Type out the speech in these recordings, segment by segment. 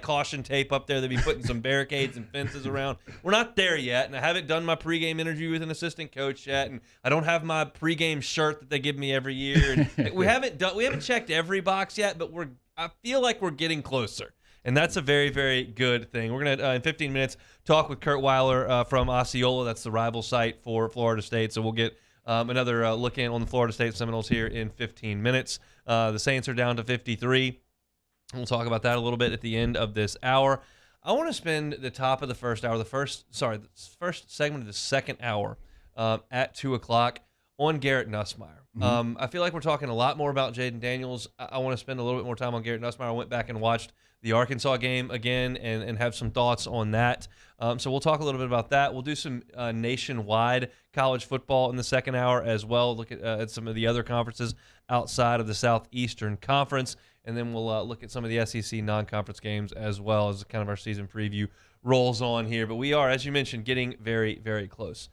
caution tape up there. They'll be putting some barricades and fences around. We're not there yet, and I haven't done my pregame interview with an assistant coach yet, and I don't have my pregame shirt that they give me every year. And we haven't checked every box yet, but I feel like we're getting closer. And that's a very, very good thing. We're going to, in 15 minutes, talk with Kurt Weiler from Osceola. That's the rival site for Florida State. So we'll get another look in on the Florida State Seminoles here in 15 minutes. The Saints are down to 53. We'll talk about that a little bit at the end of this hour. I want to spend the top of the first hour, the first segment of the second hour at 2 o'clock on Garrett Nussmeier. I feel like we're talking a lot more about Jaden Daniels. I want to spend a little bit more time on Garrett Nussmeier. I went back and watched the Arkansas game again and have some thoughts on that. So we'll talk a little bit about that. We'll do some nationwide college football in the second hour as well, look at some of the other conferences outside of the Southeastern Conference, and then we'll look at some of the SEC non-conference games as well as kind of our season preview rolls on here. But we are, as you mentioned, getting very, very close.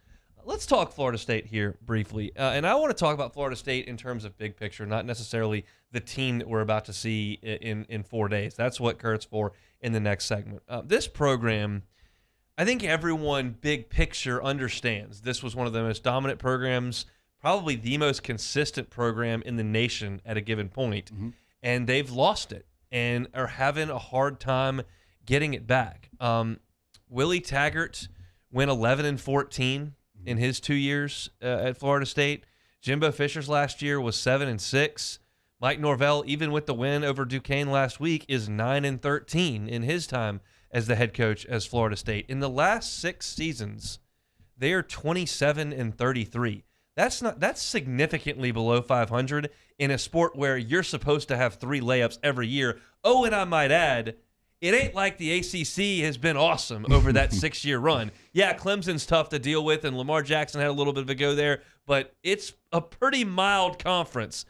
Let's talk Florida State here briefly. And I want to talk about Florida State in terms of big picture, not necessarily the team that we're about to see in 4 days. That's what Kurt's for in the next segment. This program, I think everyone big picture understands this was one of the most dominant programs, probably the most consistent program in the nation at a given point. And they've lost it and are having a hard time getting it back. Willie Taggart went 11-14 in his 2 years at Florida State. Jimbo Fisher's last year was 7-6. Mike Norvell, even with the win over Duquesne last week, is 9-13 in his time as the head coach as Florida State. In the last 6 seasons, they are 27-33. That's significantly below 500 in a sport where you're supposed to have 3 layups every year. Oh, and I might add, it ain't like the ACC has been awesome over that 6-year run. Yeah, Clemson's tough to deal with, and Lamar Jackson had a little bit of a go there, but it's a pretty mild conference.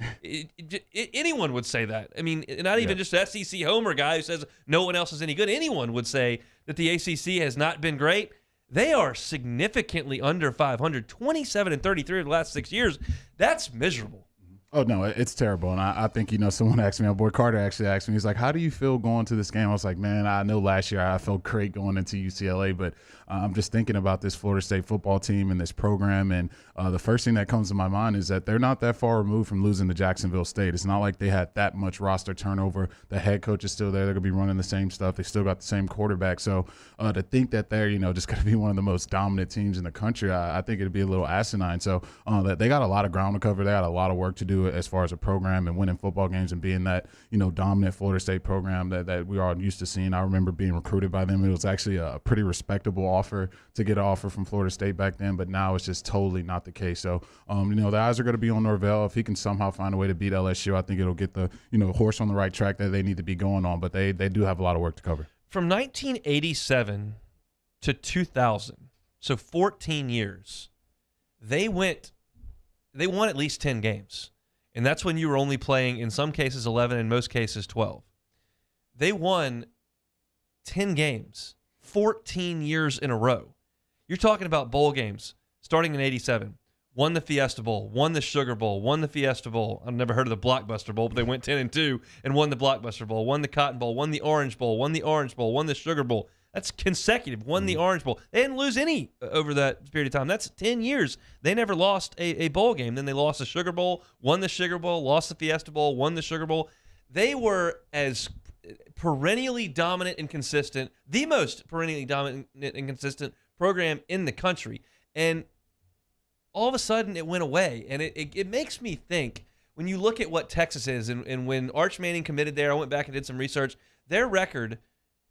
Anyone would say that. I mean, not even just the SEC homer guy who says no one else is any good. Anyone would say that the ACC has not been great. They are significantly under 500, 27-33 in the last 6 years. That's miserable. Oh, no, it's terrible. And I think, someone asked me, my boy Carter actually asked me, he's like, how do you feel going to this game? I was like, man, I know last year I felt great going into UCLA, but I'm just thinking about this Florida State football team and this program. And the first thing that comes to my mind is that they're not that far removed from losing to Jacksonville State. It's not like they had that much roster turnover. The head coach is still there. They're going to be running the same stuff. They still got the same quarterback. So to think that they're, just going to be one of the most dominant teams in the country, I think it'd be a little asinine. So that they got a lot of ground to cover. They got a lot of work to do as far as a program and winning football games and being that, dominant Florida State program that we are used to seeing. I remember being recruited by them. It was actually a pretty respectable offer to get an offer from Florida State back then, but now it's just totally not the case. So, the eyes are going to be on Norvell. If he can somehow find a way to beat LSU, I think it'll get the, horse on the right track that they need to be going on, but they do have a lot of work to cover. From 1987 to 2000, so 14 years, they won at least 10 games. And that's when you were only playing, in some cases, 11, in most cases, 12. They won 10 games, 14 years in a row. You're talking about bowl games starting in 87. Won the Fiesta Bowl, won the Sugar Bowl, won the Fiesta Bowl. I've never heard of the Blockbuster Bowl, but they went 10-2 and won the Blockbuster Bowl, won the Cotton Bowl, won the Orange Bowl, won the Orange Bowl, won the Sugar Bowl. That's consecutive. Won the Orange Bowl. They didn't lose any over that period of time. That's 10 years. They never lost a bowl game. Then they lost the Sugar Bowl, won the Sugar Bowl, lost the Fiesta Bowl, won the Sugar Bowl. They were as perennially dominant and consistent, the most perennially dominant and consistent program in the country. And all of a sudden it went away. And it makes me think, when you look at what Texas is, and when Arch Manning committed there, I went back and did some research, their record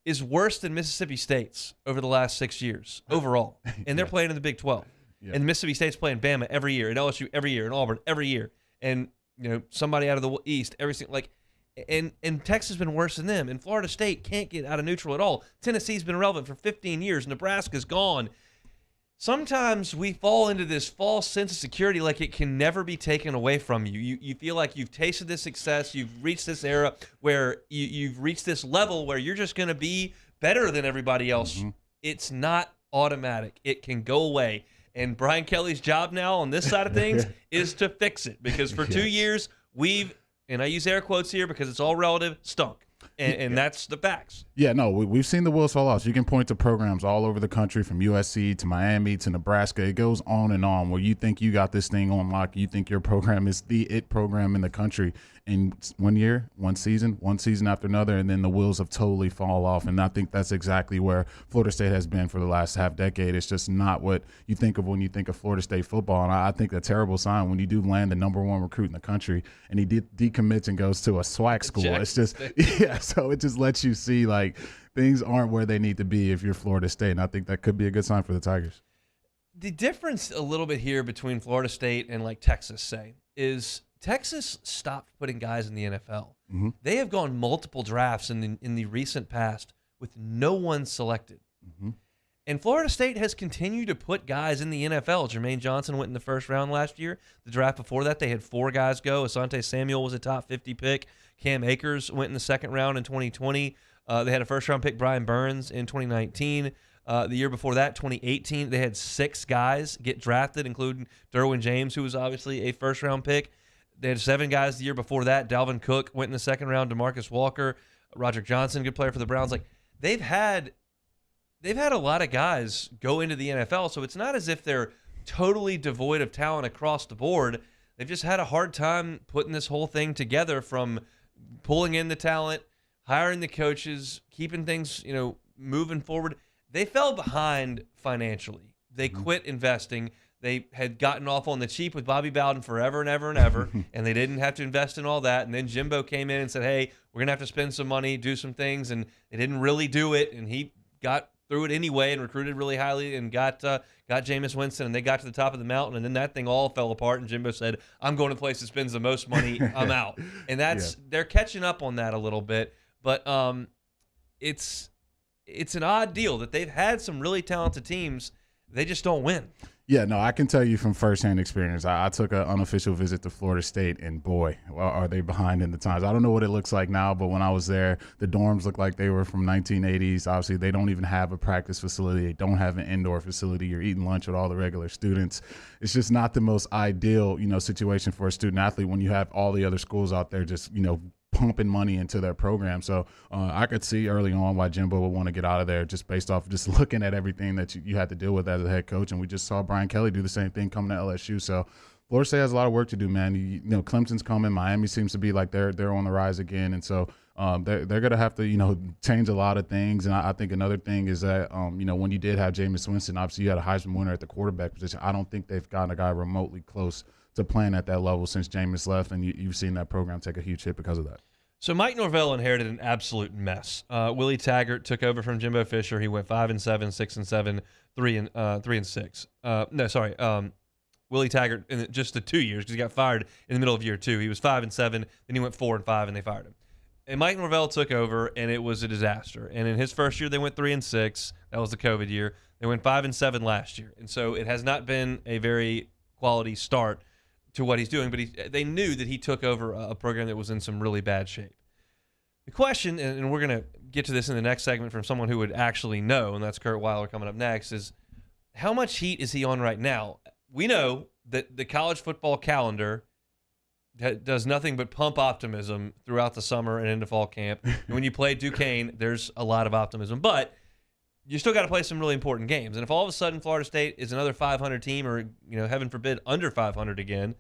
is worse than Mississippi State's over the last 6 years overall. And they're playing in the Big 12. Yeah. And Mississippi State's playing Bama every year, and LSU every year, and Auburn every year. And, somebody out of the East, everything. And Texas has been worse than them. And Florida State can't get out of neutral at all. Tennessee's been irrelevant for 15 years. Nebraska's gone. Sometimes we fall into this false sense of security like it can never be taken away from you. You feel like you've tasted this success. You've reached this era where you've reached this level where you're just going to be better than everybody else. Mm-hmm. It's not automatic. It can go away. And Brian Kelly's job now on this side of things is to fix it, because for 2 years we've, and I use air quotes here because it's all relative, stunk. And that's the facts. Yeah, no, we've seen the wheels fall off. So you can point to programs all over the country, from USC to Miami to Nebraska. It goes on and on, where you think you got this thing on lock. You think your program is the it program in the country. And one year, one season after another, and then the wheels have totally fall off. And I think that's exactly where Florida State has been for the last half decade. It's just not what you think of when you think of Florida State football. And I think a terrible sign when you do land the #1 recruit in the country and he decommits and goes to a SWAC school. It's just, yeah, so it just lets you see, like, things aren't where they need to be if you're Florida State. And I think that could be a good sign for the Tigers. The difference a little bit here between Florida State and, like, Texas, say, is Texas stopped putting guys in the NFL. Mm-hmm. They have gone multiple drafts in the recent past with no one selected. Mm-hmm. And Florida State has continued to put guys in the NFL. Jermaine Johnson went in the first round last year. The draft before that, they had 4 guys go. Asante Samuel was a top 50 pick. Cam Akers went in the second round in 2020. They had a first-round pick, Brian Burns, in 2019. The year before that, 2018, they had 6 guys get drafted, including Derwin James, who was obviously a first-round pick. They had 7 guys the year before that. Dalvin Cook went in the second round. DeMarcus Walker, Roderick Johnson, good player for the Browns. Like, they've had a lot of guys go into the NFL, so it's not as if they're totally devoid of talent across the board. They've just had a hard time putting this whole thing together, from pulling in the talent, hiring the coaches, keeping things, moving forward. They fell behind financially. They quit investing. They had gotten off on the cheap with Bobby Bowden forever and ever and ever, and they didn't have to invest in all that. And then Jimbo came in and said, hey, we're going to have to spend some money, do some things, and they didn't really do it, and he got through it anyway and recruited really highly and got Jameis Winston, and they got to the top of the mountain, and then that thing all fell apart, and Jimbo said, I'm going to the place that spends the most money, I'm out. And they're catching up on that a little bit, but it's an odd deal that they've had some really talented teams. They just don't win. Yeah, no, I can tell you from firsthand experience. I took an unofficial visit to Florida State, and boy, are they behind in the times. I don't know what it looks like now, but when I was there, the dorms looked like they were from 1980s. Obviously, they don't even have a practice facility. They don't have an indoor facility. You're eating lunch with all the regular students. It's just not the most ideal, situation for a student athlete when you have all the other schools out there just, pumping money into their program. So I could see early on why Jimbo would want to get out of there, just based off just looking at everything that you had to deal with as a head coach. And we just saw Brian Kelly do the same thing coming to LSU. So Florida State has a lot of work to do, man. Clemson's coming. Miami seems to be like they're on the rise again. And so they're going to have to, change a lot of things. And I think another thing is that, when you did have Jameis Winston, obviously you had a Heisman winner at the quarterback position. I don't think they've gotten a guy remotely close to playing at that level since Jameis left, and you've seen that program take a huge hit because of that. So Mike Norvell inherited an absolute mess. Willie Taggart took over from Jimbo Fisher. He went 5-7, 6-7, 3-6. Willie Taggart in just the 2 years, because he got fired in the middle of year 2. He was 5-7, then he went 4-5, and they fired him. And Mike Norvell took over, and it was a disaster. And in his first year, they went 3-6. That was the COVID year. They went 5-7 last year, and so it has not been a very quality start to what he's doing, but they knew that he took over a program that was in some really bad shape. The question, and we're going to get to this in the next segment from someone who would actually know, and that's Kurt Weiler coming up next, is how much heat is he on right now? We know that the college football calendar does nothing but pump optimism throughout the summer and into fall camp. And when you play Duquesne, there's a lot of optimism, but you still got to play some really important games. And if all of a sudden Florida State is another 500 team, or, heaven forbid, under 500 again,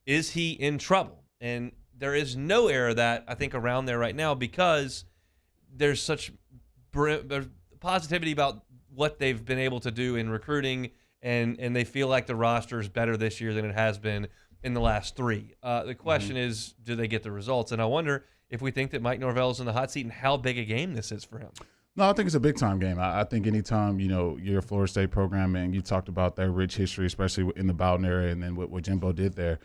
is he in trouble? And there is no air of that, I think, around there right now, because there's such positivity about what they've been able to do in recruiting, and they feel like the roster is better this year than it has been in the last 3. The question is, do they get the results? And I wonder if we think that Mike Norvell's in the hot seat and how big a game this is for him. No, I think it's a big-time game. I think anytime, you're a Florida State program and you talked about their rich history, especially in the Bowden area, and then what Jimbo did there,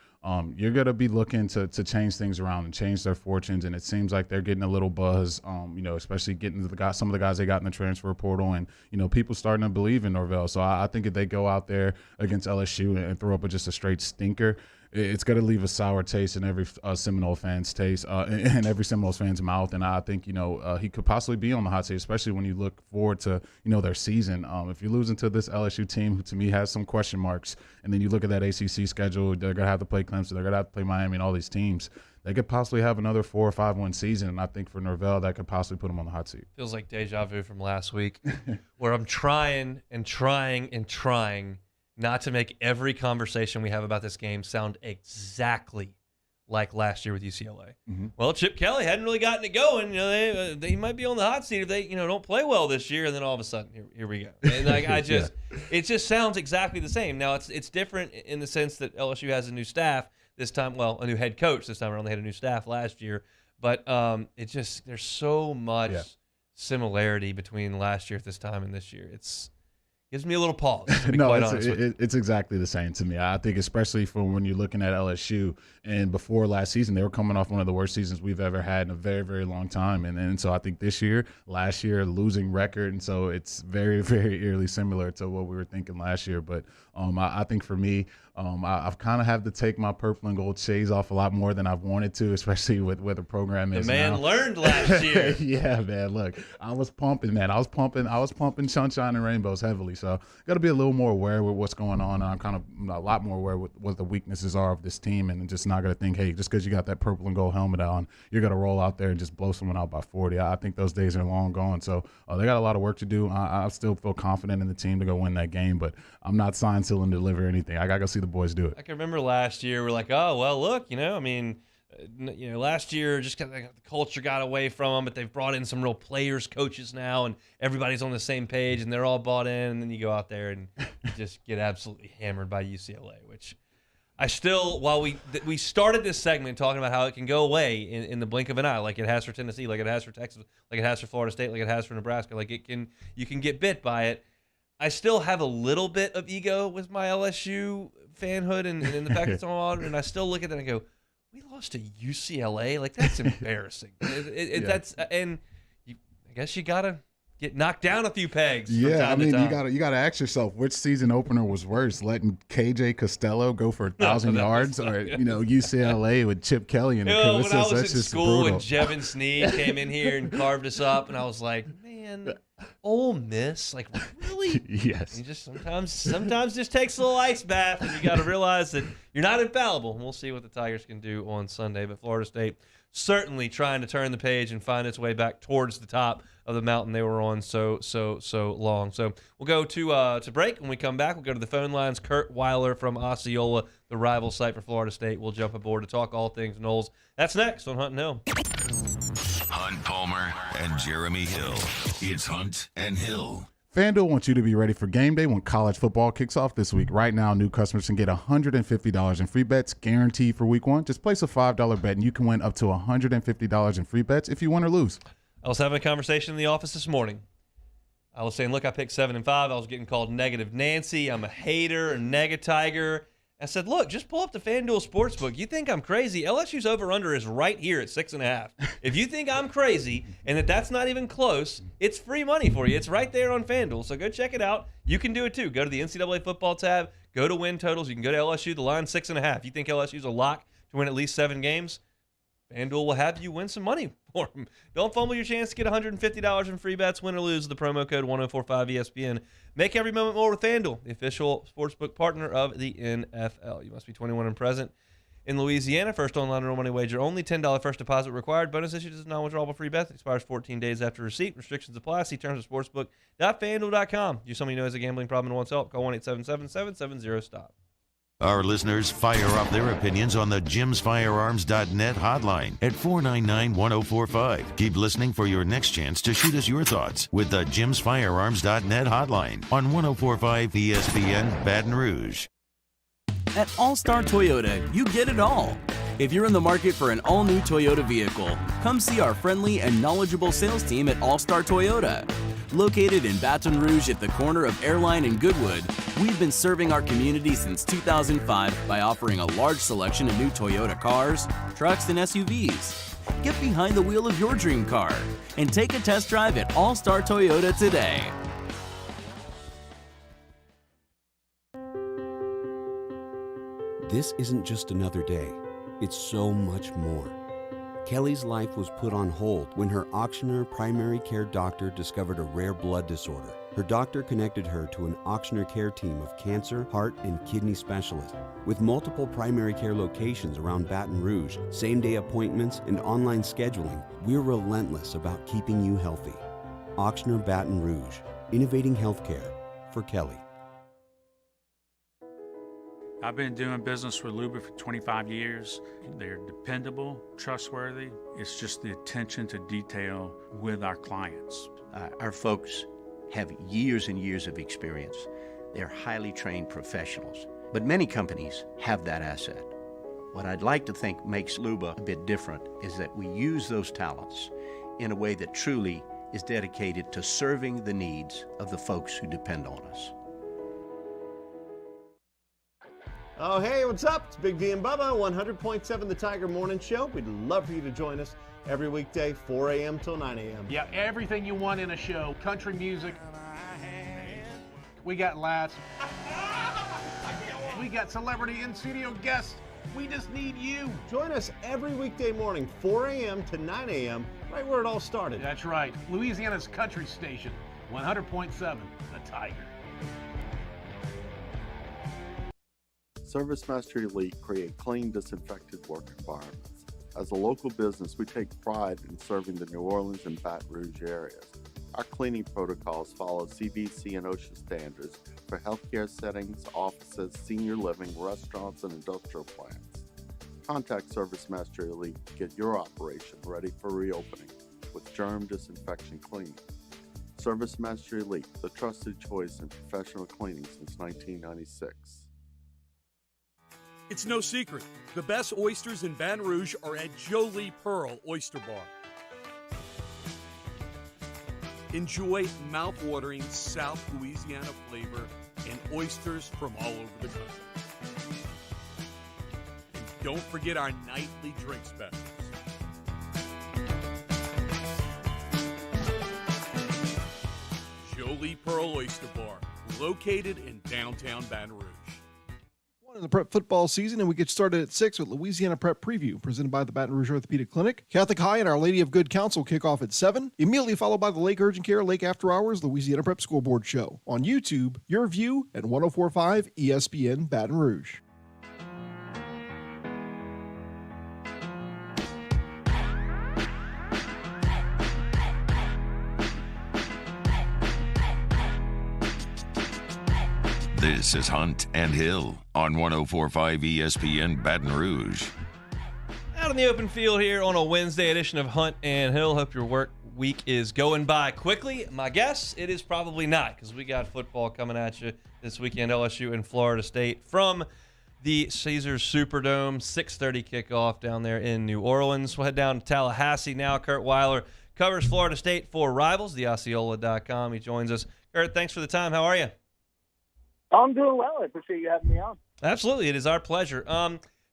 you're going to be looking to change things around and change their fortunes, and it seems like they're getting a little buzz, especially getting some of the guys they got in the transfer portal, and, people starting to believe in Norvell. So I think if they go out there against LSU and throw up just a straight stinker, it's going to leave a sour taste in every Seminole fan's taste, in every Seminoles fan's mouth. And I think, he could possibly be on the hot seat, especially when you look forward to, their season. If you're losing to this LSU team, who to me has some question marks, and then you look at that ACC schedule, they're going to have to play Clemson, they're going to have to play Miami and all these teams. they could possibly have another 4 or 5 win season. And I think for Norvell, that could possibly put him on the hot seat. Feels like deja vu from last week, where I'm trying not to make every conversation we have about this game sound exactly like last year with UCLA. Mm-hmm. Well, Chip Kelly hadn't really gotten it going. They might be on the hot seat if they don't play well this year, and then all of a sudden here we go. And it just sounds exactly the same. Now it's different in the sense that LSU has a new staff this time. Well, a new head coach this time around. They had a new staff last year, but there's so much similarity between last year at this time and this year. Gives me a little pause, to be quite honest with you. It's exactly the same to me. I think especially for when you're looking at LSU, and before last season, they were coming off one of the worst seasons we've ever had in a very, very long time. And so I think last year, losing record, and so it's very, very eerily similar to what we were thinking last year. But I think for me, I've kind of had to take my purple and gold shades off a lot more than I've wanted to, especially with where the program is now. The man learned last year. Yeah, man. Look, I was pumping sunshine and rainbows heavily. So got to be a little more aware with what's going on. I'm kind of a lot more aware with what the weaknesses are of this team, and just not going to think, hey, just because you got that purple and gold helmet on, you're going to roll out there and just blow someone out by 40. I think those days are long gone. So they got a lot of work to do. I still feel confident in the team to go win that game, but I'm not signed, sealed, and deliver anything. I got to go see the boys do it. I can remember last year, we're like, oh, well, look, last year just kind of the culture got away from them, but they've brought in some real players, coaches now, and everybody's on the same page, and they're all bought in, and then you go out there and you just get absolutely hammered by UCLA, which I still, while we started this segment talking about how it can go away in the blink of an eye, like it has for Tennessee, like it has for Texas, like it has for Florida State, like it has for Nebraska, like you can get bit by it. I still have a little bit of ego with my LSU fanhood and the fact that it's on, and I still look at that and go, we lost to UCLA? Like, that's embarrassing. That's, and I guess you got to get knocked down a few pegs. Yeah, I mean, you gotta ask yourself, which season opener was worse, letting KJ Costello go for 1,000 yards, or UCLA with Chip Kelly in it? When I was in school and Jevin Sneed came in here and carved us up, and I was like, man, Ole Miss, like, really? Yes. You just sometimes just takes a little ice bath, and you got to realize that you're not infallible. And we'll see what the Tigers can do on Sunday, but Florida State certainly trying to turn the page and find its way back towards the top of the mountain they were on so long. So we'll go to break. When we come back, we'll go to the phone lines. Kurt Weiler from Osceola, the rival site for Florida State, will jump aboard to talk all things Noles. That's next on Hunt and Hill. Hunt Palmer and Jeremy Hill. It's Hunt and Hill. FanDuel wants you to be ready for game day when college football kicks off this week. Right now, new customers can get $150 in free bets guaranteed for week one. Just place a $5 bet and you can win up to $150 in free bets if you win or lose. I was having a conversation in the office this morning. I was saying, look, I picked 7 and 5. I was getting called Negative Nancy. I'm a hater, a Nega-Tiger. I said, look, just pull up the FanDuel Sportsbook. You think I'm crazy? LSU's over-under is right here at 6.5. If you think I'm crazy and that's not even close, it's free money for you. It's right there on FanDuel, so go check it out. You can do it too. Go to the NCAA football tab. Go to win totals. You can go to LSU. The line's 6.5. You think LSU's a lock to win at least 7 games? FanDuel will have you win some money for them. Don't fumble your chance to get $150 in free bets, win or lose. The promo code 1045ESPN. Make every moment more with FanDuel, the official sportsbook partner of the NFL. You must be 21 and present in Louisiana. First online real money wager only. $10 first deposit required. Bonus issued as non-withdrawable free bet. Expires 14 days after receipt. Restrictions apply. See terms at sportsbook.fanduel.com. Do something you know has a gambling problem and wants help? Call 1-877-770-STOP. Our listeners fire off their opinions on the jimsfirearms.net hotline at 499-1045. Keep listening for your next chance to shoot us your thoughts with the jimsfirearms.net hotline on 1045 ESPN Baton Rouge. At All-Star Toyota, you get it all. If you're in the market for an all-new Toyota vehicle, come see our friendly and knowledgeable sales team at All-Star Toyota. Located in Baton Rouge at the corner of Airline and Goodwood, we've been serving our community since 2005 by offering a large selection of new Toyota cars, trucks, and SUVs. Get behind the wheel of your dream car and take a test drive at All-Star Toyota today. This isn't just another day. It's so much more. Kelly's life was put on hold when her auctioneer primary care doctor discovered a rare blood disorder. Her doctor connected her to an auctioneer care team of cancer, heart, and kidney specialists. With multiple primary care locations around Baton Rouge, same-day appointments, and online scheduling, we're relentless about keeping you healthy. Auctioneer Baton Rouge, innovating healthcare for Kelly. I've been doing business with Luba for 25 years. They're dependable, trustworthy. It's just the attention to detail with our clients. Our folks have years and years of experience. They're highly trained professionals, but many companies have that asset. What I'd like to think makes Luba a bit different is that we use those talents in a way that truly is dedicated to serving the needs of the folks who depend on us. Oh, hey, what's up? It's Big D and Bubba, 100.7 The Tiger Morning Show. We'd love for you to join us every weekday, 4 a.m. till 9 a.m. Yeah, everything you want in a show. Country music. We got laughs. We got celebrity in-studio guests. We just need you. Join us every weekday morning, 4 a.m. to 9 a.m., right where it all started. That's right. Louisiana's country station, 100.7 The Tiger. ServiceMaster Elite create clean, disinfected work environments. As a local business, we take pride in serving the New Orleans and Baton Rouge areas. Our cleaning protocols follow CDC and OSHA standards for healthcare settings, offices, senior living, restaurants, and industrial plants. Contact ServiceMaster Elite to get your operation ready for reopening with germ disinfection cleaning. ServiceMaster Elite, the trusted choice in professional cleaning since 1996. It's no secret. The best oysters in Baton Rouge are at Jolie Pearl Oyster Bar. Enjoy mouth-watering South Louisiana flavor and oysters from all over the country. And don't forget our nightly drink specials. Jolie Pearl Oyster Bar, located in downtown Baton Rouge. In the prep football season, and we get started at 6 with Louisiana Prep Preview, presented by the Baton Rouge Orthopedic Clinic. Catholic High and Our Lady of Good Counsel kick off at 7, immediately followed by the Lake Urgent Care Lake After Hours Louisiana Prep School Board Show. On YouTube, Your View and 104.5 ESPN Baton Rouge. This is Hunt and Hill on 104.5 ESPN Baton Rouge. Out in the open field here on a Wednesday edition of Hunt and Hill. Hope your work week is going by quickly. My guess, it is probably not, because we got football coming at you this weekend. LSU and Florida State from the Caesars Superdome. 6:30 kickoff down there in New Orleans. We'll head down to Tallahassee now. Kurt Weiler covers Florida State for Rivals, theosceola.com. He joins us. Kurt, thanks for the time. How are you? I'm doing well. I appreciate you having me on. Absolutely. It is our pleasure.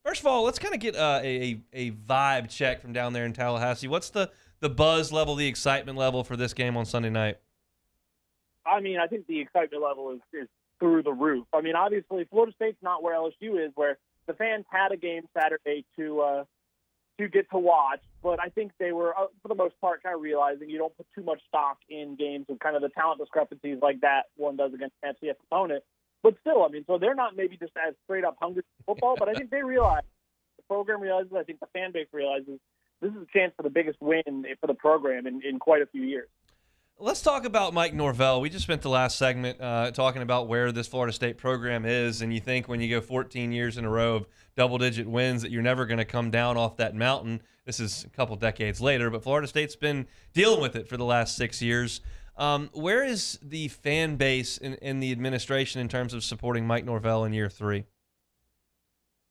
First of all, let's kind of get a vibe check from down there in Tallahassee. What's the buzz level, the excitement level for this game on Sunday night? I mean, I think the excitement level is through the roof. I mean, obviously, Florida State's not where LSU is, where the fans had a game Saturday to get to watch. But I think they were, for the most part, kind of realizing you don't put too much stock in games with kind of the talent discrepancies like that one does against an FCS opponent. But still, I mean, so they're not maybe just as straight up hungry for football, but I think they realize, the program realizes, I think the fan base realizes this is a chance for the biggest win for the program in quite a few years. Let's talk about Mike Norvell. We just spent the last segment talking about where this Florida State program is, and you think when you go 14 years in a row of double-digit wins that you're never going to come down off that mountain. This is a couple decades later, but Florida State's been dealing with it for the last 6 years. Where is the fan base in the administration in terms of supporting Mike Norvell in year 3?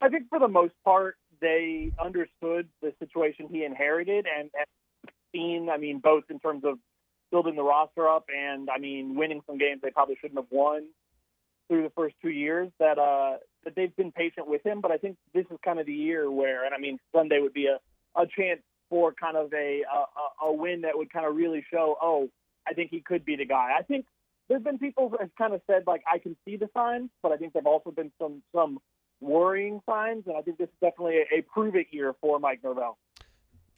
I think for the most part, they understood the situation he inherited and seen, I mean, both in terms of building the roster up and, I mean, winning some games they probably shouldn't have won through the first 2 years, that they've been patient with him. But I think this is kind of the year where, and I mean, Sunday would be a chance for kind of a win that would kind of really show, I think he could be the guy. I think there's been people that have kind of said, like, I can see the signs, but I think there have also been some worrying signs, and I think this is definitely a prove-it year for Mike Norvell.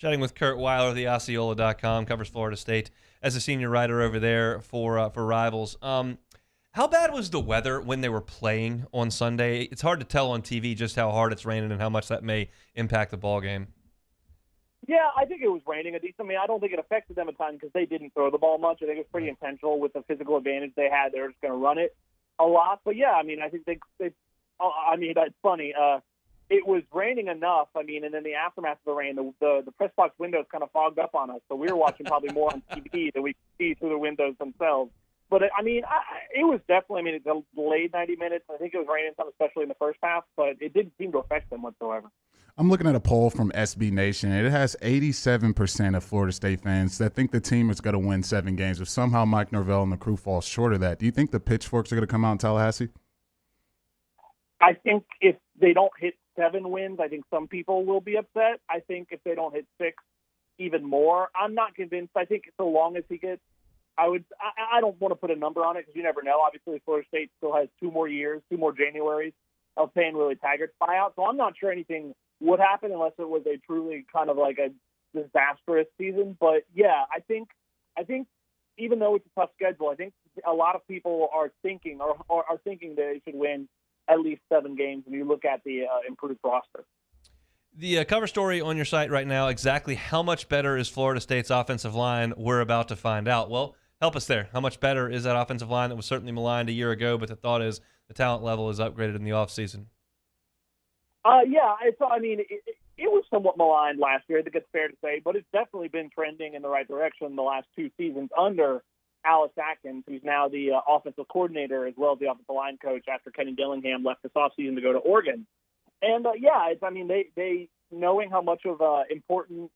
Chatting with Kurt Weiler of the Osceola.com, covers Florida State as a senior writer over there for Rivals. How bad was the weather when they were playing on Sunday? It's hard to tell on TV just how hard it's raining and how much that may impact the ball game. Yeah, I think it was raining a decent. I mean, I don't think it affected them a ton because they didn't throw the ball much. I think it was pretty intentional with the physical advantage they had. They were just going to run it a lot. But yeah, I mean, I think they I mean, that's funny. It was raining enough. I mean, and then the aftermath of the rain, the press box windows kind of fogged up on us, so we were watching probably more on TV than we could see through the windows themselves. But I mean, it was definitely. I mean, it delayed 90 minutes. I think it was raining some, especially in the first half, but it didn't seem to affect them whatsoever. I'm looking at a poll from SB Nation, and it has 87% of Florida State fans that think the team is going to win 7 games. If somehow Mike Norvell and the crew fall short of that, do you think the pitchforks are going to come out in Tallahassee? I think if they don't hit 7 wins, I think some people will be upset. I think if they don't hit 6, even more. I'm not convinced. I think so long as he gets, I don't want to put a number on it because you never know. Obviously, Florida State still has 2 more years, 2 more Januaries of paying Willie Taggart's buyout. So I'm not sure anything would happen unless it was a truly kind of like a disastrous season. But yeah, I think even though it's a tough schedule, I think a lot of people are thinking or are thinking that they should win at least 7 games when you look at the improved roster. The cover story on your site right now, exactly how much better is Florida State's offensive line? We're about to find out. Well, help us there. How much better is that offensive line that was certainly maligned a year ago, but the thought is the talent level is upgraded in the offseason? Yeah, I mean, it was somewhat maligned last year, I think it's fair to say, but it's definitely been trending in the right direction the last 2 seasons under Alex Atkins, who's now the offensive coordinator as well as the offensive line coach after Kenny Dillingham left this offseason to go to Oregon. And, yeah, I mean, they knowing how much of important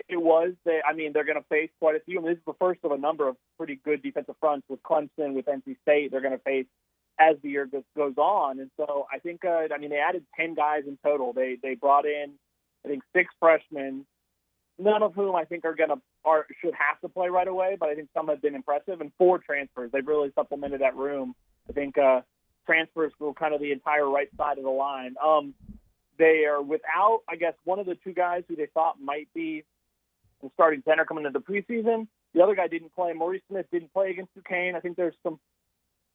it was, they're going to face quite a few. I mean, this is the first of a number of pretty good defensive fronts with Clemson, with NC State. They're going to face as the year goes on. And so I think, they added 10 guys in total. They brought in, I think, 6 freshmen, none of whom I think should have to play right away, but I think some have been impressive, and 4 transfers. They've really supplemented that room. I think transfers for kind of the entire right side of the line. They are without, I guess, one of the 2 guys who they thought might be the starting center coming into the preseason. The other guy didn't play. Maurice Smith didn't play against Duquesne. I think there's some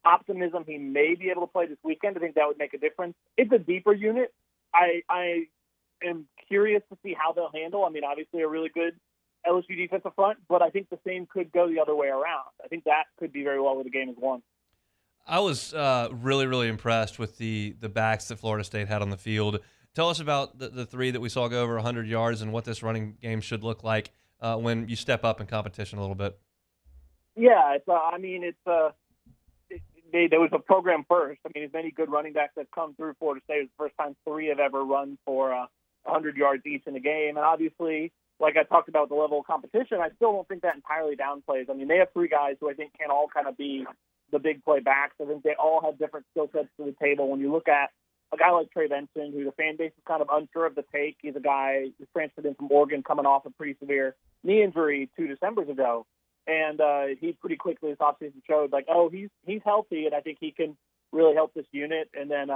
optimism he may be able to play this weekend. I think that would make a difference. It's a deeper unit. I am curious to see how they'll handle. I mean, obviously a really good LSU defensive front, but I think the same could go the other way around. I think that could be very well where the game is won. I was really, really impressed with the backs that Florida State had on the field. Tell us about the 3 that we saw go over 100 yards and what this running game should look like when you step up in competition a little bit. Yeah, there was a program first. I mean, as many good running backs have come through Florida State. It was the first time 3 have ever run for 100 yards each in a game. And obviously, like I talked about the level of competition, I still don't think that entirely downplays. I mean, they have 3 guys who I think can all kind of be the big play backs. I think they all have different skill sets to the table. When you look at a guy like Trey Benson, who the fan base is kind of unsure of the take, he's a guy who transferred in from Oregon coming off a pretty severe knee injury 2 Decembers ago. And he pretty quickly this offseason showed he's healthy, and I think he can really help this unit. And then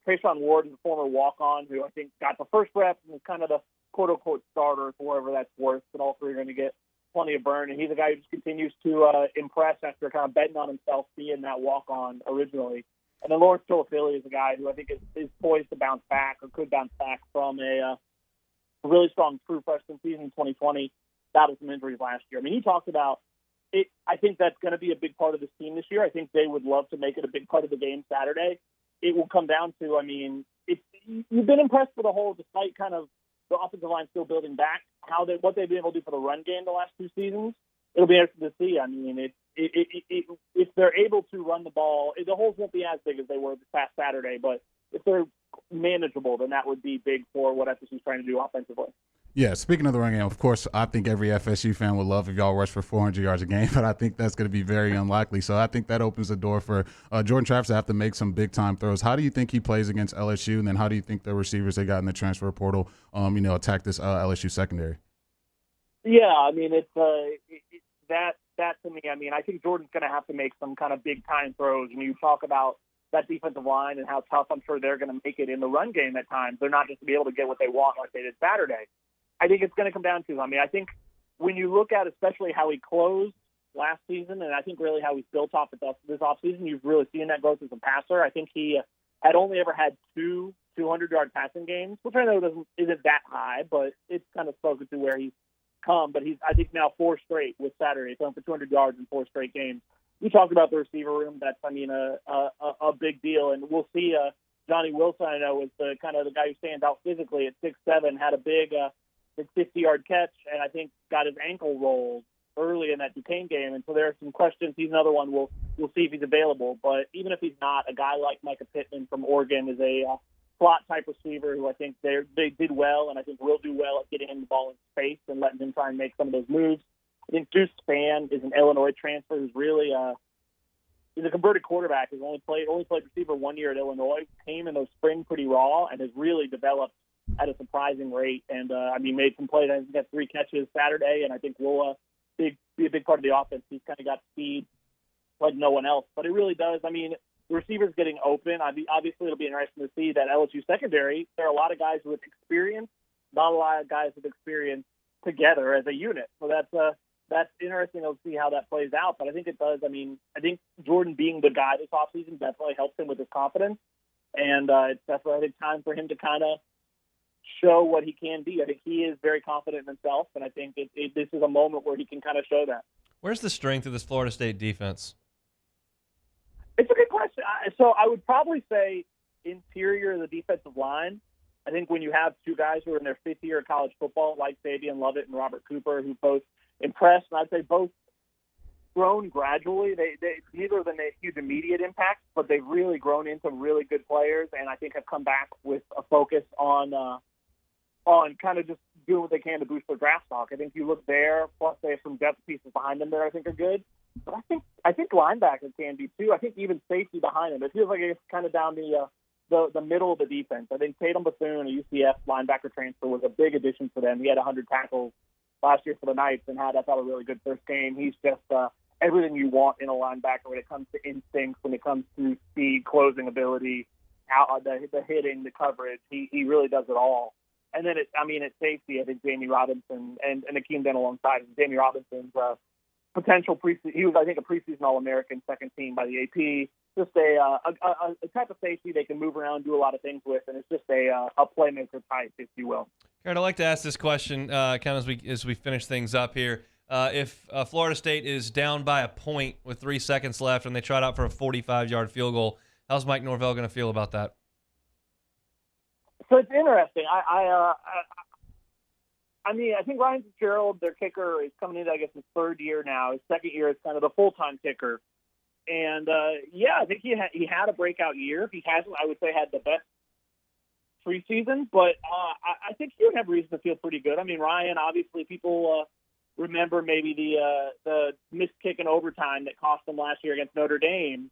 Trayshawn Ward is a former walk-on who I think got the first reps and is kind of the quote-unquote starter for whatever that's worth. But all 3 are going to get plenty of burn. And he's a guy who just continues to impress after kind of betting on himself being that walk-on originally. And then Lawrence Phillips is a guy who I think is poised to bounce back or could bounce back from a really strong true freshman season in 2020, battled some injuries last year. I mean, he talked about it. I think that's going to be a big part of this team this year. I think they would love to make it a big part of the game Saturday. It will come down to, you've been impressed with the whole, despite kind of the offensive line still building back, what they've been able to do for the run game the last 2 seasons. It'll be interesting to see. I mean, if they're able to run the ball, the holes won't be as big as they were this past Saturday, but if they're manageable, then that would be big for what FSU is trying to do offensively. Yeah, speaking of the run game, of course, I think every FSU fan would love if y'all rush for 400 yards a game, but I think that's going to be very unlikely. So I think that opens the door for Jordan Travis to have to make some big-time throws. How do you think he plays against LSU, and then how do you think the receivers they got in the transfer portal, attack this LSU secondary? Yeah, I mean, it's that to me. I mean, I think Jordan's going to have to make some kind of big-time throws. When you talk about that defensive line and how tough I'm sure they're going to make it in the run game at times, they're not just to be able to get what they want like they did Saturday. I think it's going to come down to, I think when you look at especially how he closed last season, and I think really how he's built off this offseason, you've really seen that growth as a passer. I think he had only ever had 2 200-yard passing games, which I know isn't that high, but it's kind of spoken to where he's come. But he's, I think, now 4 straight with Saturday, going for 200 yards in 4 straight games. We talked about the receiver room. That's, a big deal. And we'll see Johnny Wilson, I know, is the kind of the guy who stands out physically at 6'7", had a big 50-yard catch, and I think got his ankle rolled early in that Duquesne game. And so there are some questions. He's another one. We'll see if he's available. But even if he's not, a guy like Micah Pittman from Oregon is a slot-type receiver who I think they did well, and I think will do well at getting him the ball in space and letting him try and make some of those moves. I think Deuce Spann is an Illinois transfer who's really he's a converted quarterback. He's only played receiver 1 year at Illinois, came in those spring pretty raw, and has really developed at a surprising rate. And, made some plays. I think he got 3 catches Saturday, and I think will be a big part of the offense. He's kind of got speed like no one else. But it really does. The receivers getting open. Obviously, it'll be interesting to see that LSU secondary. There are a lot of guys with experience, not a lot of guys with experience together as a unit. So that's interesting to see how that plays out. But I think it does. I think Jordan being the guy this offseason definitely helps him with his confidence. And it's definitely, I think, time for him to kind of show what he can be. I think he is very confident in himself, and I think this is a moment where he can kind of show that. Where's the strength of this Florida State defense? It's a good question. So I would probably say interior of the defensive line. I think when you have 2 guys who are in their 5th year of college football, like Fabian Lovett and Robert Cooper, who both impressed, and I'd say both grown gradually. Neither of them made huge immediate impacts, but they've really grown into really good players, and I think have come back with a focus on kind of just doing what they can to boost their draft stock. I think you look there, plus they have some depth pieces behind them there I think are good. But I think linebackers can be too. I think even safety behind them. It feels like it's kind of down the middle of the defense. I think Tatum Bethune, a UCF linebacker transfer, was a big addition for them. He had 100 tackles last year for the Knights and had, I thought, a really good first game. He's just everything you want in a linebacker when it comes to instincts, when it comes to speed, closing ability, the hitting, the coverage. He really does it all. And then at safety, I think Jamie Robinson and Akeem Dent alongside him. Jamie Robinson's potential preseason. He was, I think, a preseason All-American, second team by the AP. Just a type of safety they can move around, do a lot of things with, and it's just a playmaker type, if you will. Kurt, I'd like to ask this question kind of as we finish things up here. If Florida State is down by a point with 3 seconds left and they tried out for a 45-yard field goal, how's Mike Norvell going to feel about that? So it's interesting. I think Ryan Fitzgerald, their kicker, is coming into, I guess, his 3rd year now. His 2nd year is kind of the full-time kicker. And, I think he had a breakout year. He hasn't, I would say, had the best preseason, but I think he would have reason to feel pretty good. Ryan, obviously, people remember maybe the missed kick in overtime that cost him last year against Notre Dame,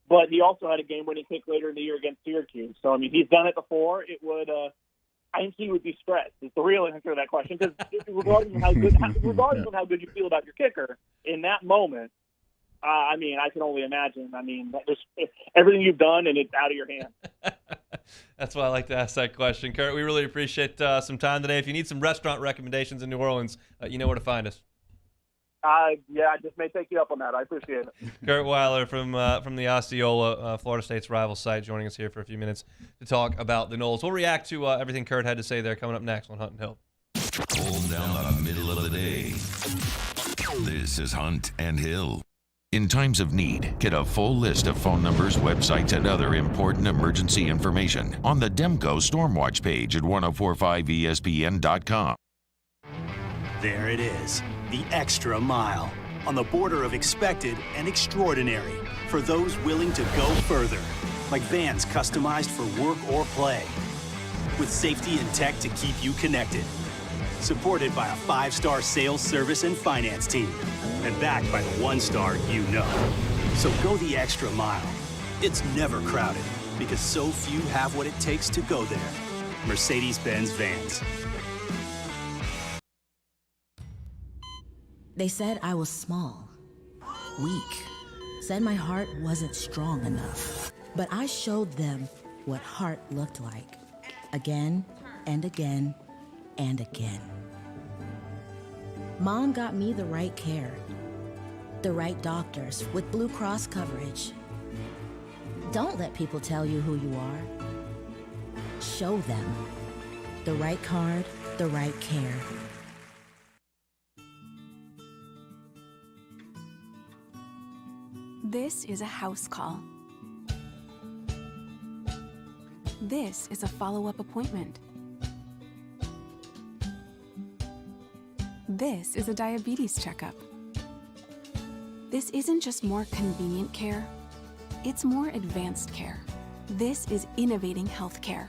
but he also had a game-winning kick later in the year against Syracuse. So, he's done it before. It would I think he would be stressed. It's the real answer to that question, because regardless of how good you feel about your kicker in that moment, I can only imagine. Just everything you've done, and it's out of your hands. That's why I like to ask that question. Kurt, we really appreciate some time today. If you need some restaurant recommendations in New Orleans, you know where to find us. I just may take you up on that. I appreciate it. Kurt Weiler from the Osceola, Florida State's rival site, joining us here for a few minutes to talk about the Noles. We'll react to everything Kurt had to say there coming up next on Hunt and Hill. Hold down the middle of the day. This is Hunt and Hill. In times of need, get a full list of phone numbers, websites, and other important emergency information on the Demco Stormwatch page at 1045ESPN.com. There it is, the extra mile, on the border of expected and extraordinary, for those willing to go further, like vans customized for work or play, with safety and tech to keep you connected. Supported by a 5-star sales, service, and finance team, and backed by the 1-star you know. So go the extra mile. It's never crowded, because so few have what it takes to go there. Mercedes-Benz Vans. They said I was small, weak, said my heart wasn't strong enough. But I showed them what heart looked like, again and again and again. Mom got me the right care, the right doctors with Blue Cross coverage. Don't let people tell you who you are. Show them. The right card, the right care. This is a house call. This is a follow-up appointment. This is a diabetes checkup. This isn't just more convenient care, it's more advanced care. This is innovating healthcare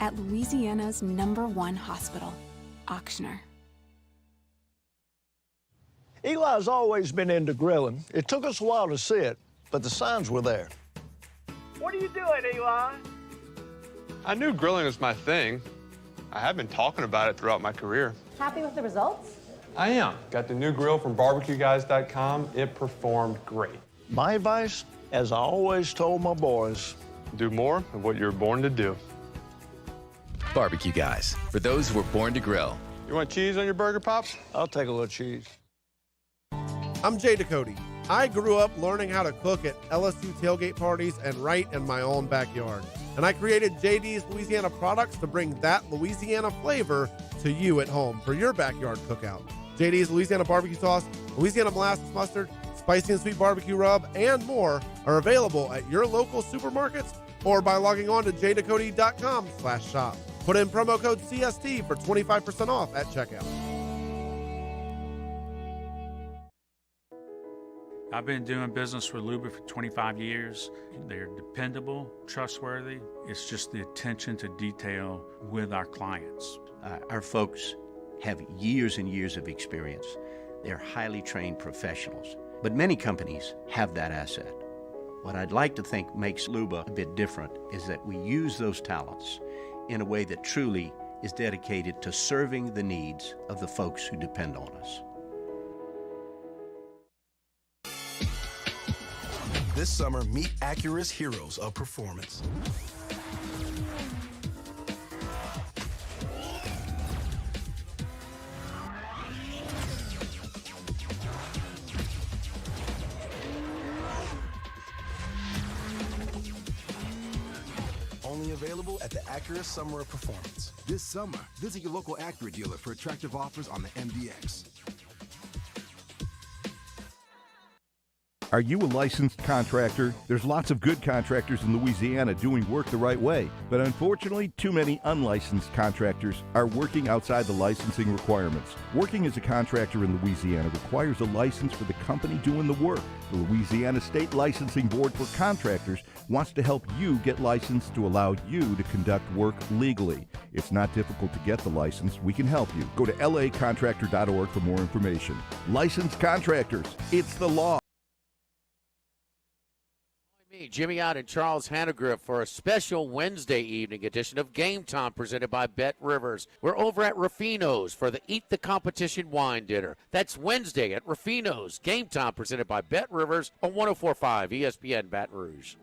at Louisiana's #1 hospital, Auctioner. Eli's always been into grilling. It took us a while to see it, but the signs were there. What are you doing, Eli? I knew grilling was my thing. I have been talking about it throughout my career. Happy with the results? I am. Got the new grill from barbecueguys.com. It performed great. My advice, as I always told my boys, do more of what you're born to do. Barbecue Guys, for those who were born to grill. You want cheese on your burger, Pops? I'll take a little cheese. I'm Jay Ducote. I grew up learning how to cook at LSU tailgate parties and right in my own backyard. And I created JD's Louisiana products to bring that Louisiana flavor to you at home for your backyard cookout. JD's Louisiana barbecue sauce, Louisiana molasses mustard, spicy and sweet barbecue rub, and more are available at your local supermarkets or by logging on to jducote.com/shop. Put in promo code CST for 25% off at checkout. I've been doing business with Luba for 25 years. They're dependable, trustworthy. It's just the attention to detail with our clients. Our folks have years and years of experience. They're highly trained professionals. But many companies have that asset. What I'd like to think makes Luba a bit different is that we use those talents in a way that truly is dedicated to serving the needs of the folks who depend on us. This summer, meet Acura's heroes of performance. Only available at the Acura Summer of Performance. This summer, visit your local Acura dealer for attractive offers on the MDX. Are you a licensed contractor? There's lots of good contractors in Louisiana doing work the right way, but unfortunately, too many unlicensed contractors are working outside the licensing requirements. Working as a contractor in Louisiana requires a license for the company doing the work. The Louisiana State Licensing Board for Contractors wants to help you get licensed to allow you to conduct work legally. It's not difficult to get the license. We can help you. Go to lacontractor.org for more information. Licensed contractors, it's the law. Me, Jimmy Out and Charles Hannegriff for a special Wednesday evening edition of Game Time presented by Bet Rivers. We're over at Ruffino's for the Eat the Competition wine dinner. That's Wednesday at Ruffino's. Game Time presented by Bet Rivers on 104.5 ESPN Baton Rouge.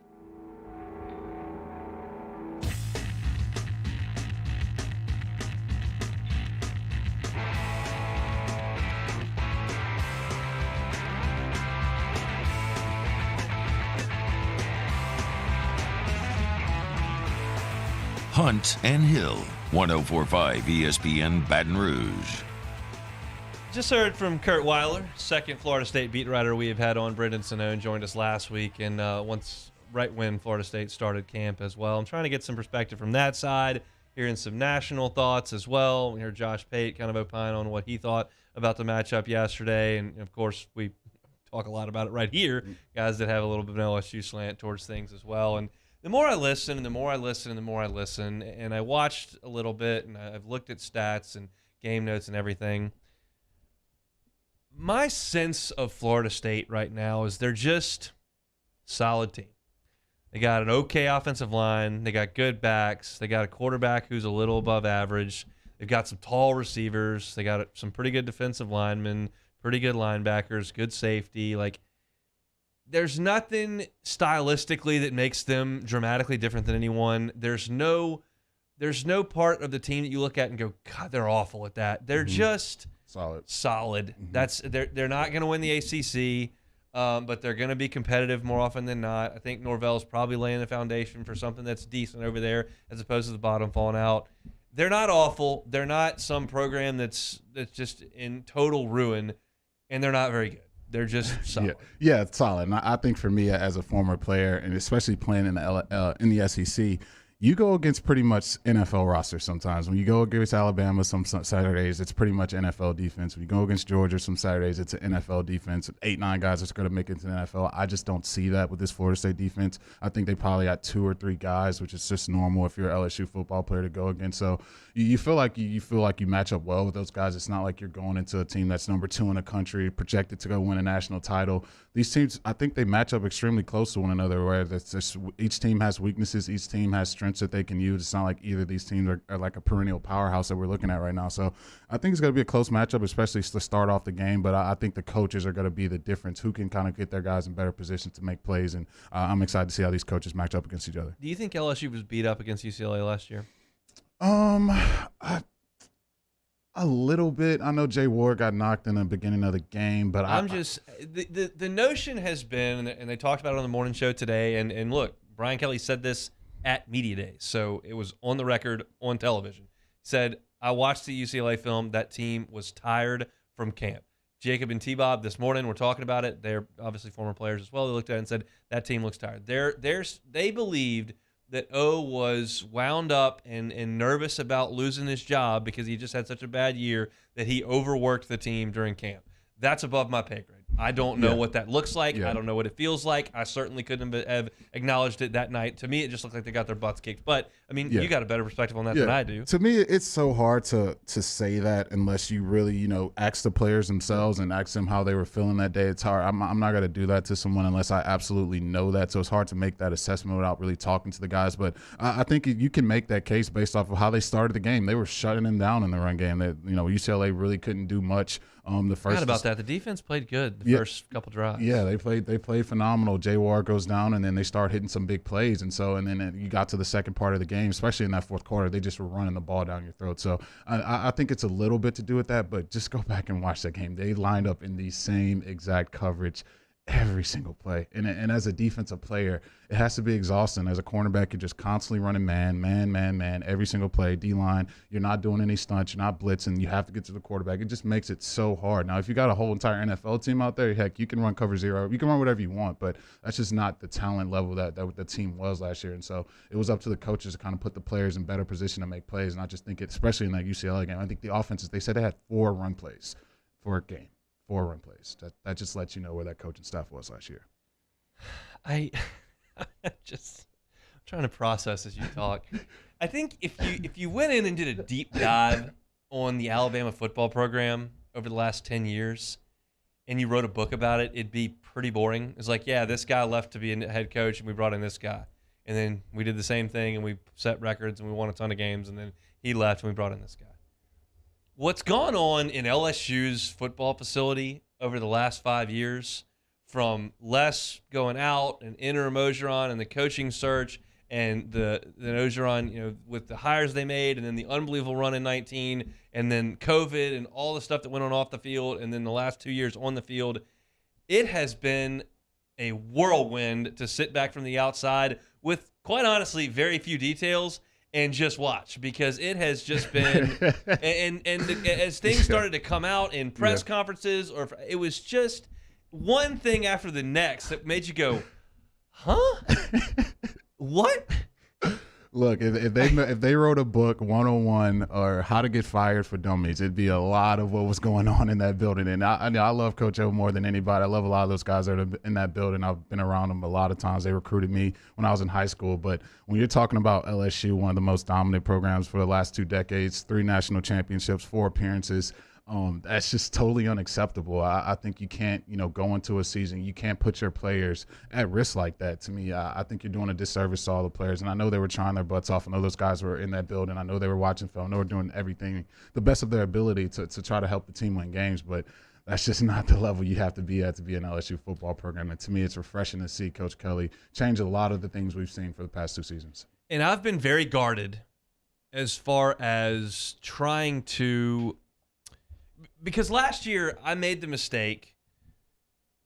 Hunt and Hill, 104.5 ESPN Baton Rouge. Just heard from Kurt Weiler, second Florida State beat writer we have had on. Brendan Sinone joined us last week, and right when Florida State started camp as well. I'm trying to get some perspective from that side, hearing some national thoughts as well. We heard Josh Pate kind of opine on what he thought about the matchup yesterday, and of course we talk a lot about it right here, guys that have a little bit of an LSU slant towards things as well. And the more I listen and the more I listen and the more I listen, and I watched a little bit and I've looked at stats and game notes and everything, my sense of Florida State right now is they're just solid team. They got an okay offensive line. They got good backs. They got a quarterback who's a little above average. They've got some tall receivers. They got some pretty good defensive linemen, pretty good linebackers, good safety. Like, there's nothing stylistically that makes them dramatically different than anyone. There's no part of the team that you look at and go, God, they're awful at that. They're just Solid. Mm-hmm. They're not going to win the ACC, but they're going to be competitive more often than not. I think Norvell's probably laying the foundation for something that's decent over there, as opposed to the bottom falling out. They're not awful. They're not some program that's just in total ruin, and they're not very good. They're just solid. Yeah, it's solid. And I think for me as a former player, and especially playing in the SEC, you go against pretty much NFL rosters sometimes. When you go against Alabama some Saturdays, it's pretty much NFL defense. When you go against Georgia some Saturdays, it's an NFL defense. 8-9 guys that's going to make it to the NFL. I just don't see that with this Florida State defense. I think they probably got 2 or 3 guys, which is just normal if you're an LSU football player to go against. So you feel like you match up well with those guys. It's not like you're going into a team that's number 2 in the country, projected to go win a national title. These teams, I think they match up extremely close to one another, where each team has weaknesses, each team has strengths that they can use. It's not like either of these teams are like a perennial powerhouse that we're looking at right now. So I think it's going to be a close matchup, especially to start off the game. But I think the coaches are going to be the difference, who can kind of get their guys in better positions to make plays. And I'm excited to see how these coaches match up against each other. Do you think LSU was beat up against UCLA last year? A little bit. I know Jay Ward got knocked in the beginning of the game, but the notion has been, and they talked about it on the morning show today, and look, Brian Kelly said this at Media Days, so it was on the record on television. Said, I watched the UCLA film. That team was tired from camp. Jacob and T-Bob this morning were talking about it. They're obviously former players as well. They looked at it and said, that team looks tired. They believed that O was wound up and nervous about losing his job because he just had such a bad year that he overworked the team during camp. That's above my pay grade. I don't know what that looks like. I don't know what it feels like. I certainly couldn't have acknowledged it that night. To me, it just looked like they got their butts kicked. But, I mean, you got a better perspective on that than I do. To me, it's so hard to say that unless you really, ask the players themselves and ask them how they were feeling that day. It's hard. I'm not going to do that to someone unless I absolutely know that. So it's hard to make that assessment without really talking to the guys. But I think you can make that case based off of how they started the game. They were shutting them down in the run game. That UCLA really couldn't do much. The first Not about that. The defense played good the first couple drives. Yeah, they played phenomenal. Jay Ward goes down, and then they start hitting some big plays. And then you got to the second part of the game, especially in that fourth quarter, they just were running the ball down your throat. So I think it's a little bit to do with that, but just go back and watch that game. They lined up in the same exact coverage every single play. And as a defensive player, it has to be exhausting. As a cornerback, you're just constantly running man, every single play. D-line, you're not doing any stunts, you're not blitzing, you have to get to the quarterback. It just makes it so hard. Now, if you got a whole entire NFL team out there, heck, you can run cover zero. You can run whatever you want, but that's just not the talent level that the team was last year. And so it was up to the coaches to kind of put the players in better position to make plays. And I just think especially in that UCLA game, I think the offenses, they said they had 4 run plays for a game. 4 run plays. That just lets you know where that coaching staff was last year. I'm trying to process as you talk. I think if you went in and did a deep dive on the Alabama football program over the last 10 years and you wrote a book about it, it'd be pretty boring. It's like, yeah, this guy left to be a head coach and we brought in this guy. And then we did the same thing and we set records and we won a ton of games and then he left and we brought in this guy. What's gone on in LSU's football facility over the last 5 years, from Les going out and Enter Mojeron and the coaching search and the Ogeron, with the hires they made and then the unbelievable run in 19 and then COVID and all the stuff that went on off the field and then the last 2 years on the field, it has been a whirlwind to sit back from the outside with, quite honestly, very few details and just watch, because it has just been and as things started to come out in press conferences, or it was just one thing after the next that made you go, huh? What? Look, if they wrote a book 101 or how to get fired for dummies, it'd be a lot of what was going on in that building. And I love Coach O more than anybody. I love a lot of those guys that are in that building. I've been around them a lot of times. They recruited me when I was in high school. But when you're talking about LSU, one of the most dominant programs for the last 2 decades, 3 national championships, 4 appearances, that's just totally unacceptable. I think you can't, go into a season, you can't put your players at risk like that. To me, I think you're doing a disservice to all the players. And I know they were trying their butts off. I know those guys were in that building. I know they were watching film. They were doing everything, the best of their ability to try to help the team win games. But that's just not the level you have to be at to be an LSU football program. And to me, it's refreshing to see Coach Kelly change a lot of the things we've seen for the past 2 seasons. And I've been very guarded as far as trying to – because last year I made the mistake,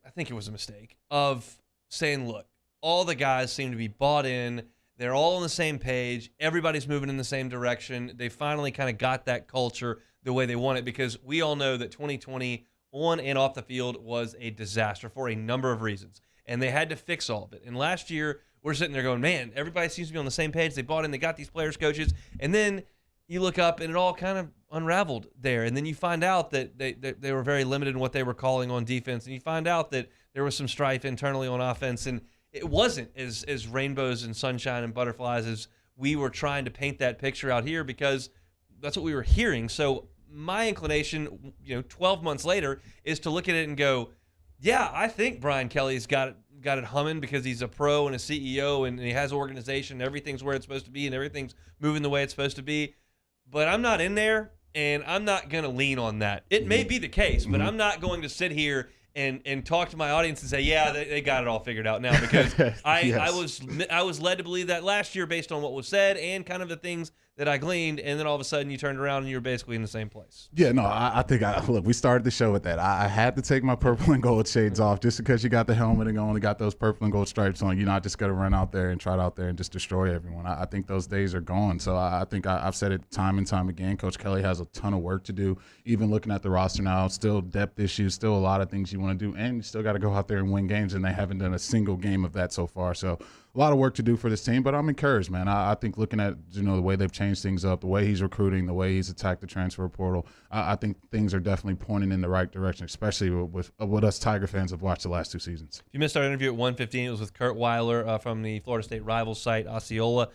I think it was a mistake, of saying, look, all the guys seem to be bought in. They're all on the same page. Everybody's moving in the same direction. They finally kind of got that culture the way they want it, because we all know that 2020 on and off the field was a disaster for a number of reasons, and they had to fix all of it. And last year, we're sitting there going, man, everybody seems to be on the same page. They bought in, they got these players, coaches, and then you look up and it all kind of unraveled there. And then you find out that they were very limited in what they were calling on defense, and you find out that there was some strife internally on offense, and it wasn't as rainbows and sunshine and butterflies as we were trying to paint that picture out here, because that's what we were hearing. So my inclination, 12 months later, is to look at it and go, yeah, I think Brian Kelly's got it humming, because he's a pro and a CEO and he has organization. Everything's where it's supposed to be and everything's moving the way it's supposed to be. But I'm not in there, and I'm not going to lean on that. It may be the case, but I'm not going to sit here and talk to my audience and say, yeah, they got it all figured out now, because I was led to believe that last year based on what was said and kind of the things that I gleaned, and then all of a sudden you turned around and you were basically in the same place. Yeah, no, I think look, we started the show with that. I had to take my purple and gold shades off just because you got the helmet and you only got those purple and gold stripes on. You're not just going to run out there and trot out there and just destroy everyone. I think those days are gone. So I think I've said it time and time again. Coach Kelly has a ton of work to do. Even looking at the roster now, still depth issues, still a lot of things you want to do, and you still got to go out there and win games, and they haven't done a single game of that so far. So a lot of work to do for this team, but I'm encouraged, man. I think looking at the way they've changed things up, the way he's recruiting, the way he's attacked the transfer portal, I think things are definitely pointing in the right direction, especially with what us Tiger fans have watched the last 2 seasons. If you missed our interview at 1:15, it was with Kurt Weiler from the Florida State Rivals site, Osceola.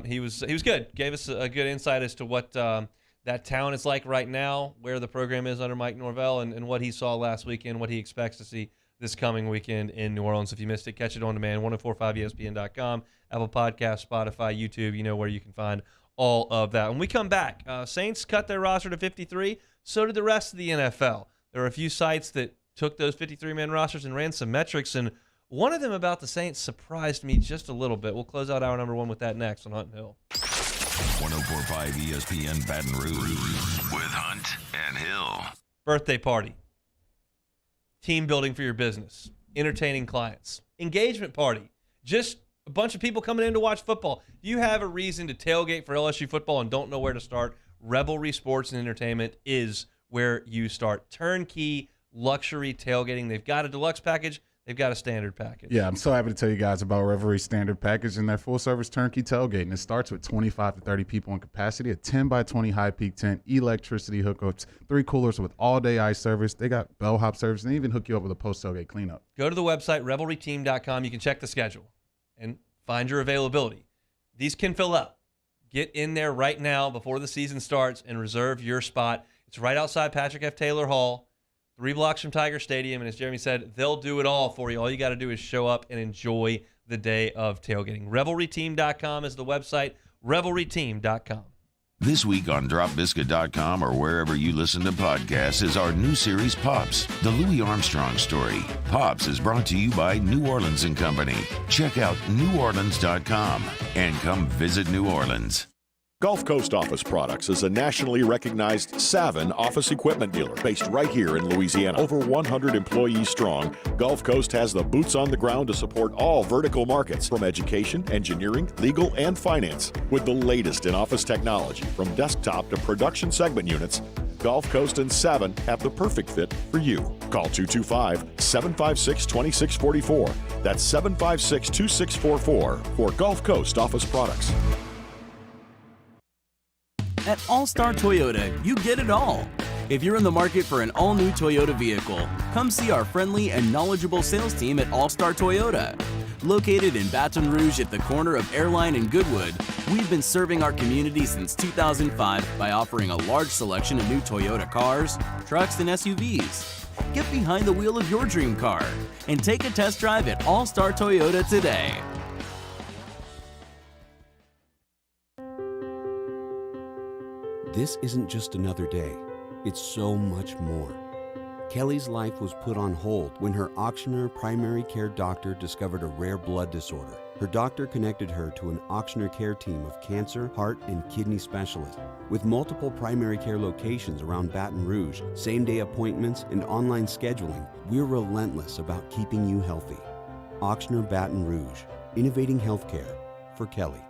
He was good. Gave us a good insight as to what that town is like right now, where the program is under Mike Norvell, and what he saw last weekend, what he expects to see this coming weekend in New Orleans. If you missed it, catch it on demand, 1045ESPN.com, Apple Podcasts, Spotify, YouTube, where you can find all of that. When we come back, Saints cut their roster to 53. So did the rest of the NFL. There were a few sites that took those 53-man rosters and ran some metrics, and one of them about the Saints surprised me just a little bit. We'll close out hour number 1 with that next on Hunt and Hill. 1045 ESPN Baton Rouge with Hunt and Hill. Birthday party. Team building for your business, entertaining clients, engagement party, just a bunch of people coming in to watch football. Do you have a reason to tailgate for LSU football and don't know where to start? Revelry Sports and Entertainment is where you start. Turnkey luxury tailgating. They've got a deluxe package. They've got a standard package. Yeah, I'm so happy to tell you guys about Revelry's standard package and their full-service turnkey tailgating. It starts with 25 to 30 people in capacity, a 10 by 20 high-peak tent, electricity hookups, 3 coolers with all-day ice service. They got bellhop service, and they even hook you up with a post-tailgate cleanup. Go to the website, revelryteam.com. You can check the schedule and find your availability. These can fill up. Get in there right now before the season starts and reserve your spot. It's right outside Patrick F. Taylor Hall, 3 blocks from Tiger Stadium, and as Jeremy said, they'll do it all for you. All you got to do is show up and enjoy the day of tailgating. RevelryTeam.com is the website, RevelryTeam.com. This week on DropBiscuit.com or wherever you listen to podcasts is our new series, Pops, the Louis Armstrong story. Pops is brought to you by New Orleans & Company. Check out NewOrleans.com and come visit New Orleans. Gulf Coast Office Products is a nationally recognized Savin office equipment dealer based right here in Louisiana. Over 100 employees strong, Gulf Coast has the boots on the ground to support all vertical markets, from education, engineering, legal, and finance. With the latest in office technology, from desktop to production segment units, Gulf Coast and Savin have the perfect fit for you. Call 225-756-2644. That's 756-2644 for Gulf Coast Office Products. At All-Star Toyota, you get it all. If you're in the market for an all-new Toyota vehicle, come see our friendly and knowledgeable sales team at All-Star Toyota. Located in Baton Rouge at the corner of Airline and Goodwood, we've been serving our community since 2005 by offering a large selection of new Toyota cars, trucks, and SUVs. Get behind the wheel of your dream car and take a test drive at All-Star Toyota today. This isn't just another day. It's so much more. Kelly's life was put on hold when her auctioneer primary care doctor discovered a rare blood disorder. Her doctor connected her to an auctioneer care team of cancer, heart, and kidney specialists. With multiple primary care locations around Baton Rouge, same-day appointments, and online scheduling, we're relentless about keeping you healthy. Auctioneer Baton Rouge, innovating healthcare for Kelly.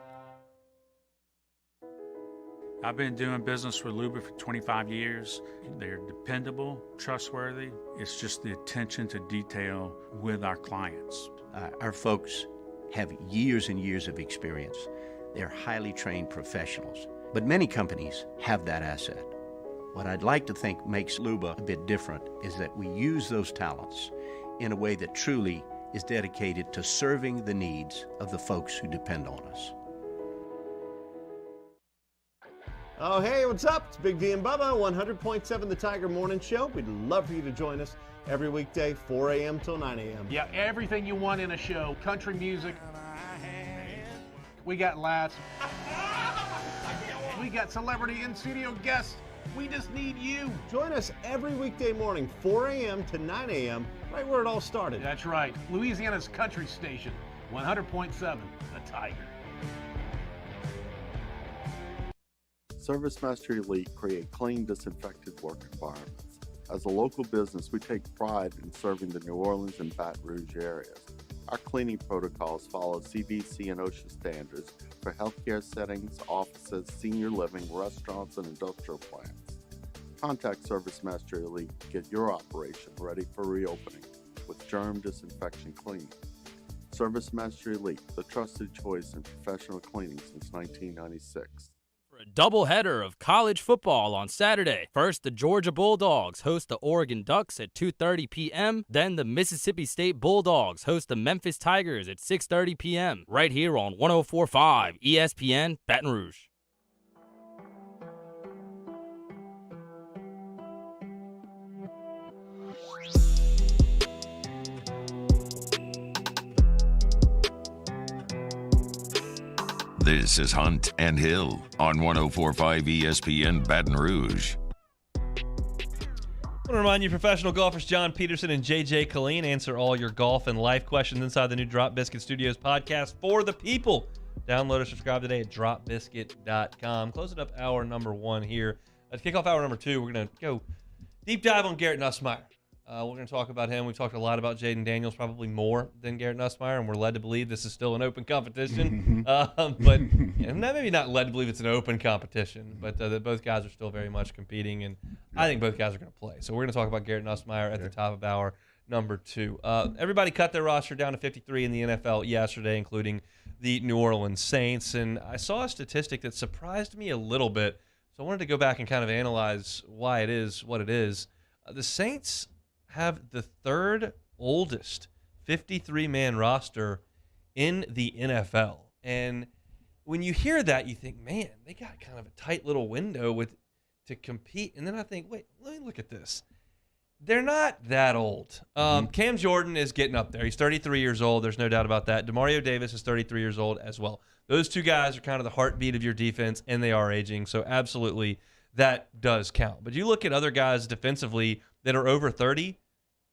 I've been doing business with Luba for 25 years. They're dependable, trustworthy. It's just the attention to detail with our clients. Our folks have years and years of experience. They're highly trained professionals. But many companies have that asset. What I'd like to think makes Luba a bit different is that we use those talents in a way that truly is dedicated to serving the needs of the folks who depend on us. Oh, hey, what's up? It's Big D and Bubba, 100.7 The Tiger Morning Show. We'd love for you to join us every weekday, 4 a.m. till 9 a.m. Yeah, everything you want in a show. Country music. We got laughs. We got celebrity in-studio guests. We just need you. Join us every weekday morning, 4 a.m. to 9 a.m., right where it all started. That's right. Louisiana's country station, 100.7 The Tiger. ServiceMaster Elite create clean, disinfected work environments. As a local business, we take pride in serving the New Orleans and Baton Rouge areas. Our cleaning protocols follow CDC and OSHA standards for healthcare settings, offices, senior living, restaurants, and industrial plants. Contact ServiceMaster Elite to get your operation ready for reopening with germ disinfection cleaning. ServiceMaster Elite, the trusted choice in professional cleaning since 1996. A doubleheader of college football on Saturday. First, the Georgia Bulldogs host the Oregon Ducks at 2:30 p.m. Then the Mississippi State Bulldogs host the Memphis Tigers at 6:30 p.m. right here on 104.5 ESPN Baton Rouge. This is Hunt and Hill on 104.5 ESPN Baton Rouge. I want to remind you, professional golfers John Peterson and JJ Colleen answer all your golf and life questions inside the new Drop Biscuit Studios podcast for the people. Download or subscribe today at dropbiscuit.com. Closing up hour number one here. To kick off hour number two, we're going to go deep dive on Garrett Nussmeier. We're going to talk about him. We've talked a lot about Jaden Daniels, probably more than Garrett Nussmeier, and we're led to believe this is still an open competition. But maybe not led to believe it's an open competition, but that both guys are still very much competing, and I think both guys are going to play. So we're going to talk about Garrett Nussmeier at the top of hour number two. Everybody cut their roster down to 53 in the NFL yesterday, including the New Orleans Saints, and I saw a statistic that surprised me a little bit, so I wanted to go back and kind of analyze why it is what it is. The Saints have the third oldest 53-man roster in the NFL. And when you hear that, you think, man, they got kind of a tight little window to compete. And then I think, wait, let me look at this. They're not that old. Cam Jordan is getting up there. He's 33 years old. There's no doubt about that. Demario Davis is 33 years old as well. Those two guys are kind of the heartbeat of your defense, and they are aging. So absolutely, that does count. But you look at other guys defensively that are over 30.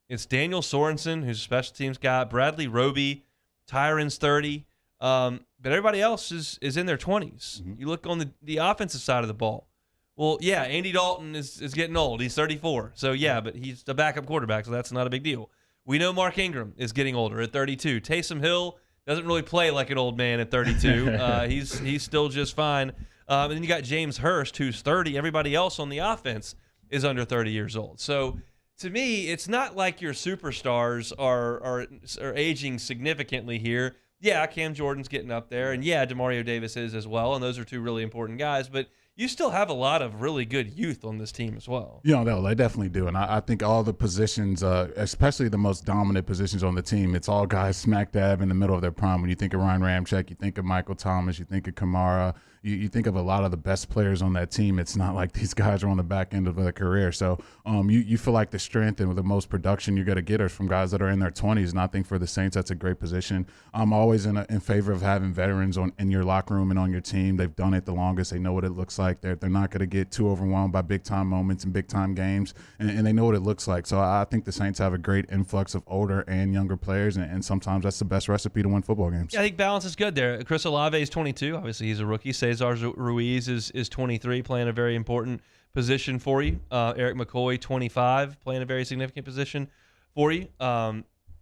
It's Daniel Sorensen, who's a special teams guy, Bradley Roby, Tyron's 30, but everybody else is in their 20s. You look on the offensive side of the ball. Well, yeah, Andy Dalton is getting old. He's 34. So, yeah, but he's a backup quarterback, so that's not a big deal. We know Mark Ingram is getting older at 32. Taysom Hill doesn't really play like an old man at 32. He's still just fine. And then you got James Hurst, who's 30. Everybody else on the offense is under 30 years old. So, to me, it's not like your superstars are aging significantly here. Yeah, Cam Jordan's getting up there, and yeah, Demario Davis is as well, and those are two really important guys. But you still have a lot of really good youth on this team as well. No, they definitely do. And I think all the positions, especially the most dominant positions on the team, it's all guys smack dab in the middle of their prime. When you think of Ryan Ramczyk, you think of Michael Thomas, you think of Kamara, you think of a lot of the best players on that team. It's not like these guys are on the back end of their career. So you feel like the strength and the most production you're going to get is from guys that are in their 20s. And I think for the Saints, that's a great position. I'm always in favor of having veterans in your locker room and on your team. They've done it the longest. They know what it looks like. like. They're not going to get too overwhelmed by big-time moments and big-time games, and they know what it looks like. So I think the Saints have a great influx of older and younger players, and sometimes that's the best recipe to win football games. Yeah, I think balance is good there. Chris Olave is 22. Obviously, he's a rookie. Cesar Ruiz is 23, playing a very important position for you. Eric McCoy, 25, playing a very significant position for you.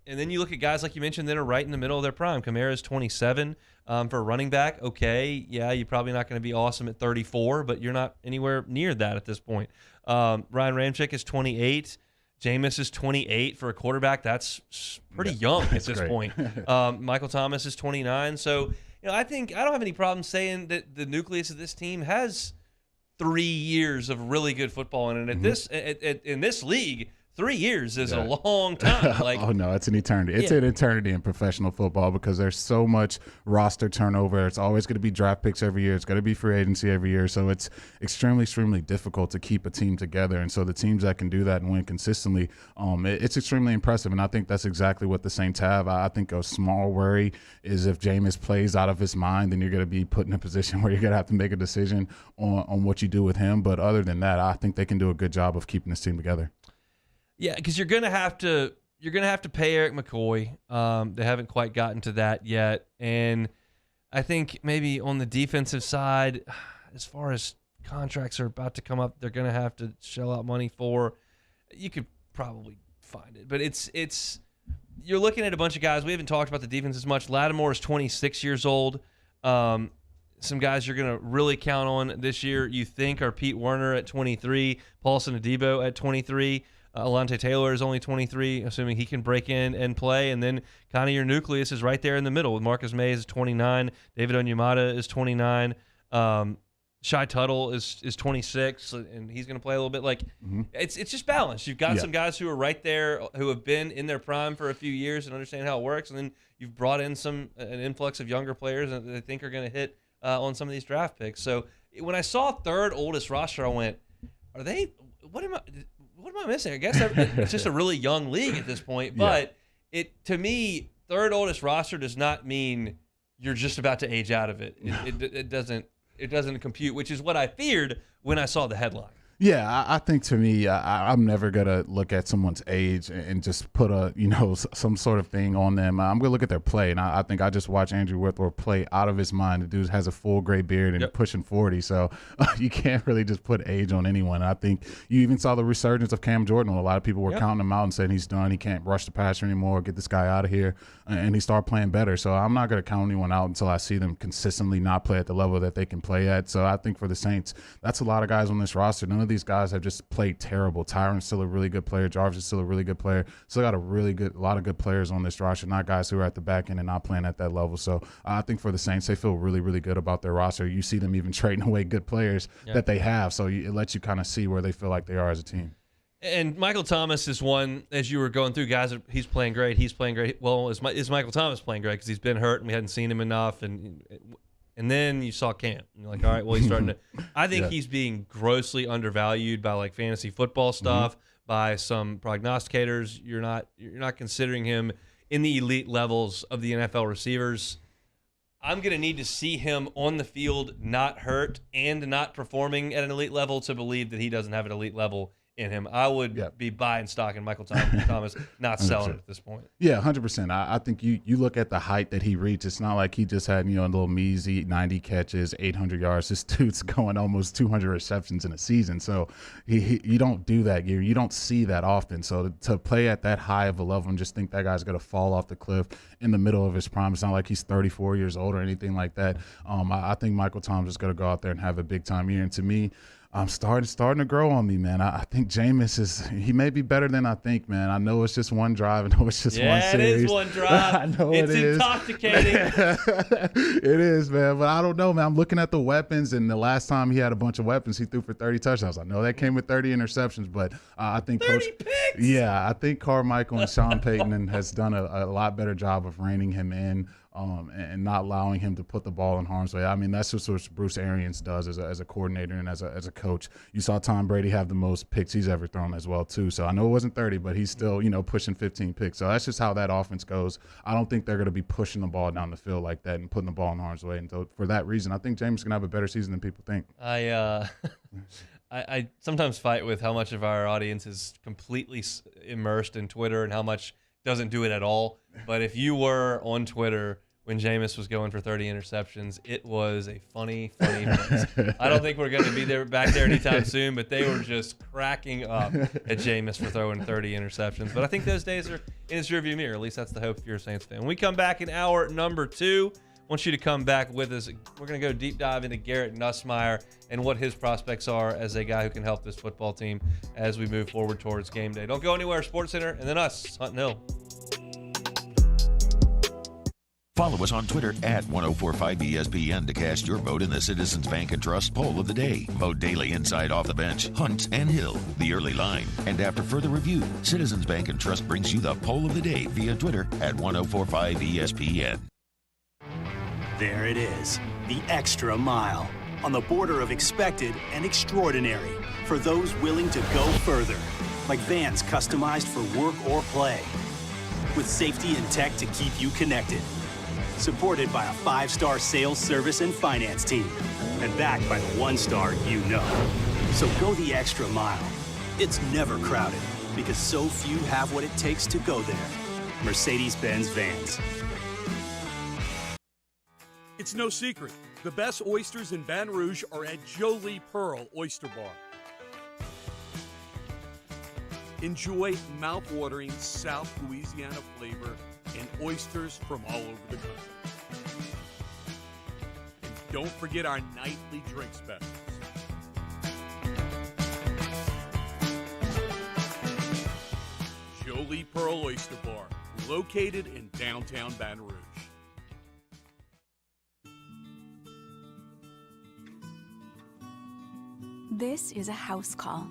And then you look at guys like you mentioned that are right in the middle of their prime. Kamara's 27 for a running back. Okay, yeah, you're probably not going to be awesome at 34, but you're not anywhere near that at this point. Ryan Ramczyk is 28. Jameis is 28 for a quarterback. That's pretty young at this point. Michael Thomas is 29. So, I think I don't have any problem saying that the nucleus of this team has 3 years of really good football in it. In this league, 3 years is a long time. Oh no, it's an eternity. It's an eternity in professional football because there's so much roster turnover. It's always going to be draft picks every year. It's going to be free agency every year. So it's extremely, extremely difficult to keep a team together. And so the teams that can do that and win consistently, it's extremely impressive. And I think that's exactly what the Saints have. I think a small worry is if Jameis plays out of his mind, then you're going to be put in a position where you're going to have to make a decision on what you do with him. But other than that, I think they can do a good job of keeping this team together. Yeah, because you're gonna have to pay Eric McCoy. They haven't quite gotten to that yet, and I think maybe on the defensive side, as far as contracts are about to come up, they're gonna have to shell out money for. You could probably find it, but it's you're looking at a bunch of guys. We haven't talked about the defense as much. Lattimore is 26 years old. Some guys you're gonna really count on this year, you think, are Pete Werner at 23, Paulson Adebo at 23. Alontae Taylor is only 23, assuming he can break in and play. And then kind of your nucleus is right there in the middle with Marcus Mays is 29, David Onyemata is 29, Shai Tuttle is 26, and he's going to play a little bit. It's just balanced. You've got some guys who are right there who have been in their prime for a few years and understand how it works, and then you've brought in an influx of younger players that they think are going to hit on some of these draft picks. So when I saw third oldest roster, I went, what am I missing? I guess it's just a really young league at this point. But to me, third oldest roster does not mean you're just about to age out of it. It doesn't compute, which is what I feared when I saw the headline. Yeah, I think to me, I'm never going to look at someone's age and just put some sort of thing on them. I'm going to look at their play, and I think I just watched Andrew Whitworth play out of his mind. The dude has a full gray beard and pushing 40, so you can't really just put age on anyone. I think you even saw the resurgence of Cam Jordan when a lot of people were counting him out and saying he's done, he can't rush the passer anymore, get this guy out of here, and he started playing better. So I'm not going to count anyone out until I see them consistently not play at the level that they can play at. So I think for the Saints, that's a lot of guys on this roster. None of these guys have just played terrible. Tyron's still a really good player. Jarvis is still a really good player. Still got a lot of good players on this roster, not guys who are at the back end and not playing at that level. So I think for the Saints, they feel really, really good about their roster. You see them even trading away good players that they have. So it lets you kind of see where they feel like they are as a team. And Michael Thomas is one, as you were going through, guys, he's playing great. He's playing great. Well, is Michael Thomas playing great because he's been hurt and we hadn't seen him enough, and then you saw Cam. And you're like, all right, well, he's starting to – I think he's being grossly undervalued by, fantasy football stuff, by some prognosticators. You're not considering him in the elite levels of the NFL receivers. I'm going to need to see him on the field not hurt and not performing at an elite level to believe that he doesn't have an elite level in him. I would be buying stock in Michael Thomas, not selling it at this point. Yeah, 100%. I think you look at the height that he reached. It's not like he just had, a little measly 90 catches, 800 yards. This dude's going almost 200 receptions in a season. So you don't do that. You don't see that often. So to play at that high of a level and just think that guy's going to fall off the cliff in the middle of his prime, it's not like he's 34 years old or anything like that. I think Michael Thomas is going to go out there and have a big-time year. And to me, I'm starting to grow on me, man. I think Jameis he may be better than I think, man. I know it's just one drive. I know it's just one series. Yeah, it is one drive. I know it's it is. Intoxicating. It is, man. But I don't know, man. I'm looking at the weapons, and the last time he had a bunch of weapons, he threw for 30 touchdowns. I know that came with 30 interceptions, but I think 30 picks. Yeah, I think Carmichael and Sean Payton has done a lot better job of reining him in. and not allowing him to put the ball in harm's way. I mean, that's just what Bruce Arians does as a coordinator and as a coach. You saw Tom Brady have the most picks he's ever thrown as well, too. So I know it wasn't 30, but he's still, pushing 15 picks. So that's just how that offense goes. I don't think they're going to be pushing the ball down the field like that and putting the ball in harm's way. And so for that reason, I think Jameis is going to have a better season than people think. I sometimes fight with how much of our audience is completely immersed in Twitter and how much doesn't do it at all. But if you were on Twitter when Jameis was going for 30 interceptions, it was a funny place. I don't think we're going to be back there anytime soon, but they were just cracking up at Jameis for throwing 30 interceptions. But I think those days are in his rearview mirror. At least that's the hope if you're a Saints fan. When we come back in hour number 2, I want you to come back with us. We're going to go deep dive into Garrett Nussmeier and what his prospects are as a guy who can help this football team as we move forward towards game day. Don't go anywhere. SportsCenter, and then us, Hunt and Hill. Follow us on Twitter at 1045ESPN to cast your vote in the Citizens Bank and Trust poll of the day. Vote daily inside Off the Bench, Hunt and Hill, the early line. And after further review, Citizens Bank and Trust brings you the poll of the day via Twitter at 1045ESPN. There it is, the extra mile, on the border of expected and extraordinary for those willing to go further, like vans customized for work or play, with safety and tech to keep you connected. Supported by a 5-star sales, service, and finance team. And backed by the 1-star you know. So go the extra mile. It's never crowded because so few have what it takes to go there. Mercedes-Benz Vans. It's no secret. The best oysters in Baton Rouge are at Jolie Pearl Oyster Bar. Enjoy mouth-watering South Louisiana flavor and oysters from all over the country. And don't forget our nightly drink specials. Jolie Pearl Oyster Bar, located in downtown Baton Rouge. This is a house call.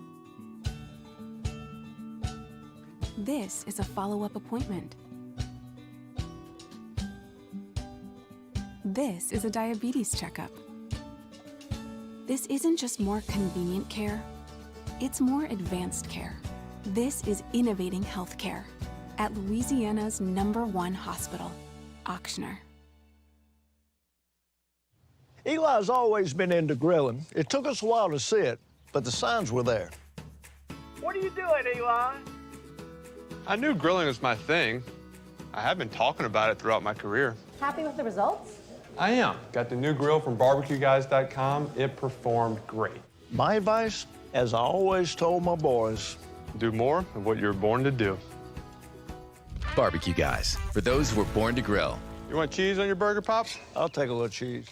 This is a follow-up appointment. This is a diabetes checkup. This isn't just more convenient care, it's more advanced care. This is innovating healthcare at Louisiana's #1 hospital, Ochsner. Eli's always been into grilling. It took us a while to see it, but the signs were there. What are you doing, Eli? I knew grilling was my thing. I have been talking about it throughout my career. Happy with the results? I am. Got the new grill from barbecueguys.com. It performed great. My advice, as I always told my boys, do more of what you're born to do. Barbecue Guys, for those who were born to grill. You want cheese on your burger, Pops? I'll take a little cheese.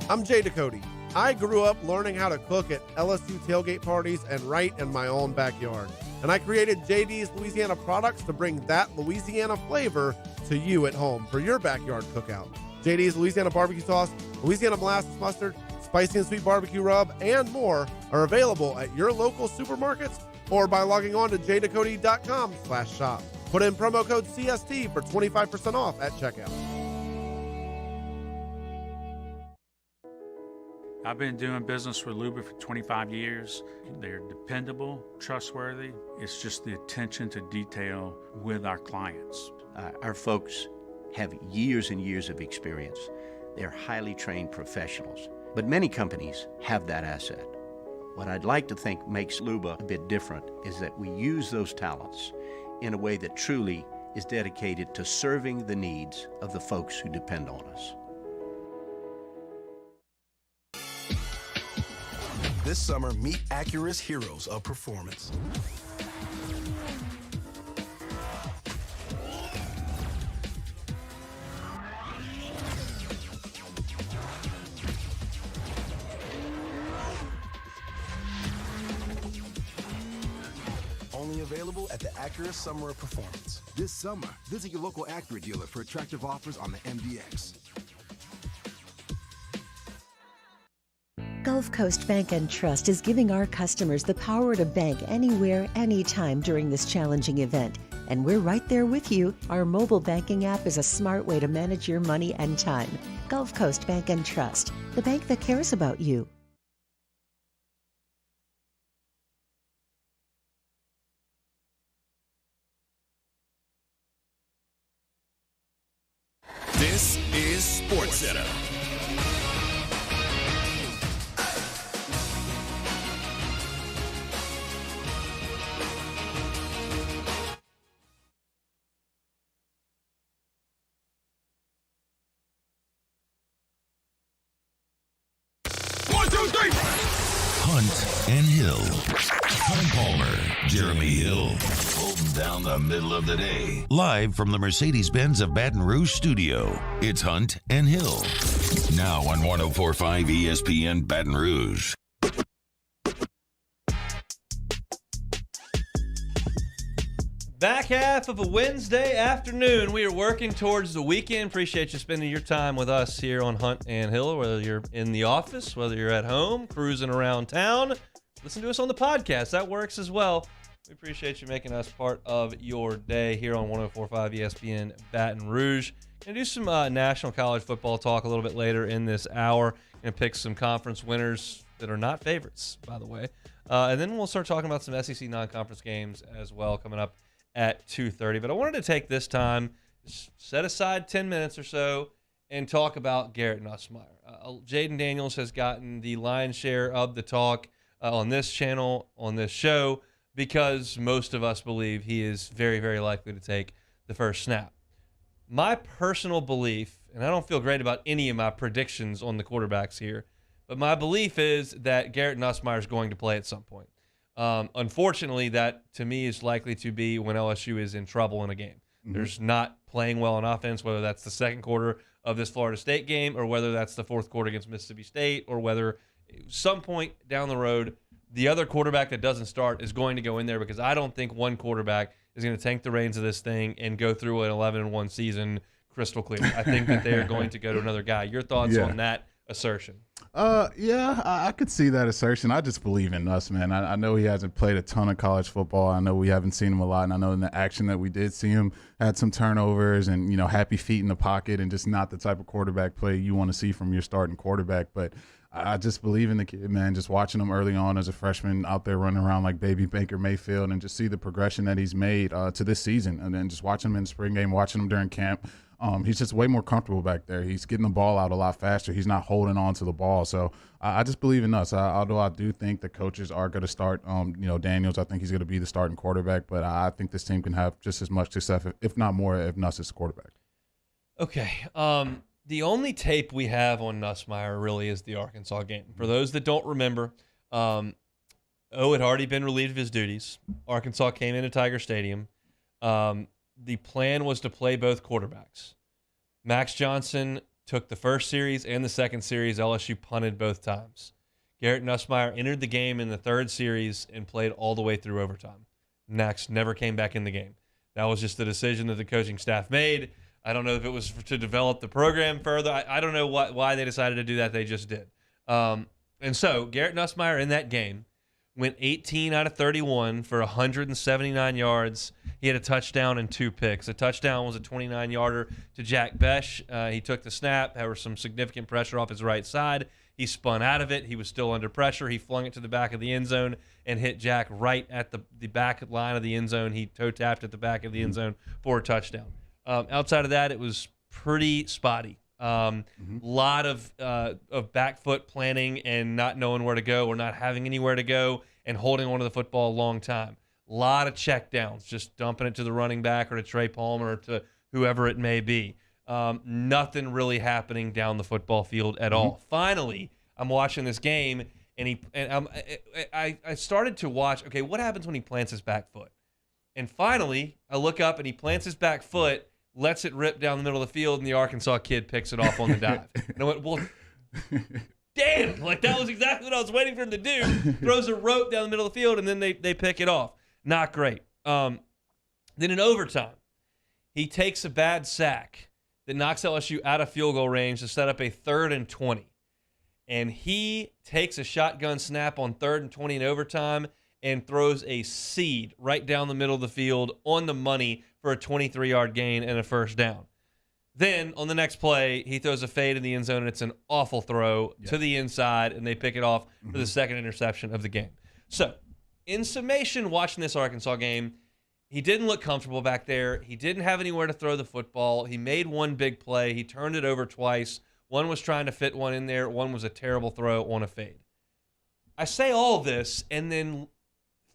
I'm Jay Ducote. I grew up learning how to cook at LSU tailgate parties and right in my own backyard. And I created JD's Louisiana products to bring that Louisiana flavor to you at home for your backyard cookout. JD's Louisiana barbecue sauce, Louisiana molasses mustard, spicy and sweet barbecue rub, and more are available at your local supermarkets or by logging on to jducote.com/shop. Put in promo code CST for 25% off at checkout. I've been doing business with Luba for 25 years. They're dependable, trustworthy. It's just the attention to detail with our clients. Our folks have years and years of experience. They're highly trained professionals, but many companies have that asset. What I'd like to think makes Luba a bit different is that we use those talents in a way that truly is dedicated to serving the needs of the folks who depend on us. This summer, meet Acura's heroes of performance. Only available at the Acura Summer of Performance. This summer, visit your local Acura dealer for attractive offers on the MDX. Gulf Coast Bank and Trust is giving our customers the power to bank anywhere, anytime during this challenging event. And we're right there with you. Our mobile banking app is a smart way to manage your money and time. Gulf Coast Bank and Trust, the bank that cares about you. This is SportsCenter. Hunt and Hill. Hunt Palmer, Jeremy Hill, holding down the middle of the day. Live from the Mercedes-Benz of Baton Rouge studio, it's Hunt and Hill. Now on 104.5 ESPN Baton Rouge. Back half of a Wednesday afternoon. We are working towards the weekend. Appreciate you spending your time with us here on Hunt and Hill, whether you're in the office, whether you're at home, cruising around town. Listen to us on the podcast. That works as well. We appreciate you making us part of your day here on 104.5 ESPN Baton Rouge. Going to do some national college football talk a little bit later in this hour. Going to pick some conference winners that are not favorites, by the way. And then we'll start talking about some SEC non-conference games as well coming up at 2:30. But I wanted to take this time, set aside 10 minutes or so, and talk about Garrett Nussmeier. Jaden Daniels has gotten the lion's share of the talk on this channel, on this show, because most of us believe he is very, very likely to take the first snap. My personal belief, and I don't feel great about any of my predictions on the quarterbacks here, but my belief is that Garrett Nussmeier is going to play at some point. Unfortunately, that to me is likely to be when LSU is in trouble in a game. Mm-hmm. There's not playing well on offense, whether that's the second quarter of this Florida State game or whether that's the fourth quarter against Mississippi State or whether some point down the road the other quarterback that doesn't start is going to go in there, because I don't think one quarterback is going to take the reins of this thing and go through an 11-1 season crystal clear. I think that they are going to go to another guy. Your thoughts on that assertion? Yeah, I could see that assertion. I just believe in Nuss, man. I know he hasn't played a ton of college football. I know we haven't seen him a lot, and I know in the action that we did see him had some turnovers and, happy feet in the pocket and just not the type of quarterback play you want to see from your starting quarterback. But I just believe in the kid, man. Just watching him early on as a freshman out there running around like baby Baker Mayfield and just see the progression that he's made to this season. And then just watching him in the spring game, watching him during camp. He's just way more comfortable back there. He's getting the ball out a lot faster. He's not holding on to the ball. So I just believe in us. Although I do think the coaches are going to start, Daniels. I think he's going to be the starting quarterback. But I think this team can have just as much success, if not more, if Nuss is the quarterback. Okay. The only tape we have on Nussmeier really is the Arkansas game. For those that don't remember, had already been relieved of his duties. Arkansas came into Tiger Stadium. The plan was to play both quarterbacks. Max Johnson took the first series and the second series. LSU punted both times. Garrett Nussmeier entered the game in the third series and played all the way through overtime. Max never came back in the game. That was just the decision that the coaching staff made. I don't know if it was to develop the program further. I don't know why they decided to do that. They just did. And so Garrett Nussmeier in that game went 18 out of 31 for 179 yards. He had a touchdown and 2 picks. A touchdown was a 29-yarder to Jack Besh. He took the snap. There was some significant pressure off his right side. He spun out of it. He was still under pressure. He flung it to the back of the end zone and hit Jack right at the back line of the end zone. He toe-tapped at the back of the end zone for a touchdown. Outside of that, it was pretty spotty. Lot of back foot planning and not knowing where to go or not having anywhere to go and holding onto the football a long time. A lot of check downs, just dumping it to the running back or to Trey Palmer or to whoever it may be. Nothing really happening down the football field at all. Finally, I'm watching this game and I started to watch, okay, what happens when he plants his back foot? And finally, I look up and he plants his back foot, lets it rip down the middle of the field, and the Arkansas kid picks it off on the dive. And I went, well, damn, like that was exactly what I was waiting for him to do. Throws a rope down the middle of the field, and then they pick it off. Not great. Then in overtime, he takes a bad sack that knocks LSU out of field goal range to set up a 3rd and 20. And he takes a shotgun snap on 3rd and 20 in overtime and throws a seed right down the middle of the field on the money for a 23-yard gain and a first down. Then on the next play, he throws a fade in the end zone, and it's an awful throw to the inside, and they pick it off for the second interception of the game. So, in summation, watching this Arkansas game, he didn't look comfortable back there. He didn't have anywhere to throw the football. He made one big play. He turned it over twice. One was trying to fit one in there. One was a terrible throw on a fade. I say all this and then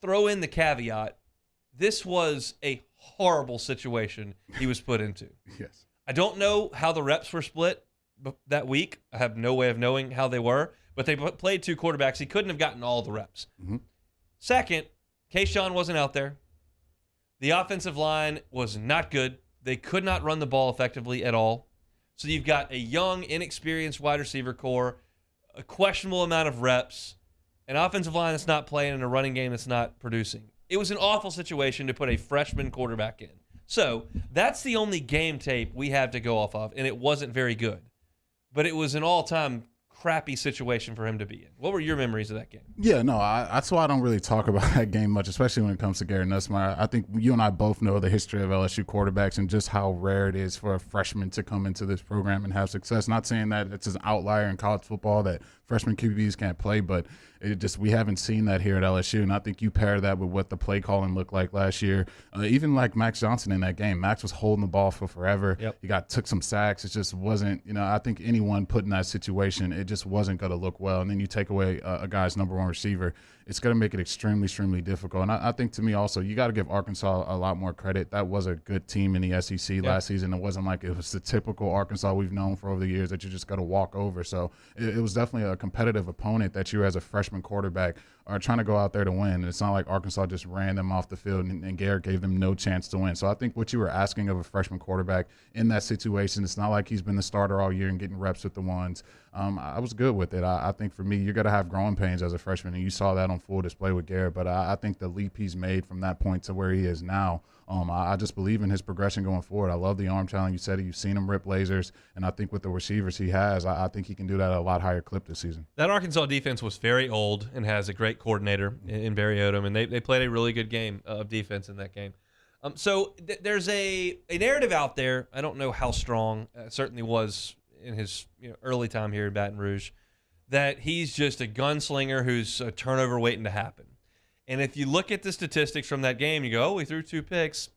throw in the caveat. This was a horrible situation he was put into. Yes. I don't know how the reps were split that week. I have no way of knowing how they were, but they played 2 quarterbacks. He couldn't have gotten all the reps. Second, Kayshawn wasn't out there. The offensive line was not good. They could not run the ball effectively at all. So you've got a young, inexperienced wide receiver core, a questionable amount of reps, an offensive line that's not playing, and a running game that's not producing. It was an awful situation to put a freshman quarterback in. So that's the only game tape we have to go off of, and it wasn't very good. But it was an all-time crappy situation for him to be in. What were your memories of that game? Yeah, no, that's why I don't really talk about that game much, especially when it comes to Garrett Nussmeier. I think you and I both know the history of LSU quarterbacks and just how rare it is for a freshman to come into this program and have success. Not saying that it's an outlier in college football that freshman QBs can't play, but we haven't seen that here at LSU. And I think you pair that with what the play calling looked like last year. Even like Max Johnson in that game. Max was holding the ball for forever. Yep. He took some sacks. It just wasn't, I think anyone put in that situation, it just wasn't going to look well. And then you take away a guy's number one receiver, it's going to make it extremely, extremely difficult. And I think to me also, you got to give Arkansas a lot more credit. That was a good team in the SEC last season. It wasn't like it was the typical Arkansas we've known for over the years that you just got to walk over. So it was definitely a competitive opponent that you as a freshman quarterback are trying to go out there to win. And it's not like Arkansas just ran them off the field and Garrett gave them no chance to win. So I think what you were asking of a freshman quarterback in that situation, it's not like he's been the starter all year and getting reps with the ones. I was good with it. I think for me, you're going to have growing pains as a freshman, and you saw that on full display with Garrett. But I think the leap he's made from that point to where he is now, I just believe in his progression going forward. I love the arm talent. You said it. You've seen him rip lasers, and I think with the receivers he has, I think he can do that at a lot higher clip this season. That Arkansas defense was very old and has a great coordinator in Barry Odom, and they played a really good game of defense in that game. So there's a narrative out there. I don't know how strong. Certainly was in his early time here in Baton Rouge, that he's just a gunslinger who's a turnover waiting to happen. And if you look at the statistics from that game, you go, oh, he threw 2 picks.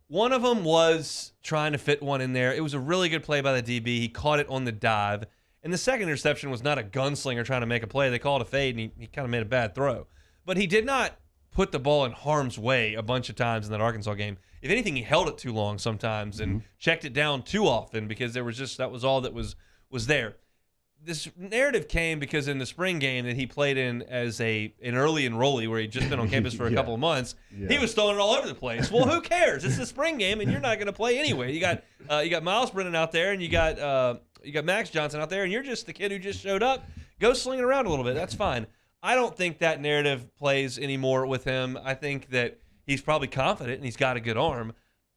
One of them was trying to fit one in there. It was a really good play by the DB. He caught it on the dive. And the second interception was not a gunslinger trying to make a play. They called a fade, and he kind of made a bad throw. But he did not put the ball in harm's way a bunch of times in that Arkansas game. If anything, he held it too long sometimes and checked it down too often because that was all that was there. This narrative came because in the spring game that he played in as an early enrollee where he'd just been on campus for a couple of months, he was throwing it all over the place. Well, who cares? It's the spring game, and you're not going to play anyway. You got Miles Brennan out there, and you got Max Johnson out there, and you're just the kid who just showed up. Go sling it around a little bit. That's fine. I don't think that narrative plays anymore with him. I think that he's probably confident and he's got a good arm.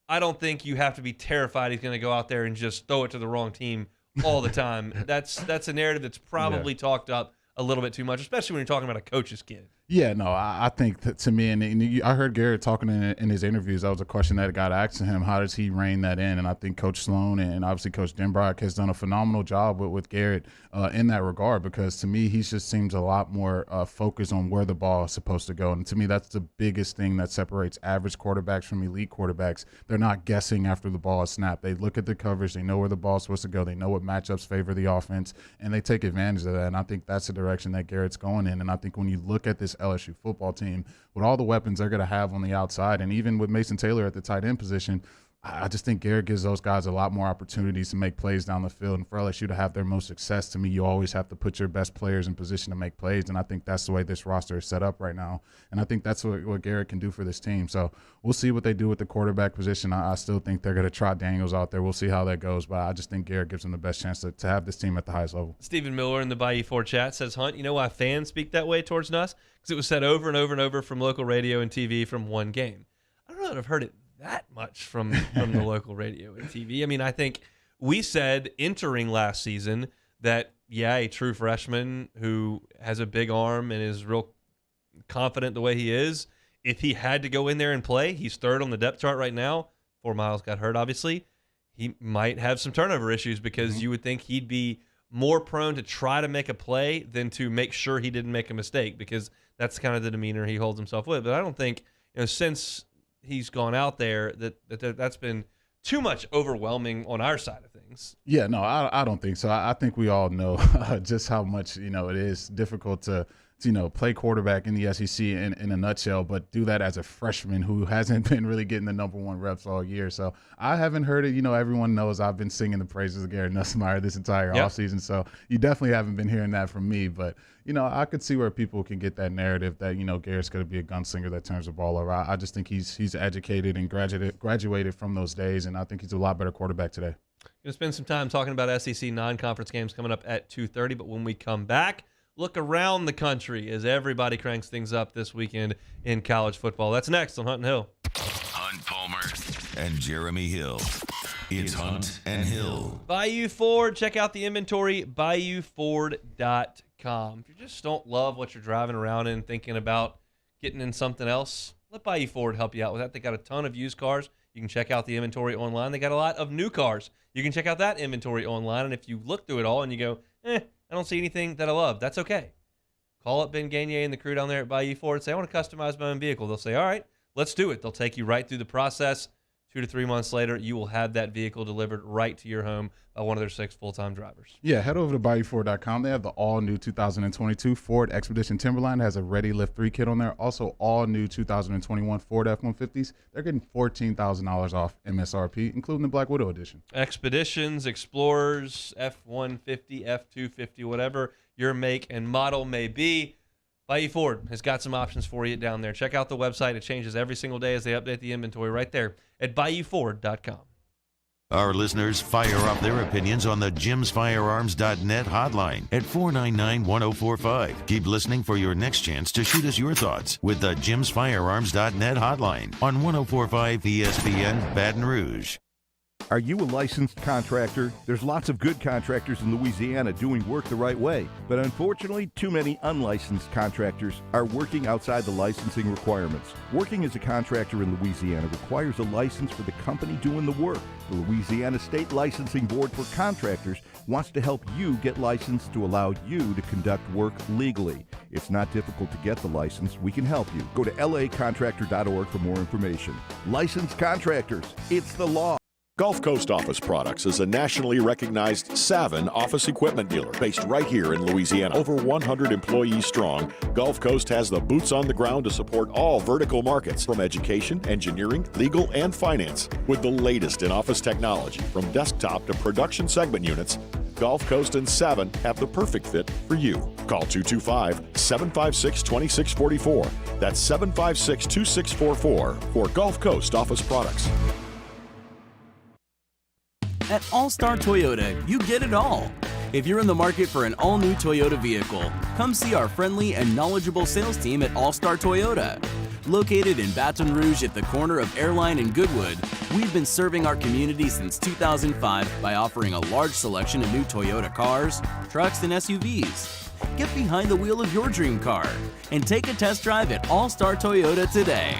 I don't think you have to be terrified he's going to go out there and just throw it to the wrong team all the time. That's a narrative that's probably talked up a little bit too much, especially when you're talking about a coach's kid. Yeah, no, I think that to me, and I heard Garrett talking in his interviews, that was a question that got asked to him, how does he rein that in? And I think Coach Sloan and obviously Coach Denbrock has done a phenomenal job with Garrett in that regard, because to me, he just seems a lot more focused on where the ball is supposed to go. And to me, that's the biggest thing that separates average quarterbacks from elite quarterbacks. They're not guessing after the ball is snapped. They look at the coverage. They know where the ball is supposed to go. They know what matchups favor the offense, and they take advantage of that. And I think that's the direction that Garrett's going in. And I think when you look at this LSU football team, with all the weapons they're going to have on the outside, and even with Mason Taylor at the tight end position, I just think Garrett gives those guys a lot more opportunities to make plays down the field. And for LSU to have their most success, to me, you always have to put your best players in position to make plays. And I think that's the way this roster is set up right now. And I think that's what Garrett can do for this team. So we'll see what they do with the quarterback position. I still think they're going to trot Daniels out there. We'll see how that goes. But I just think Garrett gives them the best chance to have this team at the highest level. Stephen Miller in the Bayou 4 chat says, Hunt, you know why fans speak that way towards Nuss? Because it was said over and over and over from local radio and TV from one game. I don't know that I've heard it that much from the local radio and TV. I mean, I think we said entering last season that, a true freshman who has a big arm and is real confident the way he is, if he had to go in there and play, he's third on the depth chart right now. 4 Miles got hurt, obviously. He might have some turnover issues because you would think he'd be more prone to try to make a play than to make sure he didn't make a mistake, because that's kind of the demeanor he holds himself with. But I don't think, since he's gone out there, that's been too much overwhelming on our side of things. Yeah, no, I don't think so. I think we all know just how much, it is difficult to play quarterback in the SEC in a nutshell, but do that as a freshman who hasn't been really getting the number one reps all year. So I haven't heard it. Everyone knows I've been singing the praises of Garrett Nussmeier this entire offseason. So you definitely haven't been hearing that from me. But, I could see where people can get that narrative that, Garrett's going to be a gunslinger that turns the ball over. I just think he's educated and graduated from those days, and I think he's a lot better quarterback today. Going to spend some time talking about SEC non-conference games coming up at 2:30, but when we come back, look around the country as everybody cranks things up this weekend in college football. That's next on Hunt and Hill. Hunt Palmer and Jeremy Hill. It's Hunt and Hill. Bayou Ford. Check out the inventory, BayouFord.com. If you just don't love what you're driving around in, thinking about getting in something else, let Bayou Ford help you out with that. They got a ton of used cars. You can check out the inventory online. They got a lot of new cars. You can check out that inventory online. And if you look through it all and you go, I don't see anything that I love, that's okay. Call up Ben Gagne and the crew down there at Bayou Ford and say, I want to customize my own vehicle. They'll say, all right, let's do it. They'll take you right through the process. 2 to 3 months later, you will have that vehicle delivered right to your home by one of their 6 full-time drivers. Yeah, head over to BayouFord.com. They have the all-new 2022 Ford Expedition Timberline. It has a Ready Lift 3 kit on there. Also, all-new 2021 Ford F-150s. They're getting $14,000 off MSRP, including the Black Widow edition. Expeditions, Explorers, F-150, F-250, whatever your make and model may be, Bayou Ford has got some options for you down there. Check out the website. It changes every single day as they update the inventory right there at BayouFord.com. Our listeners fire up their opinions on the JimsFirearms.net hotline at 499-1045. Keep listening for your next chance to shoot us your thoughts with the JimsFirearms.net hotline on 104.5 ESPN Baton Rouge. Are you a licensed contractor? There's lots of good contractors in Louisiana doing work the right way, but unfortunately, too many unlicensed contractors are working outside the licensing requirements. Working as a contractor in Louisiana requires a license for the company doing the work. The Louisiana State Licensing Board for Contractors wants to help you get licensed to allow you to conduct work legally. It's not difficult to get the license. We can help you. Go to lacontractor.org for more information. Licensed contractors, it's the law. Gulf Coast Office Products is a nationally recognized Savin office equipment dealer based right here in Louisiana. Over 100 employees strong, Gulf Coast has the boots on the ground to support all vertical markets from education, engineering, legal, and finance. With the latest in office technology from desktop to production segment units, Gulf Coast and Savin have the perfect fit for you. Call 225-756-2644. That's 756-2644 for Gulf Coast Office Products. At All-Star Toyota, you get it all. If you're in the market for an all-new Toyota vehicle, come see our friendly and knowledgeable sales team at All-Star Toyota. Located in Baton Rouge at the corner of Airline and Goodwood, we've been serving our community since 2005 by offering a large selection of new Toyota cars, trucks, and SUVs. Get behind the wheel of your dream car and take a test drive at All-Star Toyota today.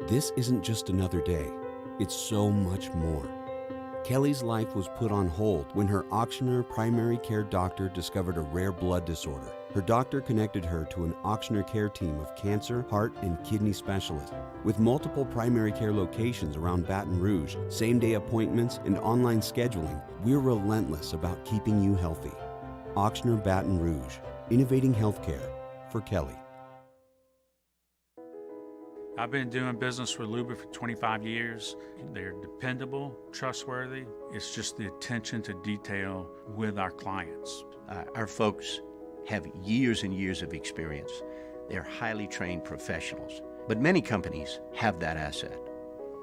This isn't just another day, it's so much more. Kelly's life was put on hold when her auctioneer primary care doctor discovered a rare blood disorder. Her doctor connected her to an auctioneer care team of cancer, heart, and kidney specialists. With multiple primary care locations around Baton Rouge, same-day appointments, and online scheduling, we're relentless about keeping you healthy. Auctioneer Baton Rouge, innovating healthcare for Kelly. I've been doing business with Luba for 25 years. They're dependable, trustworthy. It's just the attention to detail with our clients. Our folks have years and years of experience. They're highly trained professionals. But many companies have that asset.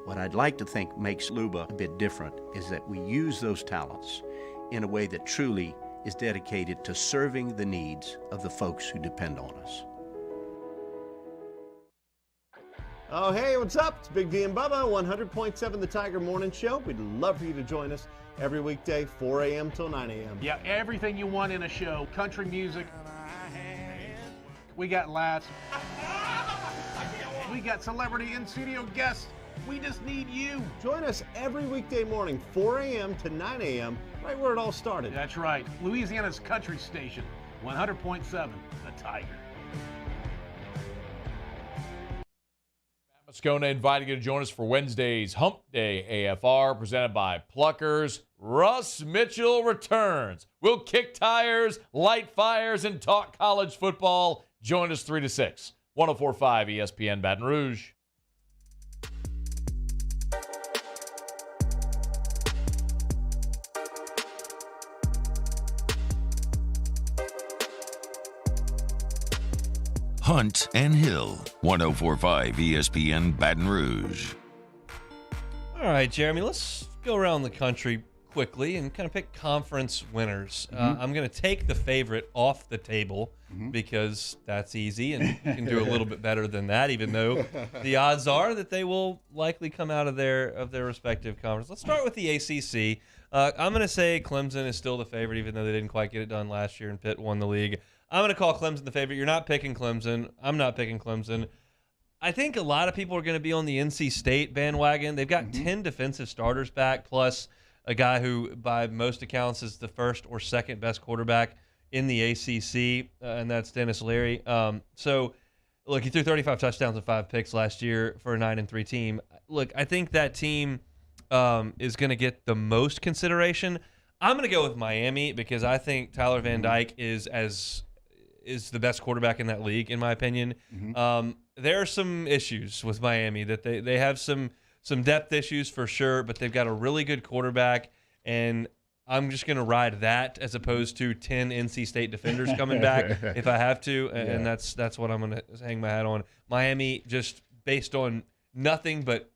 What I'd like to think makes Luba a bit different is that we use those talents in a way that truly is dedicated to serving the needs of the folks who depend on us. Oh, hey, what's up? It's Big D and Bubba, 100.7 The Tiger Morning Show. We'd love for you to join us every weekday, 4 a.m. till 9 a.m. Yeah, everything you want in a show. Country music. We got laughs. We got celebrity in-studio guests. We just need you. Join us every weekday morning, 4 a.m. to 9 a.m., right where it all started. That's right. Louisiana's country station, 100.7 The Tiger. Moscona inviting you to join us for Wednesday's Hump Day AFR presented by Pluckers. Russ Mitchell returns. We'll kick tires, light fires, and talk college football. Join us 3 to 6. 104.5 ESPN Baton Rouge. Hunt and Hill, 104.5 ESPN Baton Rouge. All right, Jeremy, let's go around the country quickly and kind of pick conference winners. I'm going to take the favorite off the table because that's easy, and you can do a little bit better than that, even though the odds are that they will likely come out of their respective conference. Let's start with the ACC. I'm going to say Clemson is still the favorite, even though they didn't quite get it done last year and Pitt won the league. I'm going to call Clemson the favorite. You're not picking Clemson. I'm not picking Clemson. I think a lot of people are going to be on the NC State bandwagon. They've got 10 defensive starters back, plus a guy who, by most accounts, is the first or second best quarterback in the ACC, and that's Dennis Leary. So, look, he threw 35 touchdowns and 5 picks last year for a 9-3 team. Look, I think that team is going to get the most consideration. I'm going to go with Miami because I think Tyler Van Dyke is the best quarterback in that league, in my opinion. There are some issues with Miami that they have some depth issues for sure, but they've got a really good quarterback, and I'm just going to ride that as opposed to 10 NC State defenders coming back if I have to, and that's what I'm going to hang my hat on. Miami, just based on nothing but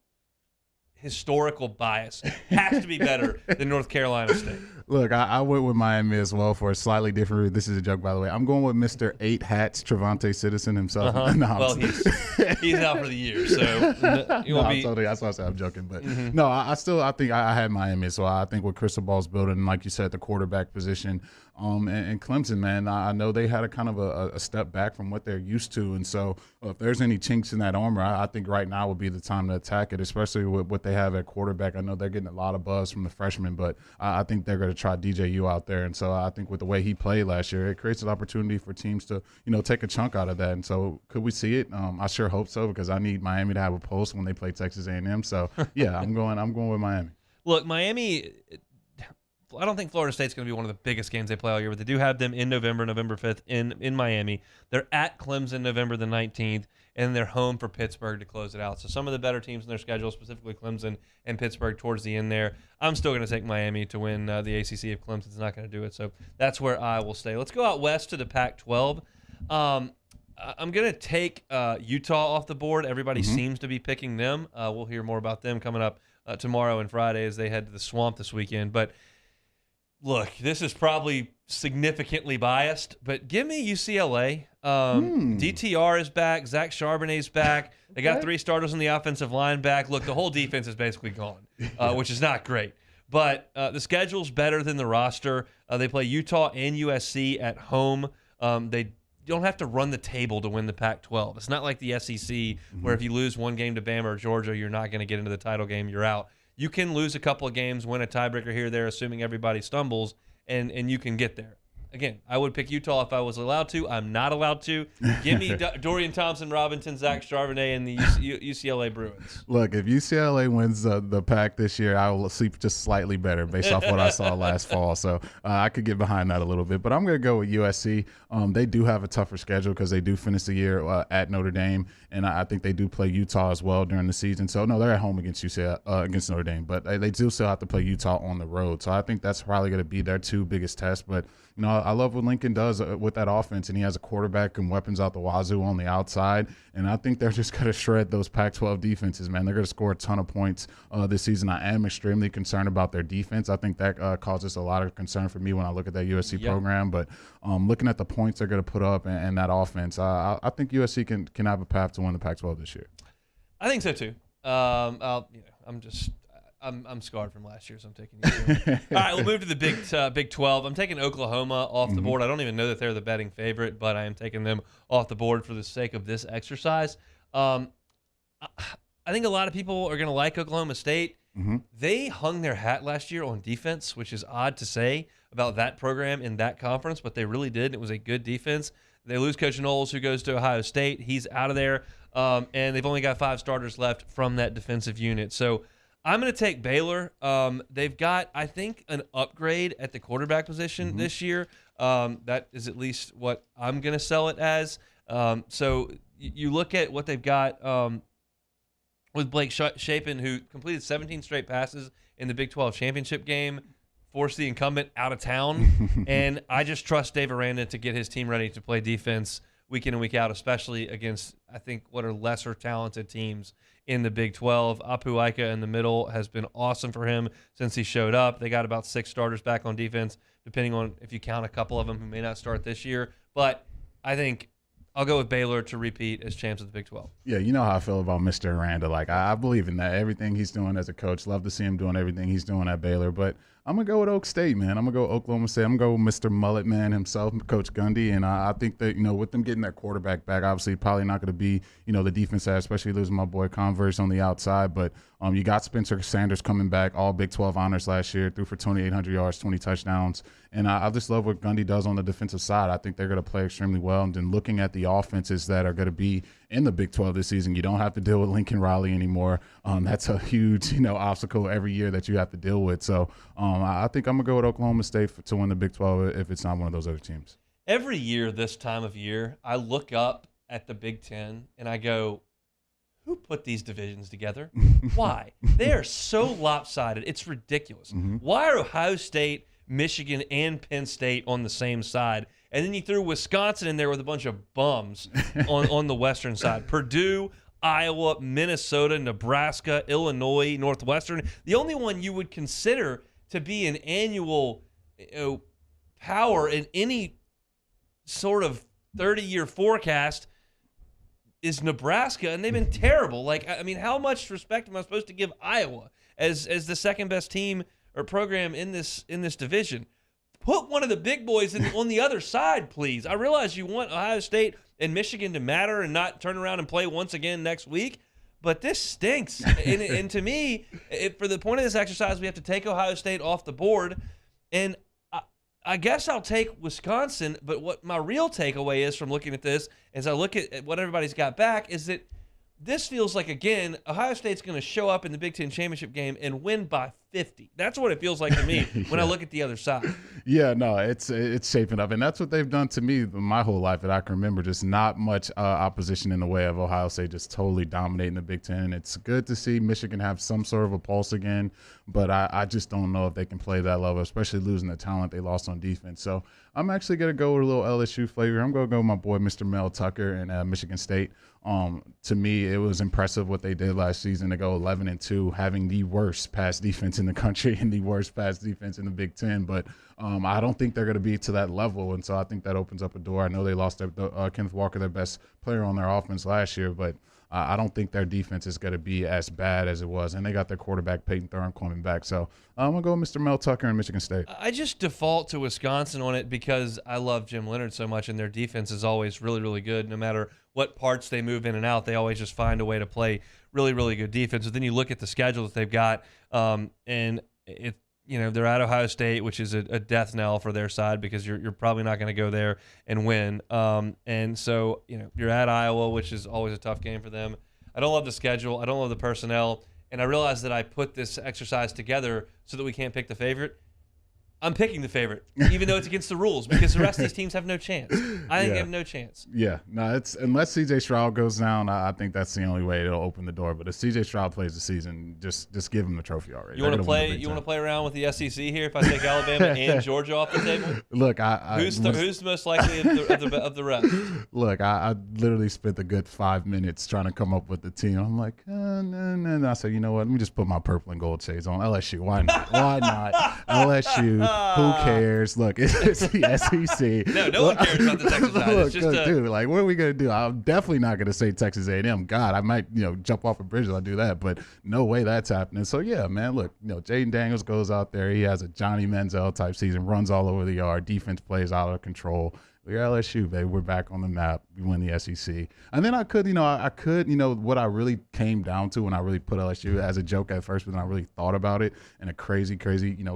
historical bias, has to be better than North Carolina State. Look, I went with Miami as well for a slightly different route. This is a joke, by the way. I'm going with Mr. 8 Hats, Trevante Citizen himself. Well, he's out for the year, so that's why I said I'm joking. But no, I think I had Miami as well. I think with Crystal Ball's building, like you said, the quarterback position, and Clemson, man, I know they had a kind of a step back from what they're used to, and so if there's any chinks in that armor, I think right now would be the time to attack it, especially with what they have at quarterback. I know they're getting a lot of buzz from the freshmen, but I think they're going to try DJU out there, and so I think with the way he played last year, it creates an opportunity for teams to take a chunk out of that. And so could we see it? I sure hope so, because I need Miami to have a pulse when they play Texas A&M. So yeah, I'm going with Miami. Look, Miami, I don't think Florida State's going to be one of the biggest games they play all year, but they do have them in November 5th in Miami. They're at Clemson November the 19th, and they're home for Pittsburgh to close it out. So some of the better teams in their schedule, specifically Clemson and Pittsburgh towards the end there. I'm still going to take Miami to win the ACC if Clemson's not going to do it. So that's where I will stay. Let's go out west to the Pac-12. I'm going to take Utah off the board. Everybody seems to be picking them. We'll hear more about them coming up tomorrow and Friday as they head to the Swamp this weekend. But look, this is probably significantly biased, but give me UCLA. DTR is back. Zach Charbonnet's back. They got 3 starters on the offensive line back. Look, the whole defense is basically gone, which is not great. But the schedule's better than the roster. They play Utah and USC at home. They don't have to run the table to win the Pac-12. It's not like the SEC where if you lose one game to Bama or Georgia, you're not going to get into the title game. You're out. You can lose a couple of games, win a tiebreaker here or there, assuming everybody stumbles, and you can get there. Again, I would pick Utah if I was allowed to. I'm not allowed to. Give me Dorian Thompson-Robinson, Zach Charbonnet, and the UCLA Bruins. Look, if UCLA wins the Pac this year, I will sleep just slightly better based off what I saw last fall. So I could get behind that a little bit. But I'm going to go with USC. They do have a tougher schedule because they do finish the year at Notre Dame, and I think they do play Utah as well during the season. So, no, they're at home against against Notre Dame. But they do still have to play Utah on the road. So I think that's probably going to be their 2 biggest tests. But, I love what Lincoln does with that offense, and he has a quarterback and weapons out the wazoo on the outside, and I think they're just going to shred those Pac-12 defenses, man. They're going to score a ton of points this season. I am extremely concerned about their defense. I think that causes a lot of concern for me when I look at that USC program, but looking at the points they're going to put up and that offense, I think USC can have a path to win the Pac-12 this year. I think so too. I'm scarred from last year, so I'm taking you. All right, we'll move to the Big 12. I'm taking Oklahoma off the board. I don't even know that they're the betting favorite, but I am taking them off the board for the sake of this exercise. I think a lot of people are going to like Oklahoma State. They hung their hat last year on defense, which is odd to say about that program in that conference, but they really did. It was a good defense. They lose Coach Knowles, who goes to Ohio State. He's out of there, and they've only got 5 starters left from that defensive unit. So I'm going to take Baylor. They've got, I think, an upgrade at the quarterback position this year. That is at least what I'm going to sell it as. So you look at what they've got with Blake Shapen, who completed 17 straight passes in the Big 12 championship game, forced the incumbent out of town. And I just trust Dave Aranda to get his team ready to play defense week in and week out, especially against, I think, what are lesser talented teams in the Big 12. Apu Ika in the middle has been awesome for him since he showed up. They got about 6 starters back on defense, depending on if you count a couple of them who may not start this year. But I think I'll go with Baylor to repeat as champs of the Big 12. Yeah, you know how I feel about Mr. Aranda. Like, I believe in that. Everything he's doing as a coach. Love to see him doing everything he's doing at Baylor. But I'm going to go with Oak State, man. I'm going to go Oklahoma State. I'm going to go with Mr. Mullet Man himself, Coach Gundy. And I think that, with them getting their quarterback back, obviously probably not going to be, the defense side, especially losing my boy Converse on the outside. But you got Spencer Sanders coming back, all Big 12 honors last year, threw for 2,800 yards, 20 touchdowns. And I just love what Gundy does on the defensive side. I think they're going to play extremely well. And then looking at the offenses that are going to be in the Big 12 this season, you don't have to deal with Lincoln Riley anymore. That's a huge, obstacle every year that you have to deal with. So I think I'm going to go with Oklahoma State to win the Big 12 if it's not one of those other teams. Every year this time of year, I look up at the Big Ten and I go, who put these divisions together? Why? They are so lopsided. It's ridiculous. Why are Ohio State, Michigan, and Penn State on the same side? And then you threw Wisconsin in there with a bunch of bums on the western side. Purdue, Iowa, Minnesota, Nebraska, Illinois, Northwestern. The only one you would consider to be an annual power in any sort of 30-year forecast is Nebraska, and they've been terrible. Like, I mean, how much respect am I supposed to give Iowa as the second best team or program in this division? Put one of the big boys on the other side, please. I realize you want Ohio State and Michigan to matter and not turn around and play once again next week, but this stinks. and to me, for the point of this exercise, we have to take Ohio State off the board, and I guess I'll take Wisconsin, but what my real takeaway is from looking at this, as I look at what everybody's got back, is that this feels like, again, Ohio State's going to show up in the Big Ten championship game and win by 50. That's what it feels like to me when I look at the other side. Yeah, no, it's shaping up. And that's what they've done to me my whole life that I can remember. Just not much opposition in the way of Ohio State just totally dominating the Big Ten. And it's good to see Michigan have some sort of a pulse again. But I just don't know if they can play that level, especially losing the talent they lost on defense. So I'm actually going to go with a little LSU flavor. I'm going to go with my boy, Mr. Mel Tucker and Michigan State. To me, it was impressive what they did last season to go 11-2, having the worst pass defense in the country and the worst pass defense in the Big Ten. But I don't think they're going to be to that level, and so I think that opens up a door. I know they lost Kenneth Walker, their best player on their offense last year, but I don't think their defense is going to be as bad as it was. And they got their quarterback, Peyton Thorne, coming back. So I'm going to go with Mr. Mel Tucker and Michigan State. I just default to Wisconsin on it because I love Jim Leonard so much, and their defense is always really, really good. No matter what parts they move in and out, they always just find a way to play really, really good defense. But then you look at the schedule that they've got, and they're at Ohio State, which is a death knell for their side because you're probably not going to go there and win. And so, you're at Iowa, which is always a tough game for them. I don't love the schedule. I don't love the personnel. And I realize that I put this exercise together so that we can't pick the favorite. I'm picking the favorite, even though it's against the rules, because the rest of these teams have no chance. I think they have no chance. Yeah, no, it's unless C.J. Stroud goes down, I think that's the only way it'll open the door. But if C.J. Stroud plays the season, just give him the trophy already. You want to play? You want to play around with the SEC here? If I take Alabama and Georgia off the table, look, who's the most likely of the rest? Look, I literally spent a good 5 minutes trying to come up with the team. I'm like, no. I said, you know what? Let me just put my purple and gold shades on. LSU, why not? Why not? LSU. Who cares? Look, it's the SEC. No one cares about the Texas side. Look, It's just dude, like, what are we gonna do? I'm definitely not gonna say Texas A&M. God, I might, jump off a bridge if I do that, but no way that's happening. So yeah, man, look, Jaden Daniels goes out there. He has a Johnny Manziel type season, runs all over the yard, defense plays out of control. We're LSU, baby. We're back on the map. We win the SEC. And then I could, what I really came down to when I really put LSU as a joke at first, but then I really thought about it in a crazy,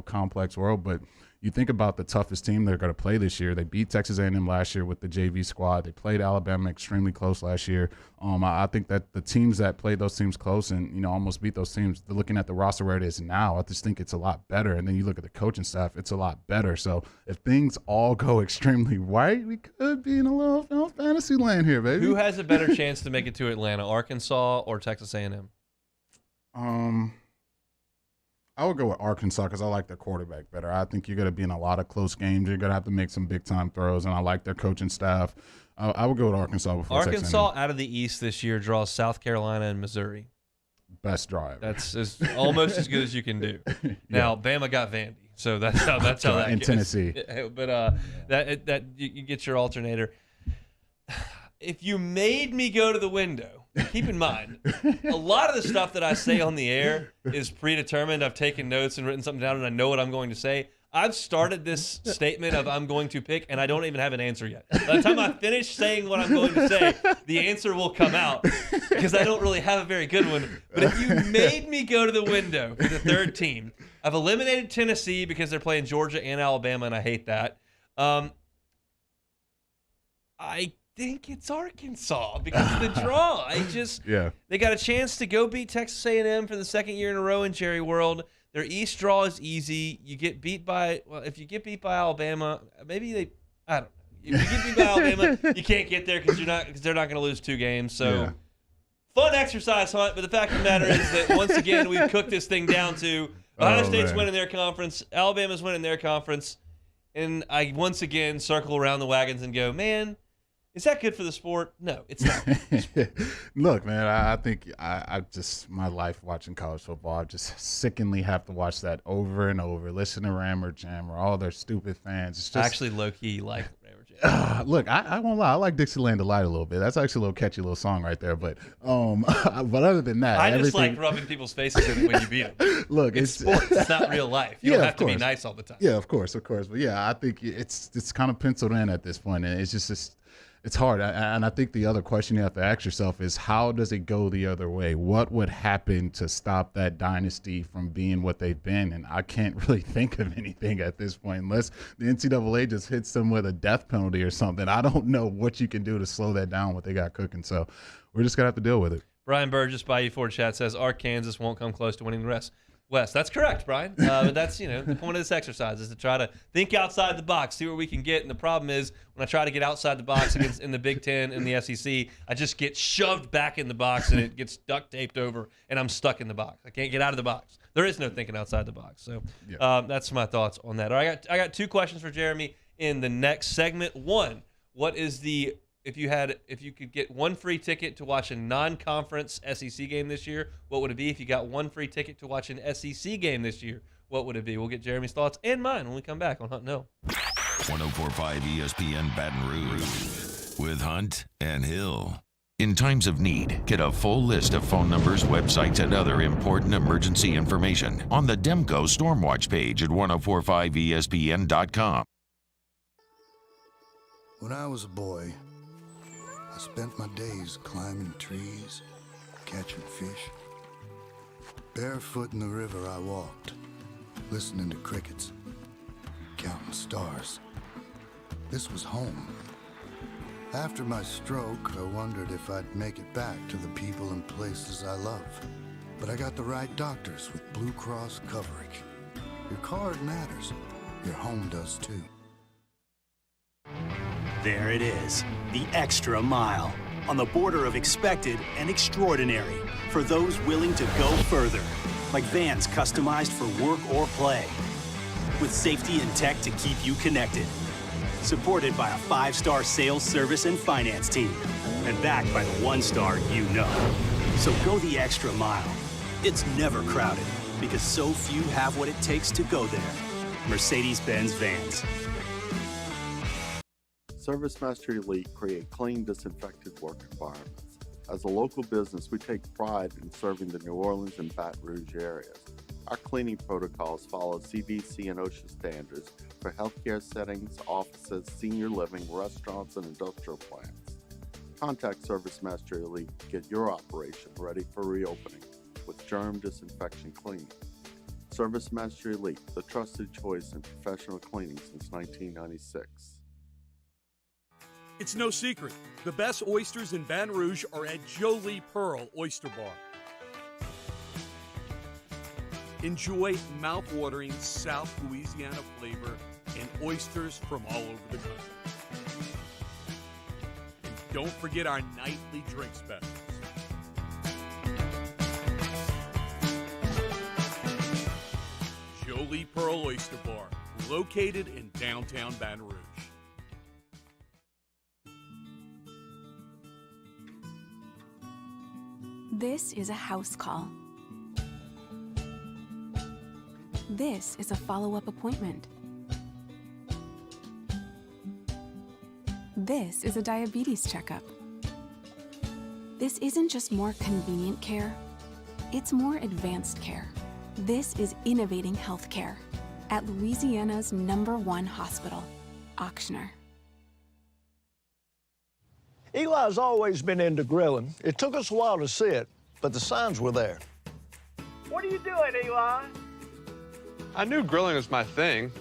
complex world. But you think about the toughest team they're going to play this year. They beat Texas A&M last year with the JV squad. They played Alabama extremely close last year. I think that the teams that played those teams close and, almost beat those teams, looking at the roster where it is now, I just think it's a lot better. And then you look at the coaching staff, it's a lot better. So if things all go extremely right, we could be in a little fantasy land here, baby. Who has a better chance to make it to Atlanta, Arkansas or Texas A&M? I would go with Arkansas because I like their quarterback better. I think you're going to be in a lot of close games. You're going to have to make some big-time throws, and I like their coaching staff. I would go with Arkansas before Texas A&M. Out of the East this year draws South Carolina and Missouri. Best drive. That's almost as good as you can do. Now, Bama got Vandy, so that's how that in goes. Tennessee. But that you get your alternator. If you made me go to the window, keep in mind, a lot of the stuff that I say on the air is predetermined. I've taken notes and written something down, and I know what I'm going to say. I've started this statement of I'm going to pick, and I don't even have an answer yet. By the time I finish saying what I'm going to say, the answer will come out because I don't really have a very good one. But if you made me go to the window for the third team, I've eliminated Tennessee because they're playing Georgia and Alabama, and I hate that. I think it's Arkansas because of the draw. They got a chance to go beat Texas A&M for the second year in a row in Jerry World. Their East draw is easy. If you get beat by Alabama, I don't know. If you get beat by Alabama, you can't get there because they're not going to lose 2 games. So fun exercise hunt. But the fact of the matter is that once again we've cooked this thing down to Ohio State's winning their conference, Alabama's winning their conference, and I once again circle around the wagons and go, man. Is that good for the sport? No, it's not. Look, man, I think I just my life watching college football. I just sickeningly have to watch that over and over. Listen to Rammer Jammer, all their stupid fans. It's just, I actually low key like Rammer Jammer. Look, I won't lie. I like Dixieland Delight a little bit. That's actually a little catchy little song right there. But other than that, I just like rubbing people's faces in it when you beat them. Look, it's sports. It's not real life. You don't have to be nice all the time. Yeah, of course. But yeah, I think it's kind of penciled in at this point, and it's just. It's hard, and I think the other question you have to ask yourself is how does it go the other way? What would happen to stop that dynasty from being what they've been? And I can't really think of anything at this point unless the NCAA just hits them with a death penalty or something. I don't know what you can do to slow that down, what they got cooking. So we're just going to have to deal with it. Brian Burgess, Bayou Ford Chat, says Arkansas won't come close to winning the rest. West. That's correct, Brian. But that's, the point of this exercise is to try to think outside the box, see what we can get. And the problem is when I try to get outside the box in the Big Ten and the SEC, I just get shoved back in the box and it gets duct taped over and I'm stuck in the box. I can't get out of the box. There is no thinking outside the box. So that's my thoughts on that. All right, I got 2 questions for Jeremy in the next segment. One, what is if you could get 1 free ticket to watch a non-conference SEC game this year, what would it be? If you got 1 free ticket to watch an SEC game this year, what would it be? We'll get Jeremy's thoughts and mine when we come back on Hunt and Hill. 104.5 ESPN Baton Rouge with Hunt and Hill. In times of need, get a full list of phone numbers, websites, and other important emergency information on the Demco Stormwatch page at 1045ESPN.com. When I was a boy, I spent my days climbing trees, catching fish. Barefoot in the river I walked, listening to crickets, counting stars. This was home. After my stroke, I wondered if I'd make it back to the people and places I love. But I got the right doctors with Blue Cross coverage. Your card matters. Your home does too. There it is, the extra mile, on the border of expected and extraordinary for those willing to go further, like vans customized for work or play, with safety and tech to keep you connected, supported by a 5-star sales, service, and finance team, and backed by the 1-star you know. So go the extra mile. It's never crowded, because so few have what it takes to go there. Mercedes-Benz vans. ServiceMaster Elite create clean, disinfected work environments. As a local business, we take pride in serving the New Orleans and Baton Rouge areas. Our cleaning protocols follow CDC and OSHA standards for healthcare settings, offices, senior living, restaurants, and industrial plants. Contact ServiceMaster Elite to get your operation ready for reopening with germ disinfection cleaning. ServiceMaster Elite, the trusted choice in professional cleaning since 1996. It's no secret. The best oysters in Baton Rouge are at Jolie Pearl Oyster Bar. Enjoy mouth-watering South Louisiana flavor and oysters from all over the country. And don't forget our nightly drink specials. Jolie Pearl Oyster Bar, located in downtown Baton Rouge. This is a house call. This is a follow-up appointment. This is a diabetes checkup. This isn't just more convenient care, it's more advanced care. This is innovating healthcare at Louisiana's #1 hospital, Auctioner. Eli's always been into grilling. It took us a while to see it, but the signs were there. What are you doing, Eli? I knew grilling was my thing.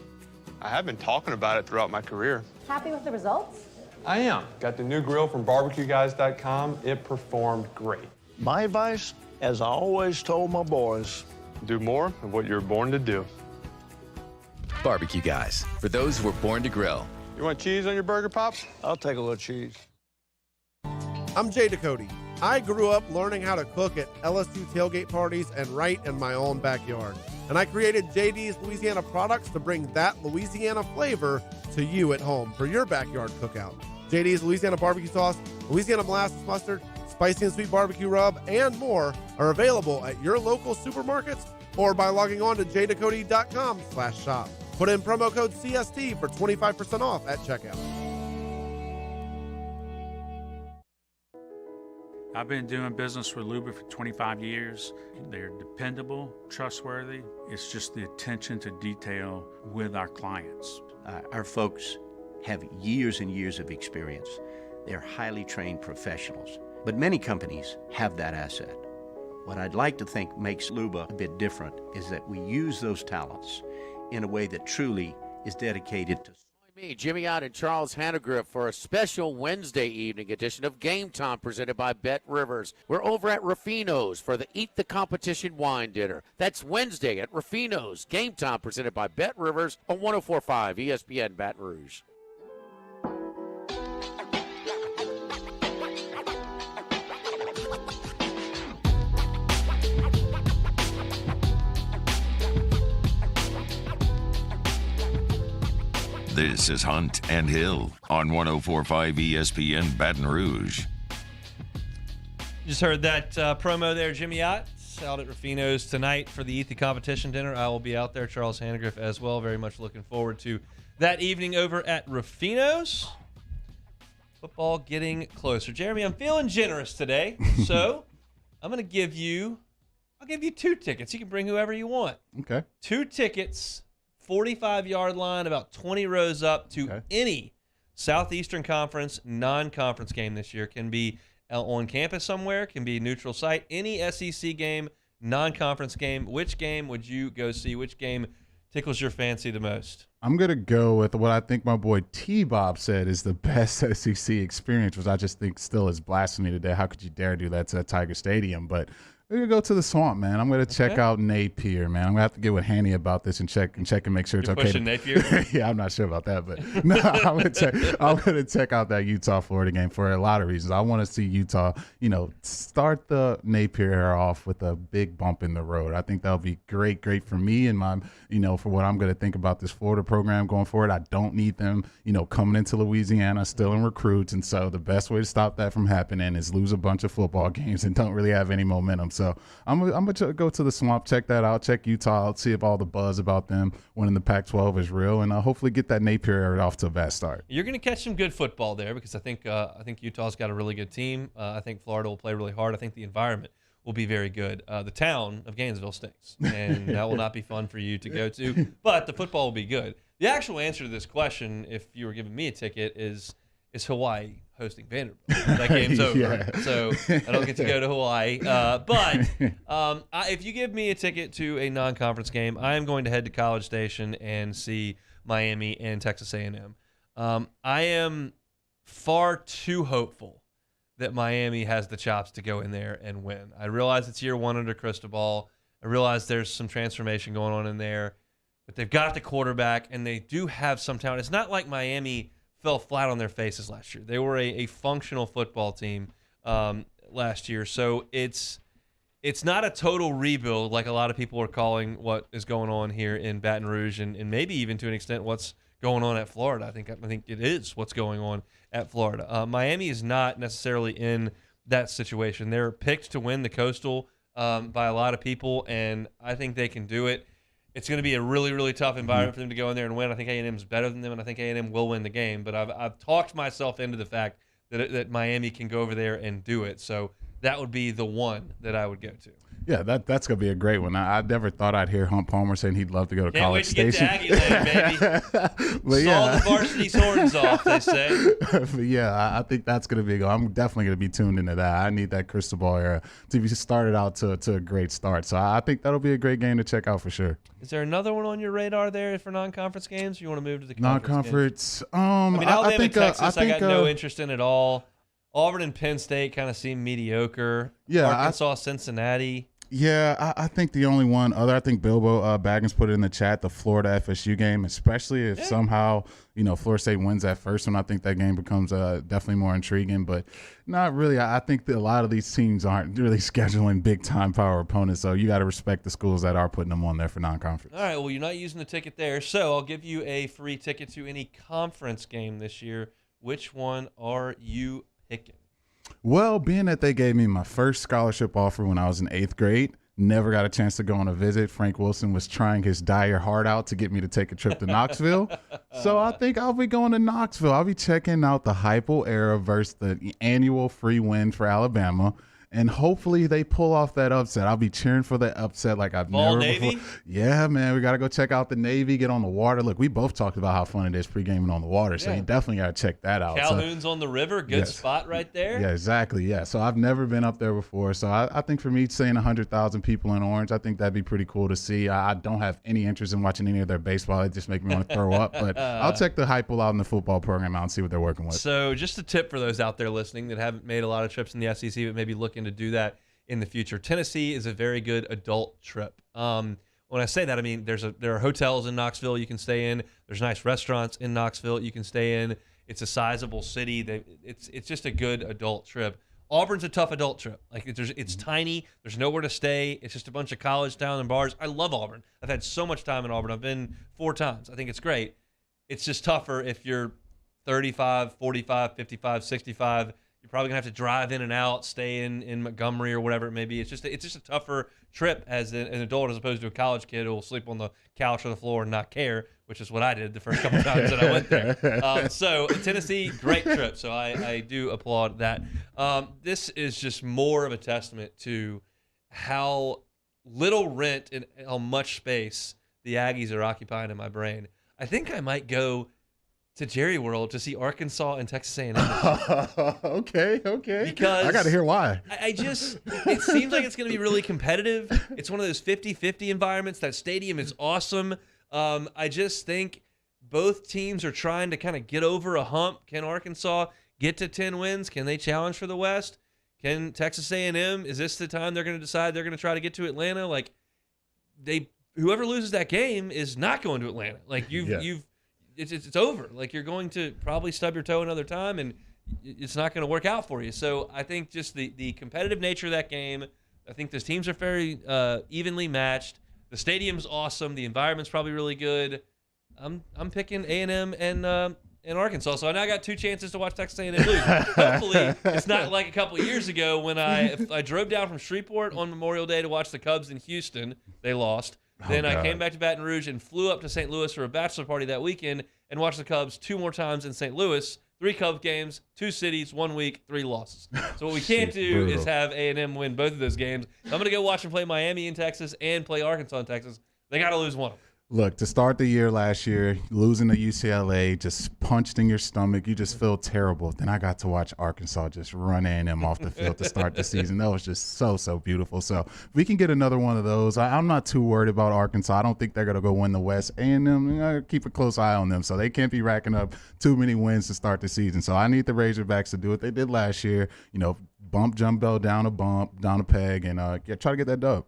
I have been talking about it throughout my career. Happy with the results? I am. Got the new grill from barbecueguys.com. It performed great. My advice, as I always told my boys, do more of what you're born to do. Barbecue Guys, for those who were born to grill. You want cheese on your burger, Pops? I'll take a little cheese. I'm Jay Ducote. I grew up learning how to cook at LSU tailgate parties and right in my own backyard. And I created JD's Louisiana products to bring that Louisiana flavor to you at home for your backyard cookout. JD's Louisiana barbecue sauce, Louisiana molasses mustard, spicy and sweet barbecue rub, and more are available at your local supermarkets or by logging on to jducote.com/shop. Put in promo code CST for 25% off at checkout. I've been doing business with Luba for 25 years. They're dependable, trustworthy. It's just the attention to detail with our clients. Our folks have years and years of experience. They're highly trained professionals, but many companies have that asset. What I'd like to think makes Luba a bit different is that we use those talents in a way that truly is dedicated to me, Jimmy Ott and Charles Hannegriff for a special Wednesday evening edition of Game Time presented by Bet Rivers. We're over at Ruffino's for the Eat the Competition wine dinner. That's Wednesday at Ruffino's. Game Time presented by Bet Rivers on 104.5 ESPN Baton Rouge. This is Hunt and Hill on 104.5 ESPN Baton Rouge. Just heard that promo there, Jimmy Ott, out at Ruffino's tonight for the Eat the Competition dinner. I will be out there, Charles Hannegriff as well. Very much looking forward to that evening over at Ruffino's. Football getting closer. Jeremy, I'm feeling generous today, so I'm going to give you 2 tickets. You can bring whoever you want. Okay. 2 tickets. 45-yard line, about 20 rows up to any Southeastern Conference non-conference game this year. Can be on campus somewhere, can be neutral site. Any SEC game, non-conference game. Which game would you go see? Which game tickles your fancy the most? I'm going to go with what I think my boy T-Bob said is the best SEC experience, which I just think still is blasphemy today. How could you dare do that to Tiger Stadium? But we're going to go to the Swamp, man. I'm going to check out Napier, man. I'm going to have to get with Hanny about this and check and make sure it's okay. Pushing Napier? Yeah, I'm not sure about that, but no, I'm going to check out that Utah-Florida game for a lot of reasons. I want to see Utah, start the Napier era off with a big bump in the road. I think that'll be great for me and my, for what I'm going to think about this Florida program going forward. I don't need them, coming into Louisiana, still in recruits, and so the best way to stop that from happening is lose a bunch of football games and don't really have any momentum. So I'm gonna go to the Swamp, check that out, check Utah out, see if all the buzz about them winning the Pac-12 is real, and hopefully get that Napier area off to a bad start. You're going to catch some good football there because I think Utah's got a really good team. I think Florida will play really hard. I think the environment will be very good. The town of Gainesville stinks, and that will not be fun for you to go to, but the football will be good. The actual answer to this question, if you were giving me a ticket, is Hawaii hosting Vanderbilt. That game's over, so I don't get to go to Hawaii. But if you give me a ticket to a non-conference game, I am going to head to College Station and see Miami and Texas A&M. I am far too hopeful that Miami has the chops to go in there and win. I realize it's year one under Cristobal. I realize there's some transformation going on in there, but they've got the quarterback, and they do have some talent. It's not like Miami fell flat on their faces last year. They were a functional football team last year, so it's not a total rebuild like a lot of people are calling what is going on here in Baton Rouge, and maybe even to an extent what's going on at Florida. I think it is what's going on at Florida. Miami is not necessarily in that situation. They're picked to win the Coastal by a lot of people, and I think they can do it. It's going to be a really, really tough environment for them to go in there and win. I think A&M is better than them, and I think A&M will win the game. But I've talked myself into the fact that Miami can go over there and do it. So that would be the one that I would go to. Yeah, that's going to be a great one. I never thought I'd hear Hump Palmer saying he'd love to go to College Station. Can't wait to get to Aggie Land, baby. Saw the varsity's horns off, they say. But yeah, I think that's going to be a go. I'm definitely going to be tuned into that. I need that Cristobal era to be started out to a great start. So I think that'll be a great game to check out for sure. Is there another one on your radar there for non-conference games? Or you want to move to the non-conference? Alabama and Texas, I got no interest in at all. Auburn and Penn State kind of seem mediocre. Yeah, Arkansas, Cincinnati. Yeah, I think the only one other, I think Bilbo Baggins put it in the chat, the Florida FSU game, especially if somehow, Florida State wins that first one. I think that game becomes definitely more intriguing, but not really. I think that a lot of these teams aren't really scheduling big-time power opponents, so you got to respect the schools that are putting them on there for non-conference. All right, well, you're not using the ticket there, so I'll give you a free ticket to any conference game this year. Which one are you picking? Well, being that they gave me my first scholarship offer when I was in 8th grade, never got a chance to go on a visit. Frank Wilson was trying his dire heart out to get me to take a trip to Knoxville. So I think I'll be going to Knoxville. I'll be checking out the Heupel era versus the annual free win for Alabama. And hopefully they pull off that upset. I'll be cheering for the upset like I've never Navy? before. Yeah, man, we got to go check out the Navy, get on the water. Look, we both talked about how fun it is pre-gaming on the water, so you definitely got to check that out. Calhoun's on the river, good spot right there. Yeah, exactly, yeah. So I've never been up there before, so I think for me, saying 100,000 people in orange, I think that'd be pretty cool to see. I don't have any interest in watching any of their baseball. It just makes me want to throw up, but I'll check the Heupel out in the football program out and see what they're working with. So just a tip for those out there listening that haven't made a lot of trips in the SEC but maybe looking to do that in the future. Tennessee is a very good adult trip. When I say that, I mean there are hotels in Knoxville you can stay in. There's nice restaurants in Knoxville you can stay in. It's a sizable city. It's just a good adult trip. Auburn's a tough adult trip. Like it's tiny. There's nowhere to stay. It's just a bunch of college town and bars. I love Auburn. I've had so much time in Auburn. I've been 4 times. I think it's great. It's just tougher if you're 35, 45, 55, 65. You're probably going to have to drive in and out, stay in Montgomery or whatever it may be. It's just a tougher trip as an adult as opposed to a college kid who will sleep on the couch or the floor and not care, which is what I did the first couple times that I went there. So Tennessee, great trip. So I do applaud that. This is just more of a testament to how little rent and how much space the Aggies are occupying in my brain. I think I might go to Jerry World to see Arkansas and Texas A&M. Okay. Because I got to hear why. It seems like it's going to be really competitive. It's one of those 50-50 environments. That stadium is awesome. I just think both teams are trying to kind of get over a hump. Can Arkansas get to 10 wins? Can they challenge for the West? Can Texas A&M, is this the time they're going to decide they're going to try to get to Atlanta? Like, whoever loses that game is not going to Atlanta. Like, it's over. Like, you're going to probably stub your toe another time, and it's not going to work out for you. So I think just the competitive nature of that game, I think those teams are very evenly matched. The stadium's awesome. The environment's probably really good. I'm picking A&M and in Arkansas, so I now got 2 chances to watch Texas A&M lose. Hopefully, it's not like a couple of years ago when I drove down from Shreveport on Memorial Day to watch the Cubs in Houston. They lost. Then I came back to Baton Rouge and flew up to St. Louis for a bachelor party that weekend and watched the Cubs 2 more times in St. Louis. 3 Cubs games, 2 cities, 1 week, 3 losses. So what we can't do is have A&M win both of those games. I'm going to go watch them play Miami in Texas and play Arkansas in Texas. They got to lose one of them. Look, to start the year last year, losing to UCLA, just punched in your stomach. You just feel terrible. Then I got to watch Arkansas just run A&M off the field to start the season. That was just so beautiful. So if we can get another one of those, I'm not too worried about Arkansas. I don't think they're going to go win the West. A&M, keep a close eye on them. So they can't be racking up too many wins to start the season. So I need the Razorbacks to do what they did last year. Bump Jumbo down a peg, and try to get that dub.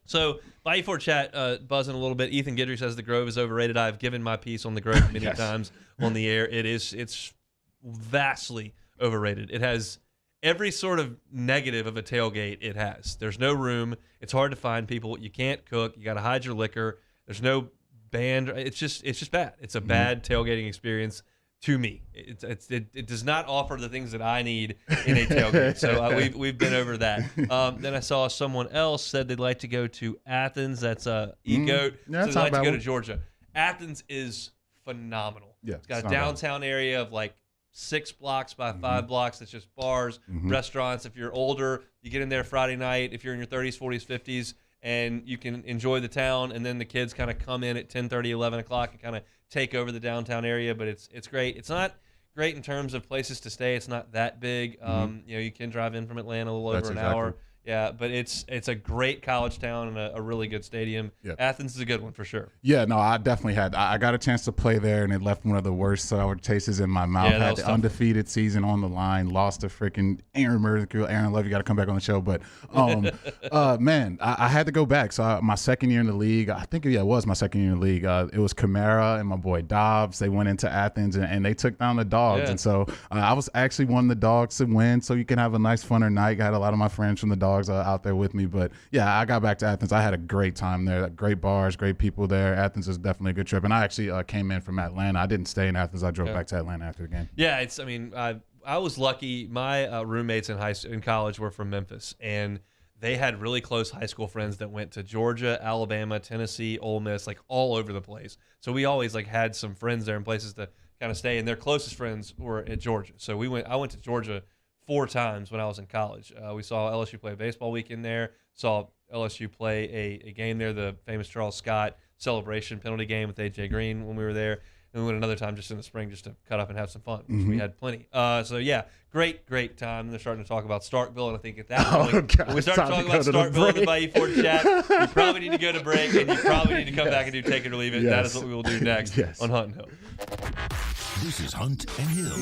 So, Bayou Ford chat buzzing a little bit. Ethan Guidry says the Grove is overrated. I've given my piece on the Grove many times on the air. It's vastly overrated. It has every sort of negative of a tailgate it has. There's no room. It's hard to find people. You can't cook. You got to hide your liquor. There's no band. It's just bad. It's a bad tailgating experience. To me, it does not offer the things that I need in a tailgate. So we've been over that. Then I saw someone else said they'd like to go to Athens. That's E-Goat. So they'd like to go to Georgia. Athens is phenomenal. Yeah, it's got a downtown area of like 6 blocks by 5 blocks. It's just bars, restaurants. If you're older, you get in there Friday night. If you're in your 30s, 40s, 50s, and you can enjoy the town, and then the kids kind of come in at 10:30, 11 o'clock and kind of take over the downtown area. But it's great. It's not great in terms of places to stay. It's not that big. You can drive in from Atlanta a little over an hour. Yeah, but it's a great college town and a really good stadium. Yeah. Athens is a good one for sure. Yeah, no, I definitely had. I got a chance to play there, and it left one of the worst sour tastes in my mouth. Yeah, had the undefeated season on the line, lost to freaking Aaron Mercure. Aaron Love, you got to come back on the show. But, man, I had to go back. So my second year in the league, I think it was my second year in the league. It was Kamara and my boy Dobbs. They went into Athens, and they took down the Dogs. Yeah. And so I was actually one of the Dogs to win, so you can have a nice, funner night. Got a lot of my friends from the Dogs out there with me. But, yeah, I got back to Athens. I had a great time there. Great bars, great people there. Athens is definitely a good trip. And I actually came in from Atlanta. I didn't stay in Athens. I drove back to Atlanta after the game. Yeah, I was lucky. My roommates in college were from Memphis, and they had really close high school friends that went to Georgia, Alabama, Tennessee, Ole Miss, like all over the place. So we always had some friends there and places to kind of stay, and their closest friends were at Georgia. So I went to Georgia 4 times when I was in college. We saw LSU play a baseball weekend there, saw LSU play a game there, the famous Charles Scott celebration penalty game with A.J. Green when we were there. And we went another time just in the spring just to cut up and have some fun, which we had plenty. So, yeah, great time. And they're starting to talk about Starkville, and I think at that point, when we start to talk about Starkville in the Bayou Ford chat, you probably need to go to break, and you probably need to come back and do Take It or Leave It. Yes. That is what we will do next on Hunt and Hill. This is Hunt and Hill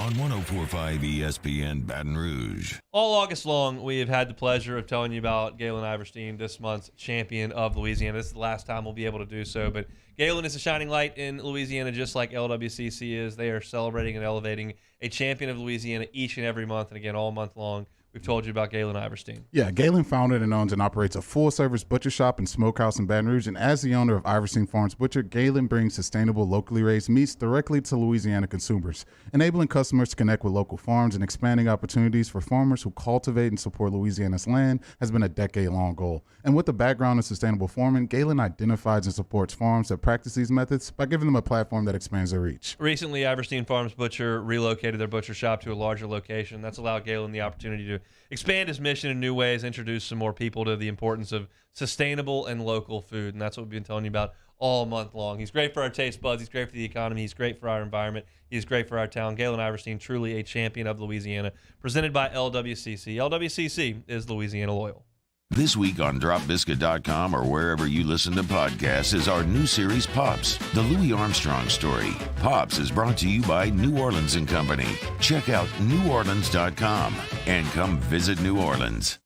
on 104.5 ESPN Baton Rouge. All August long, we have had the pleasure of telling you about Galen Iverstein, this month's champion of Louisiana. This is the last time we'll be able to do so, but Galen is a shining light in Louisiana, just like LWCC is. They are celebrating and elevating a champion of Louisiana each and every month, and again, all month long. We've told you about Galen Iverstein. Yeah, Galen founded and owns and operates a full-service butcher shop and smokehouse in Baton Rouge, and as the owner of Iverstein Farms Butcher, Galen brings sustainable, locally raised meats directly to Louisiana consumers, enabling customers to connect with local farms and expanding opportunities for farmers who cultivate and support Louisiana's land has been a decade-long goal. And with a background in sustainable farming, Galen identifies and supports farms that practice these methods by giving them a platform that expands their reach. Recently, Iverstein Farms Butcher relocated their butcher shop to a larger location. That's allowed Galen the opportunity to expand his mission in new ways, introduce some more people to the importance of sustainable and local food, and that's what we've been telling you about all month long. He's great for our taste buds. He's great for the economy. He's great for our environment. He's great for our town. Galen Iverstein, truly a champion of Louisiana, presented by LWCC. LWCC is Louisiana Loyal. This week on DropBiscuit.com or wherever you listen to podcasts is our new series, Pops, the Louis Armstrong story. Pops is brought to you by New Orleans & Company. Check out neworleans.com and come visit New Orleans.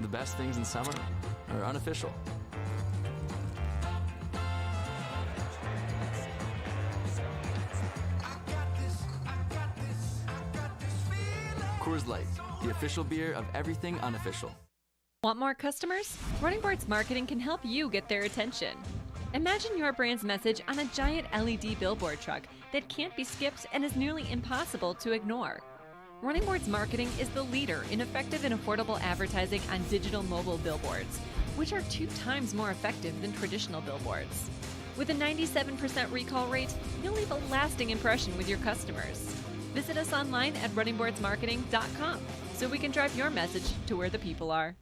The best things in summer are unofficial. Coors Light, the official beer of everything unofficial. Want more customers? Running Bart's marketing can help you get their attention. Imagine your brand's message on a giant LED billboard truck that can't be skipped and is nearly impossible to ignore. Running Boards Marketing is the leader in effective and affordable advertising on digital mobile billboards, which are 2 times more effective than traditional billboards. With a 97% recall rate, you'll leave a lasting impression with your customers. Visit us online at runningboardsmarketing.com so we can drive your message to where the people are.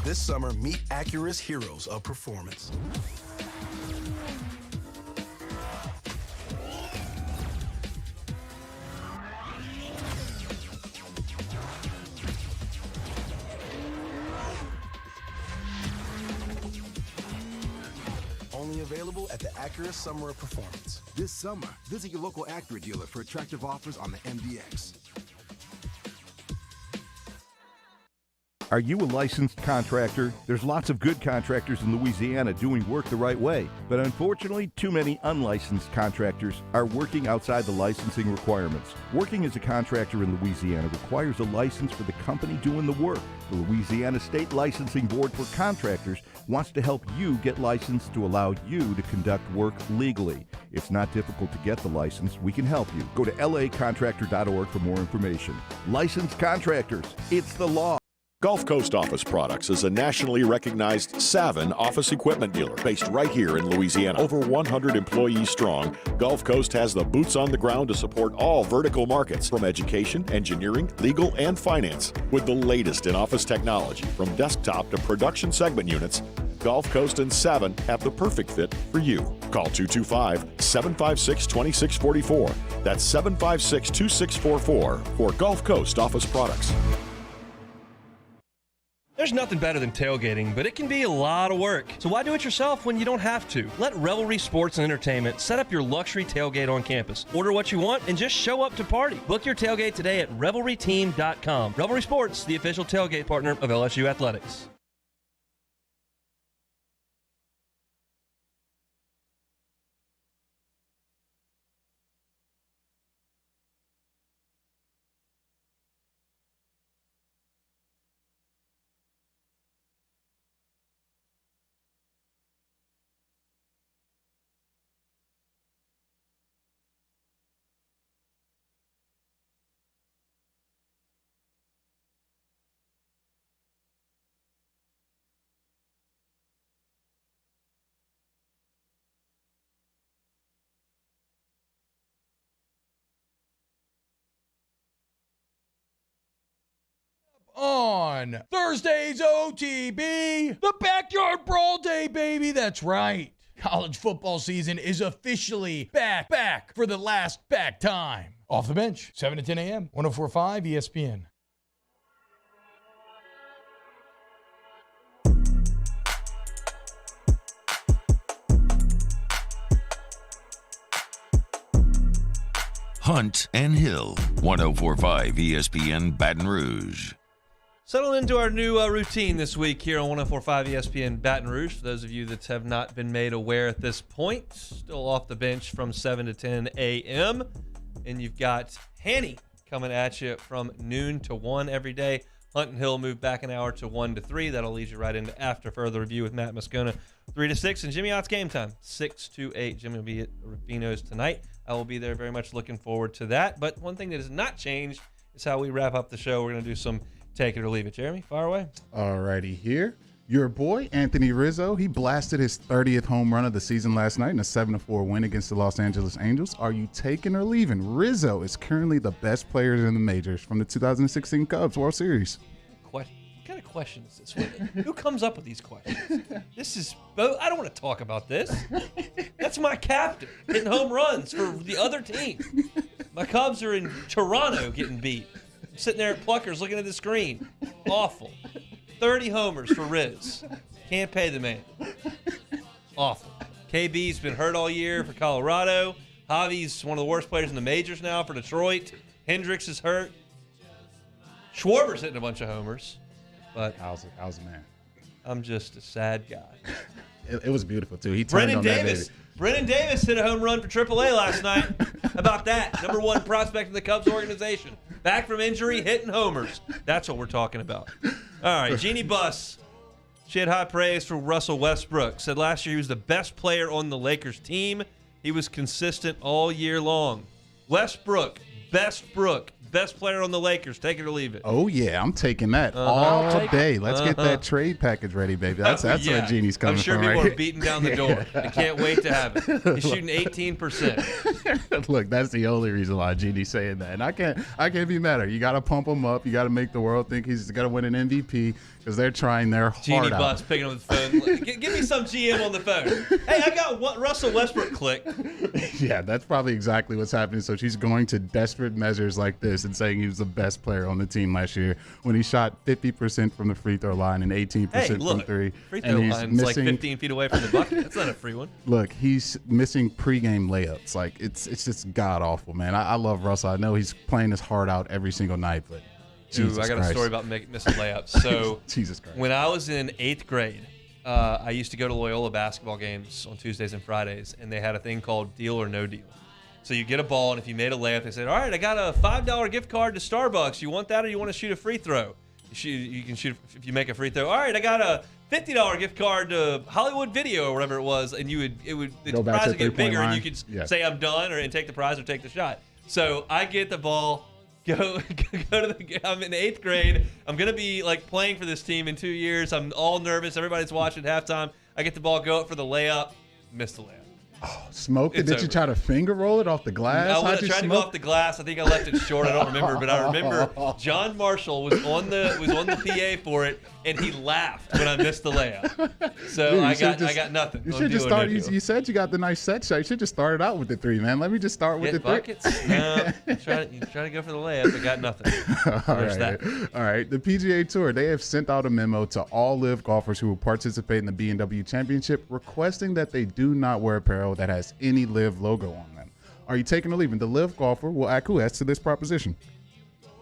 This summer, meet Acura's heroes of performance. Only available at the Acura Summer of Performance. This summer, visit your local Acura dealer for attractive offers on the MDX. Are you a licensed contractor? There's lots of good contractors in Louisiana doing work the right way, but unfortunately, too many unlicensed contractors are working outside the licensing requirements. Working as a contractor in Louisiana requires a license for the company doing the work. The Louisiana State Licensing Board for Contractors wants to help you get licensed to allow you to conduct work legally. It's not difficult to get the license. We can help you. Go to lacontractor.org for more information. Licensed contractors, it's the law. Gulf Coast Office Products is a nationally recognized Savin office equipment dealer based right here in Louisiana. Over 100 employees strong, Gulf Coast has the boots on the ground to support all vertical markets from education, engineering, legal, and finance. With the latest in office technology from desktop to production segment units, Gulf Coast and Savin have the perfect fit for you. Call 225-756-2644. That's 756-2644 for Gulf Coast Office Products. There's nothing better than tailgating, but it can be a lot of work. So why do it yourself when you don't have to? Let Revelry Sports and Entertainment set up your luxury tailgate on campus. Order what you want and just show up to party. Book your tailgate today at revelryteam.com. Revelry Sports, the official tailgate partner of LSU Athletics. On Thursday's OTB, the Backyard Brawl Day, baby. That's right. College football season is officially back for the last back time. Off the bench, 7 to 10 a.m., 104.5 ESPN. Hunt and Hill, 104.5 ESPN Baton Rouge. Settling into our new routine this week here on 104.5 ESPN Baton Rouge. For those of you that have not been made aware at this point, still off the bench from 7 to 10 a.m. And you've got Hanny coming at you from noon to 1 every day. Hunt and Hill move back an hour to 1 to 3. That'll lead you right into After Further Review with Matt Moscona, 3 to 6. And Jimmy Ott's Game Time, 6 to 8. Jimmy will be at Rufino's tonight. I will be there, very much looking forward to that. But one thing that has not changed is how we wrap up the show. We're going to do some Take It or Leave It. Jeremy, fire away. All righty, here. Your boy, Anthony Rizzo, he blasted his 30th home run of the season last night in a 7-4 win against the Los Angeles Angels. Are you taking or leaving? Rizzo is currently the best player in the majors from the 2016 Cubs World Series. What kind of question is this? Who comes up with these questions? This is I don't want to talk about this. That's my captain hitting home runs for the other team. My Cubs are in Toronto getting beat. I'm sitting there at Pluckers looking at the screen. Awful. 30 homers for Riz. Can't pay the man. Awful. KB's been hurt all year for Colorado. Javi's one of the worst players in the majors now for Detroit. Hendricks is hurt. Schwarber's hitting a bunch of homers. But how's it, man? I'm just a sad guy. It was beautiful, too. He turned on that baby. Brennan Davis hit a home run for AAA last night. How about that? Number 1 prospect in the Cubs organization. Back from injury, hitting homers. That's what we're talking about. All right, Jeannie Buss She had high praise for Russell Westbrook. Said last year he was the best player on the Lakers team. He was consistent all year long. Westbrook, best player on the Lakers. Take it or leave it. Oh, yeah. I'm taking that all day. Let's get that trade package ready, baby. That's where Jeannie's coming from. I'm sure people right? are beating down the door. I can't wait to have it. He's shooting 18%. Look, that's the only reason why Jeannie's saying that. And I can't be mad at her. You got to pump him up. You got to make the world think he's going to win an MVP because they're trying their Jeannie heart out. Bus picking up the phone. Give me some GM on the phone. Hey, I got Russell Westbrook click. Yeah, that's probably exactly what's happening. So she's going to desperate measures like this and saying he was the best player on the team last year when he shot 50% from the free throw line and 18% from three. Free throw line's like 15 feet away from the bucket. That's not a free one. Look, he's missing pregame layups. Like it's just god awful, man. I love Russell. I know he's playing his heart out every single night, but Jesus I got Christ. a story about missing layups. So Jesus Christ. When I was in 8th grade, I used to go to Loyola basketball games on Tuesdays and Fridays, and they had a thing called Deal or No Deal. So you get a ball, and if you made a layup, they said, all right, I got a $5 gift card to Starbucks. You want that, or you want to shoot a free throw? You can shoot if you make a free throw. All right, I got a $50 gift card to Hollywood Video or whatever it was, and the prize would get bigger, and you could say I'm done and take the prize or take the shot. So I get the ball. I'm in 8th grade. I'm going to be like playing for this team in 2 years. I'm all nervous. Everybody's watching halftime. I get the ball, go up for the layup, miss the layup. Oh, smoked it. Did you try to finger roll it off the glass? I tried to go off the glass. I think I left it short. I don't remember, but I remember John Marshall was on the PA for it, and he laughed when I missed the layup. So dude, I got nothing. You should just start. You said you got the nice set shot. You should just start it out with the three, man. Let me just start with the buckets. Three. No, you try to go for the layup. I got nothing. All right. The PGA Tour, they have sent out a memo to all LIV golfers who will participate in the BMW Championship, requesting that they do not wear apparel that has any LIV logo on them. Are you taking or leaving? The LIV golfer will acquiesce to this proposition.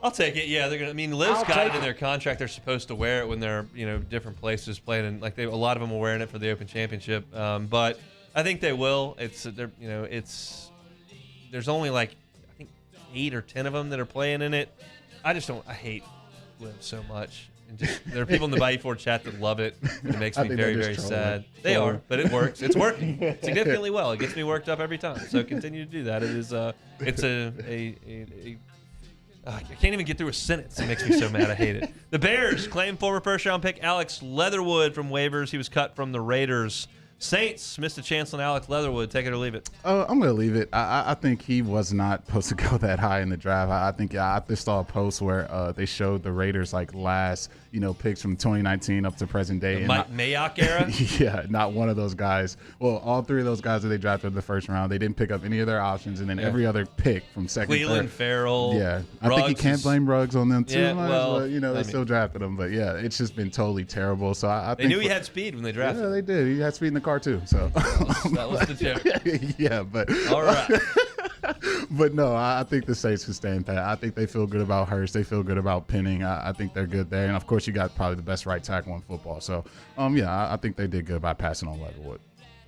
I'll take it. Yeah, they're gonna. I mean, LIV's got it in their contract. They're supposed to wear it when they're different places playing, and like a lot of them are wearing it for the Open Championship. But I think they will. There's only like I think 8 or 10 of them that are playing in it. I hate LIV so much. And there are people in the Bayou Ford chat that love it. It makes me very, very sad. They are, but it works. It's working significantly well. It gets me worked up every time. So continue to do that. It is. I can't even get through a sentence. It makes me so mad. I hate it. The Bears claim former first-round pick Alex Leatherwood from waivers. He was cut from the Raiders. Saints missed a chance on Alex Leatherwood. Take it or leave it. I'm going to leave it. I think he was not supposed to go that high in the draft. I think I just saw a post where they showed the Raiders like last, picks from 2019 up to present day. The Mike Mayock era? Yeah, not one of those guys. Well, all three of those guys that they drafted in the first round, they didn't pick up any of their options, and then every other pick from second, Cleveland, Farrell. Yeah, I think you can't blame Ruggs on them too much. Well, but, they still drafted him. But yeah, it's just been totally terrible. So I think they knew he had speed when they drafted him. Yeah, they did. He had speed in the car too. So that was the joke. Yeah, but all right. But no, I think the Saints can stand pat. I think they feel good about Hurst. They feel good about Penning. I think they're good there. And, of course, you got probably the best right tackle in football. So, I think they did good by passing on Leatherwood.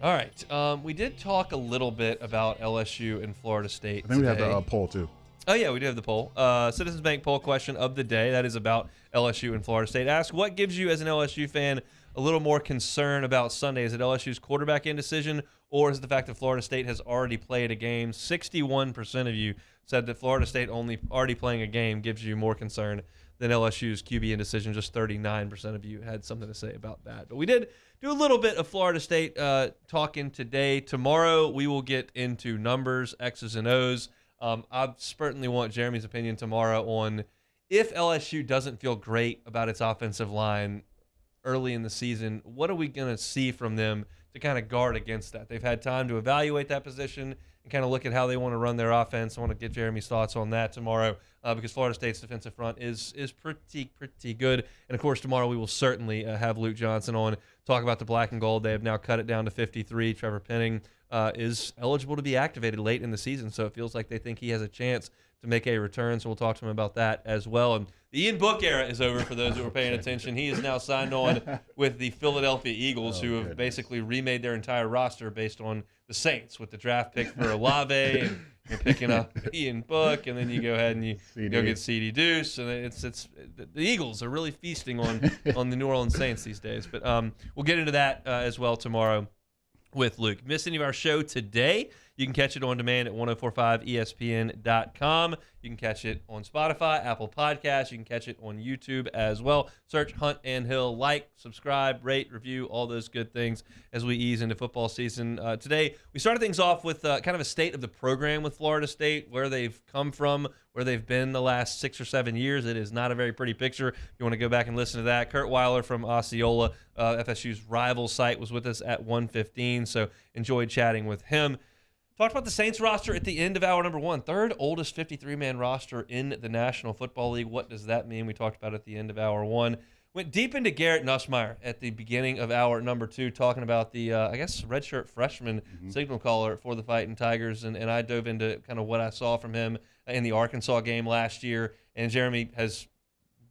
All right. We did talk a little bit about LSU and Florida State I think today. we have the poll, too. Oh, yeah, we do have the poll. Citizens Bank poll question of the day. That is about LSU and Florida State. Ask, what gives you as an LSU fan a little more concern about Sunday? Is it LSU's quarterback indecision, or is it the fact that Florida State has already played a game? 61% of you said that Florida State already playing a game gives you more concern than LSU's QB indecision. Just 39% of you had something to say about that. But we did do a little bit of Florida State talking today. Tomorrow we will get into numbers, X's and O's. I certainly want Jeremy's opinion tomorrow on if LSU doesn't feel great about its offensive line early in the season, what are we going to see from them to kind of guard against that? They've had time to evaluate that position and kind of look at how they want to run their offense. I want to get Jeremy's thoughts on that tomorrow because Florida State's defensive front is pretty good. And, of course, tomorrow we will certainly have Luke Johnson on, talk about the black and gold. They have now cut it down to 53. Trevor Penning is eligible to be activated late in the season. So it feels like they think he has a chance to make a return. So we'll talk to him about that as well. And the Ian Book era is over for those who are paying attention. He is now signed on with the Philadelphia Eagles, who have basically remade their entire roster based on the Saints with the draft pick for Olave and you're picking up Ian Book, and then you go ahead and you go get CD Deuce, and it's the Eagles are really feasting on the New Orleans Saints these days. But we'll get into that as well tomorrow with Luke. Miss any of our show today, you can catch it on demand at 1045ESPN.com. You can catch it on Spotify, Apple Podcasts. You can catch it on YouTube as well. Search Hunt and Hill. Like, subscribe, rate, review, all those good things as we ease into football season. Today, we started things off with kind of a state of the program with Florida State, where they've come from, where they've been the last 6 or 7 years. It is not a very pretty picture. You want to go back and listen to that. Kurt Weiler from Osceola, FSU's rival site, was with us at 1:15, so enjoyed chatting with him. Talked about the Saints roster at the end of hour number 1. Third oldest 53-man roster in the National Football League. What does that mean? We talked about it at the end of hour 1. Went deep into Garrett Nussmeier at the beginning of hour number 2, talking about the, redshirt freshman signal caller for the Fighting Tigers. And I dove into kind of what I saw from him in the Arkansas game last year. And Jeremy has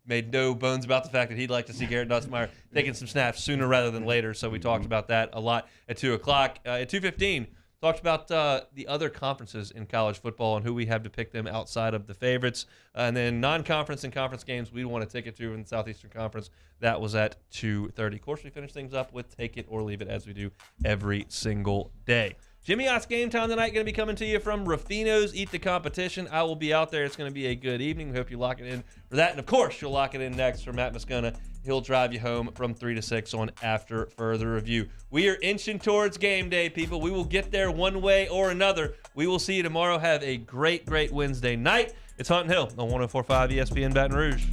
made no bones about the fact that he'd like to see Garrett Nussmeier taking some snaps sooner rather than later. So we talked about that a lot at 2 o'clock. At 2:15, talked about the other conferences in college football and who we have to pick them outside of the favorites. And then non-conference and conference games we want a ticket to in the Southeastern Conference. That was at 2:30. Of course, we finish things up with Take It or Leave It, as we do every single day. Jimmy Ott's Game Time tonight going to be coming to you from Ruffino's Eat the Competition. I will be out there. It's going to be a good evening. We hope you lock it in for that. And, of course, you'll lock it in next for Matt Moscona. He'll drive you home from 3 to 6 on After Further Review. We are inching towards game day, people. We will get there one way or another. We will see you tomorrow. Have a great, great Wednesday night. It's Hunt and Hill on 104.5 ESPN Baton Rouge.